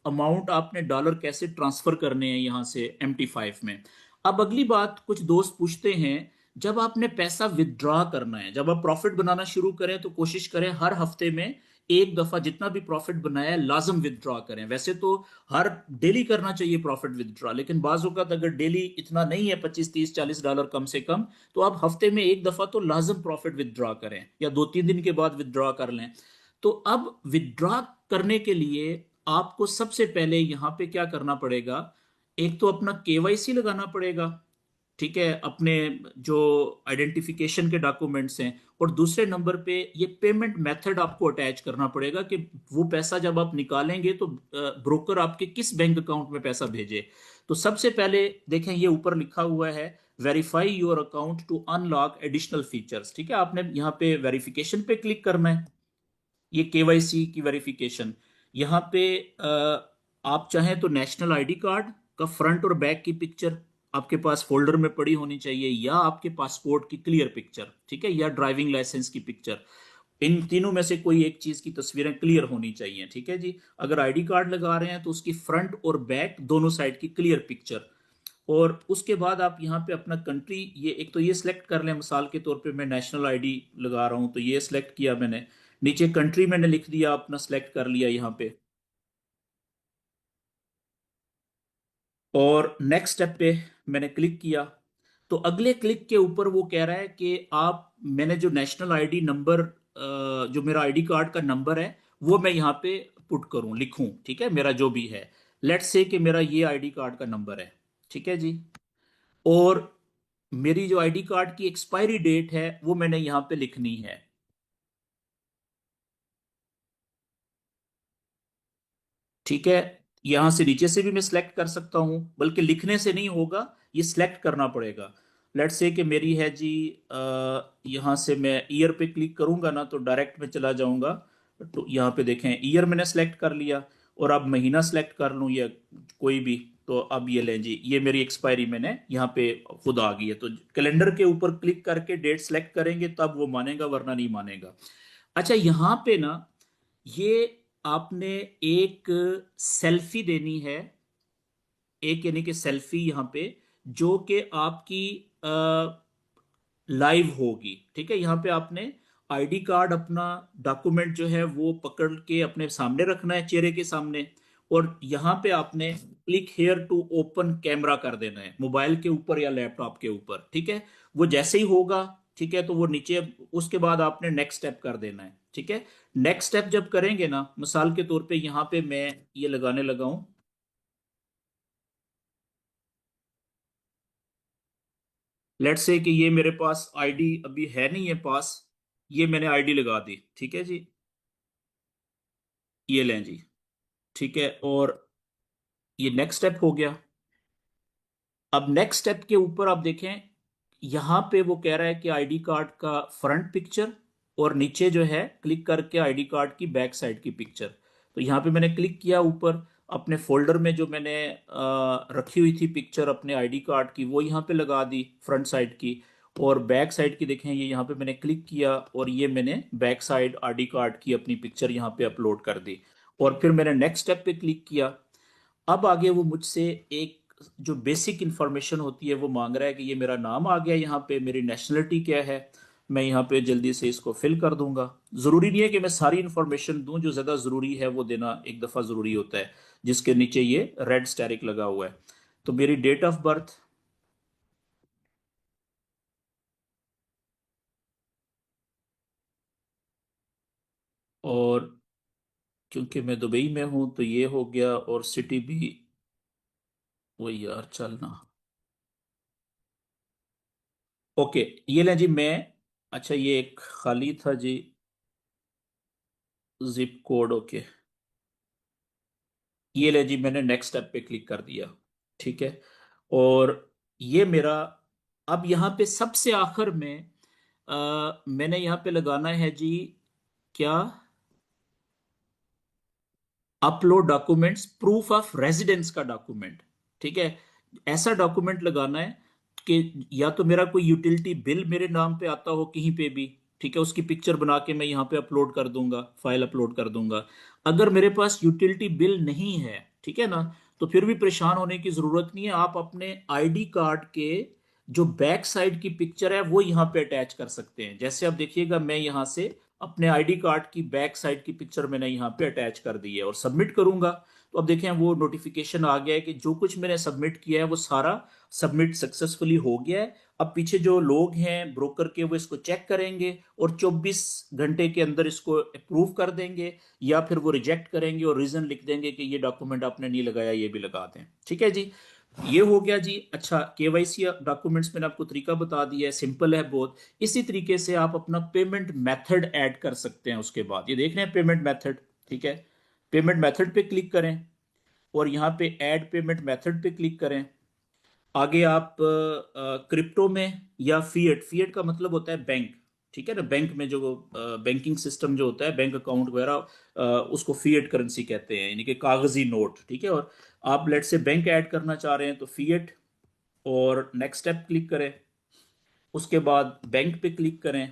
अमाउंट आपने डॉलर कैसे ट्रांसफर करने हैं यहाँ से MT5 में। अब अगली बात, कुछ दोस्त पूछते हैं जब आपने पैसा विदड्रॉ करना है, जब आप प्रॉफिट बनाना शुरू करें तो कोशिश करें हर हफ्ते में एक दफा जितना भी प्रॉफिट बनाया है लाजम विदड्रॉ करें। वैसे तो हर डेली करना चाहिए प्रॉफिट विदड्रॉ, लेकिन बाज़ औक़ात अगर डेली इतना नहीं है, 25-30-40 डॉलर कम से कम, तो आप हफ्ते में एक दफा तो लाजम प्रॉफिट विदड्रॉ करें, या 2-3 दिन के बाद विदड्रॉ कर लें। तो अब विदड्रॉ करने के लिए आपको सबसे पहले यहाँ पे क्या करना पड़ेगा, एक तो अपना केवाईसी लगाना पड़ेगा, ठीक है, अपने जो आइडेंटिफिकेशन के डॉक्यूमेंट्स हैं। और दूसरे नंबर पे ये पेमेंट मेथड आपको अटैच करना पड़ेगा कि वो पैसा जब आप निकालेंगे तो ब्रोकर आपके किस बैंक अकाउंट में पैसा भेजे। तो सबसे पहले देखें, ये ऊपर लिखा हुआ है verify your account to unlock additional features, ठीक है। आपने यहाँ पे वेरिफिकेशन पे क्लिक करना है, ये केवाईसी की वेरिफिकेशन। यहाँ पे आप चाहें तो नेशनल आईडी कार्ड का फ्रंट और बैक की पिक्चर आपके पास फोल्डर में पड़ी होनी चाहिए, या आपके पासपोर्ट की क्लियर पिक्चर, ठीक है, या ड्राइविंग लाइसेंस की पिक्चर। इन तीनों में से कोई एक चीज की तस्वीरें क्लियर होनी चाहिए, ठीक है जी। अगर आईडी कार्ड लगा रहे हैं तो उसकी फ्रंट और बैक दोनों साइड की क्लियर पिक्चर। और उसके बाद आप यहाँ पे अपना कंट्री, ये एक तो ये सिलेक्ट कर लें, मिसाल के तौर पे मैं नेशनल आईडी लगा रहा हूँ तो ये सिलेक्ट किया मैंने। नीचे कंट्री मैंने लिख दिया, अपना सिलेक्ट कर लिया यहाँ पे। और नेक्स्ट स्टेप पे मैंने क्लिक किया। तो अगले क्लिक के ऊपर वो कह रहा है कि आप, मैंने जो नेशनल आईडी नंबर, जो मेरा आईडी कार्ड का नंबर है वो मैं यहाँ पे पुट करूँ, लिखूं, ठीक है, मेरा जो भी है। लेट्स से कि मेरा ये आईडी कार्ड का नंबर है, ठीक है जी। और मेरी जो आईडी कार्ड की एक्सपायरी डेट है वो मैंने यहाँ पे लिखनी है, ठीक है। यहां से नीचे से भी मैं सिलेक्ट कर सकता हूं, बल्कि लिखने से नहीं होगा, ये सिलेक्ट करना पड़ेगा। लेट्स से कि मेरी है जी, यहां से मैं ईयर पे क्लिक करूंगा ना तो डायरेक्ट में चला जाऊंगा। तो यहाँ पे देखें, ईयर मैंने सेलेक्ट कर लिया। और अब महीना सेलेक्ट कर लूं या कोई भी, तो अब ये लें जी, ये मेरी एक्सपायरी मैंने यहाँ पे खुद आ गई है। तो कैलेंडर के ऊपर क्लिक करके डेट सेलेक्ट करेंगे तब वो मानेगा, वरना नहीं मानेगा। अच्छा, यहाँ पे ना, ये आपने एक सेल्फी देनी है, एक यानी कि सेल्फी यहाँ पे, जो कि आपकी लाइव होगी, ठीक है। यहाँ पे आपने आईडी कार्ड, अपना डॉक्यूमेंट जो है वो पकड़ के अपने सामने रखना है, चेहरे के सामने। और यहाँ पे आपने click here to open camera कर देना है, मोबाइल के ऊपर या लैपटॉप के ऊपर, ठीक है। वो जैसे ही होगा, ठीक है, तो वो नीचे, उसके बाद आपने नेक्स्ट स्टेप कर देना है, ठीक है। नेक्स्ट स्टेप जब करेंगे ना, मिसाल के तौर पे यहाँ पे मैं ये लगाने लगा हूं। लेट्स से कि ये मेरे पास आईडी अभी है नहीं है पास, ये मैंने आईडी लगा दी, ठीक है जी। ये लें जी, ठीक है। और ये नेक्स्ट स्टेप हो गया। अब नेक्स्ट स्टेप के ऊपर आप देखें, यहां पे वो कह रहा है कि आईडी कार्ड का फ्रंट पिक्चर, और नीचे जो है क्लिक करके आईडी कार्ड की बैक साइड की पिक्चर। तो यहाँ पे मैंने क्लिक किया ऊपर, अपने फोल्डर में जो मैंने रखी हुई थी पिक्चर अपने आईडी कार्ड की, वो यहाँ पे लगा दी फ्रंट साइड की। और बैक साइड की देखें, ये यहाँ पे मैंने क्लिक किया और ये मैंने बैक साइड आईडी कार्ड की अपनी पिक्चर यहाँ पे अपलोड कर दी। और फिर मैंने नेक्स्ट स्टेप पे क्लिक किया। अब आगे वो मुझसे एक जो बेसिक इंफॉर्मेशन होती है वो मांग रहा है कि ये मेरा नाम आ गया यहाँ पे, मेरी नेशनलिटी क्या है। मैं यहाँ पे जल्दी से इसको फिल कर दूंगा। जरूरी नहीं है कि मैं सारी इंफॉर्मेशन दूं, जो ज्यादा जरूरी है वो देना एक दफा जरूरी होता है, जिसके नीचे ये रेड स्टेरिक लगा हुआ है। तो मेरी डेट ऑफ बर्थ, और क्योंकि मैं दुबई में हूं तो ये हो गया, और सिटी भी, वही यार चलना। ओके, ये लें जी मैं, अच्छा ये एक खाली था जी, जिप कोड, ओके। ये ले जी, मैंने नेक्स्ट स्टेप पे क्लिक कर दिया, ठीक है। और ये मेरा, अब यहाँ पे सबसे आखिर में मैंने यहाँ पे लगाना है जी, क्या, upload documents, proof of residence का डॉक्यूमेंट, ठीक है। ऐसा डॉक्यूमेंट लगाना है कि या तो मेरा कोई यूटिलिटी बिल मेरे नाम पे आता हो कहीं पे भी, ठीक है, उसकी पिक्चर बना के मैं यहाँ पे अपलोड कर दूंगा, फाइल अपलोड कर दूंगा। अगर मेरे पास यूटिलिटी बिल नहीं है, ठीक है ना, तो फिर भी परेशान होने की जरूरत नहीं है। आप अपने आईडी कार्ड के जो बैक साइड की पिक्चर है वो यहाँ पे अटैच कर सकते हैं। जैसे आप देखिएगा, मैं यहाँ से अपने आईडी कार्ड की बैक साइड की पिक्चर मैंने यहाँ पे अटैच कर दी है और सबमिट करूंगा। तो अब देखें, वो नोटिफिकेशन आ गया है कि जो कुछ मैंने सबमिट किया है वो सारा सबमिट सक्सेसफुली हो गया है। अब पीछे जो लोग हैं ब्रोकर के, वो इसको चेक करेंगे और 24 घंटे के अंदर इसको अप्रूव कर देंगे, या फिर वो रिजेक्ट करेंगे और रीजन लिख देंगे कि ये डॉक्यूमेंट आपने नहीं लगाया, ये भी लगा दें, ठीक है जी। ये हो गया जी। अच्छा, केवाईसी डॉक्यूमेंट्स मैंने आपको तरीका बता दिया है, सिंपल है बहुत। इसी तरीके से आप अपना पेमेंट मेथड ऐड कर सकते हैं। उसके बाद ये देख रहे हैं पेमेंट मेथड, ठीक है। पेमेंट मेथड पे क्लिक करें और यहाँ पे ऐड पेमेंट मेथड पे क्लिक करें। आगे आप क्रिप्टो में या फिएट, फिएट का मतलब होता है बैंक, ठीक है ना। बैंक में जो बैंकिंग सिस्टम जो होता है, बैंक अकाउंट वगैरह, उसको फिएट करेंसी कहते हैं, यानी कि कागजी नोट, ठीक है। और आप लेट से बैंक ऐड करना चाह रहे हैं तो फिएट, और नेक्स्ट स्टेप क्लिक करें। उसके बाद बैंक पे क्लिक करें,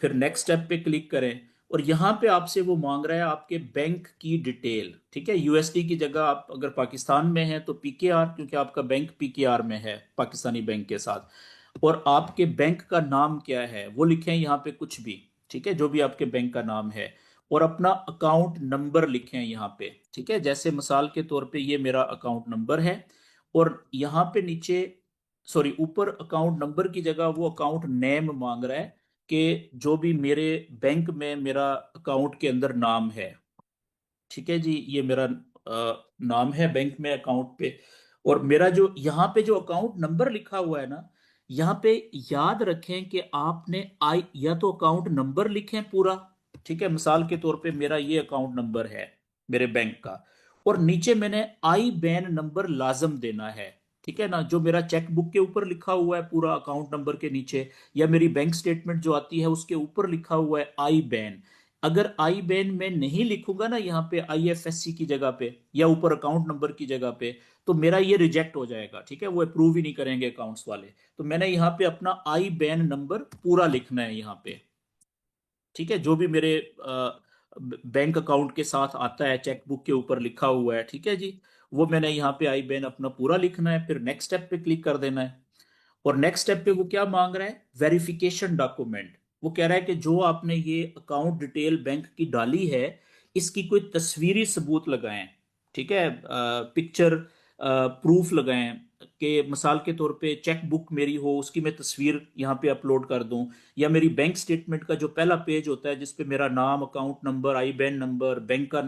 फिर नेक्स्ट स्टेप पे क्लिक करें। और यहाँ पे आपसे वो मांग रहा है आपके बैंक की डिटेल, ठीक है। यूएसडी की जगह आप अगर पाकिस्तान में हैं तो पीकेआर, क्योंकि आपका बैंक पीकेआर में है पाकिस्तानी बैंक के साथ। और आपके बैंक का नाम क्या है वो लिखें यहाँ पे कुछ भी, ठीक है, जो भी आपके बैंक का नाम है। और अपना अकाउंट नंबर लिखें यहाँ पे, ठीक है। जैसे मिसाल के तौर पे ये मेरा अकाउंट नंबर है। और यहाँ पे नीचे, सॉरी, ऊपर अकाउंट नंबर की जगह वो अकाउंट नेम मांग रहा है कि जो भी मेरे बैंक में मेरा अकाउंट के अंदर नाम है, ठीक है जी। ये मेरा नाम है बैंक में अकाउंट पे। और मेरा जो यहाँ पे जो अकाउंट नंबर लिखा हुआ है ना, यहाँ पे याद रखें कि आपने आई या तो अकाउंट नंबर लिखें पूरा, ठीक है। मिसाल के तौर पे मेरा ये अकाउंट नंबर है मेरे बैंक का, और नीचे मैंने आई बैन नंबर लाजम देना है, ठीक है ना। जो मेरा चेक बुक के ऊपर लिखा हुआ है पूरा अकाउंट नंबर के नीचे, या मेरी बैंक स्टेटमेंट जो आती है उसके ऊपर लिखा हुआ है आई बैन। अगर आई बैन में नहीं लिखूंगा ना यहाँ पे आईएफएससी की जगह पे या ऊपर अकाउंट नंबर की जगह पे, तो मेरा ये रिजेक्ट हो जाएगा, ठीक है। वो अप्रूव ही नहीं करेंगे अकाउंट्स वाले। तो मैंने यहाँ पे अपना आई बैन नंबर पूरा लिखना है यहाँ पे, ठीक है। जो भी मेरे बैंक अकाउंट के साथ आता है चेक बुक के ऊपर लिखा हुआ है, ठीक है जी। वो मैंने यहाँ पे आई बैन अपना पूरा लिखना है, फिर नेक्स्ट स्टेप पे क्लिक कर देना है। और नेक्स्ट स्टेप पे वो क्या मांग रहा है, वेरिफिकेशन डॉक्यूमेंट। वो कह रहा है कि जो आपने ये अकाउंट डिटेल बैंक की डाली है, इसकी कोई तस्वीरी सबूत लगाएं, ठीक है। पिक्चर प्रूफ लगाएं कि मिसाल के तौर पे चेक बुक मेरी हो, उसकी मैं तस्वीर यहाँ पे अपलोड कर दूं। या मेरी बैंक स्टेटमेंट का जो पहला पेज होता है जिसपे मेरा नाम, अकाउंट नंबर, आई बैन नंबर, बैंक का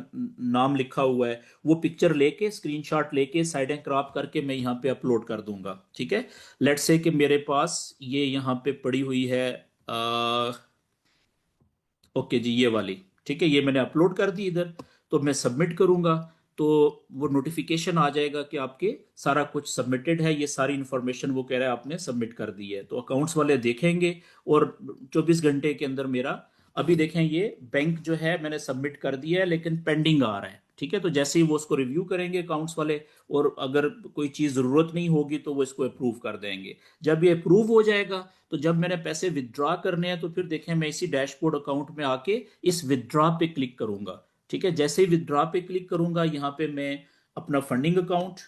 नाम लिखा हुआ है, वो पिक्चर लेके, स्क्रीनशॉट लेके, साइडें क्रॉप करके मैं यहाँ पे अपलोड कर दूंगा, ठीक है। लेट्स से कि मेरे पास ये यहाँ पे पड़ी हुई है, ओके जी, ये वाली, ठीक है। ये मैंने अपलोड कर दी इधर। तो मैं सबमिट करूंगा तो वो नोटिफिकेशन आ जाएगा कि आपके सारा कुछ सबमिटेड है। ये सारी इंफॉर्मेशन वो कह रहा है आपने सबमिट कर दी है, तो अकाउंट्स वाले देखेंगे। और 24 घंटे के अंदर मेरा, अभी देखें ये बैंक जो है मैंने सबमिट कर दिया है लेकिन पेंडिंग आ रहा है, ठीक है। तो जैसे ही वो उसको रिव्यू करेंगे अकाउंट्स वाले, और अगर कोई चीज़ ज़रूरत नहीं होगी तो वो इसको अप्रूव कर देंगे। जब ये अप्रूव हो जाएगा तो जब मैंने पैसे विदड्रॉ करने हैं तो फिर देखें मैं इसी डैशबोर्ड अकाउंट में आके इस विदड्रॉ पे क्लिक करूंगा, ठीक है। जैसे ही विदड्रॉ पे क्लिक करूंगा यहाँ पे मैं अपना फंडिंग अकाउंट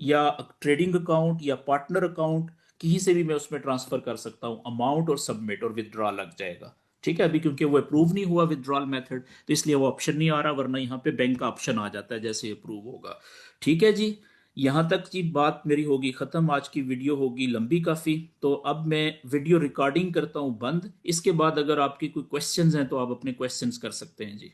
या ट्रेडिंग अकाउंट या पार्टनर अकाउंट, कहीं से भी मैं उसमें ट्रांसफर कर सकता हूँ अमाउंट, और सबमिट और विदड्रॉ लग जाएगा, ठीक है। अभी क्योंकि वो अप्रूव नहीं हुआ विदड्रॉल मेथड, तो इसलिए वो ऑप्शन नहीं आ रहा, वरना यहाँ पे बैंक का ऑप्शन आ जाता है जैसे अप्रूव होगा, ठीक है जी। यहाँ तक जी बात मेरी होगी ख़त्म। आज की वीडियो होगी लंबी काफ़ी, तो अब मैं वीडियो रिकॉर्डिंग करता हूँ बंद। इसके बाद अगर आपकी कोई क्वेश्चंस हैं तो आप अपने क्वेश्चंस कर सकते हैं जी।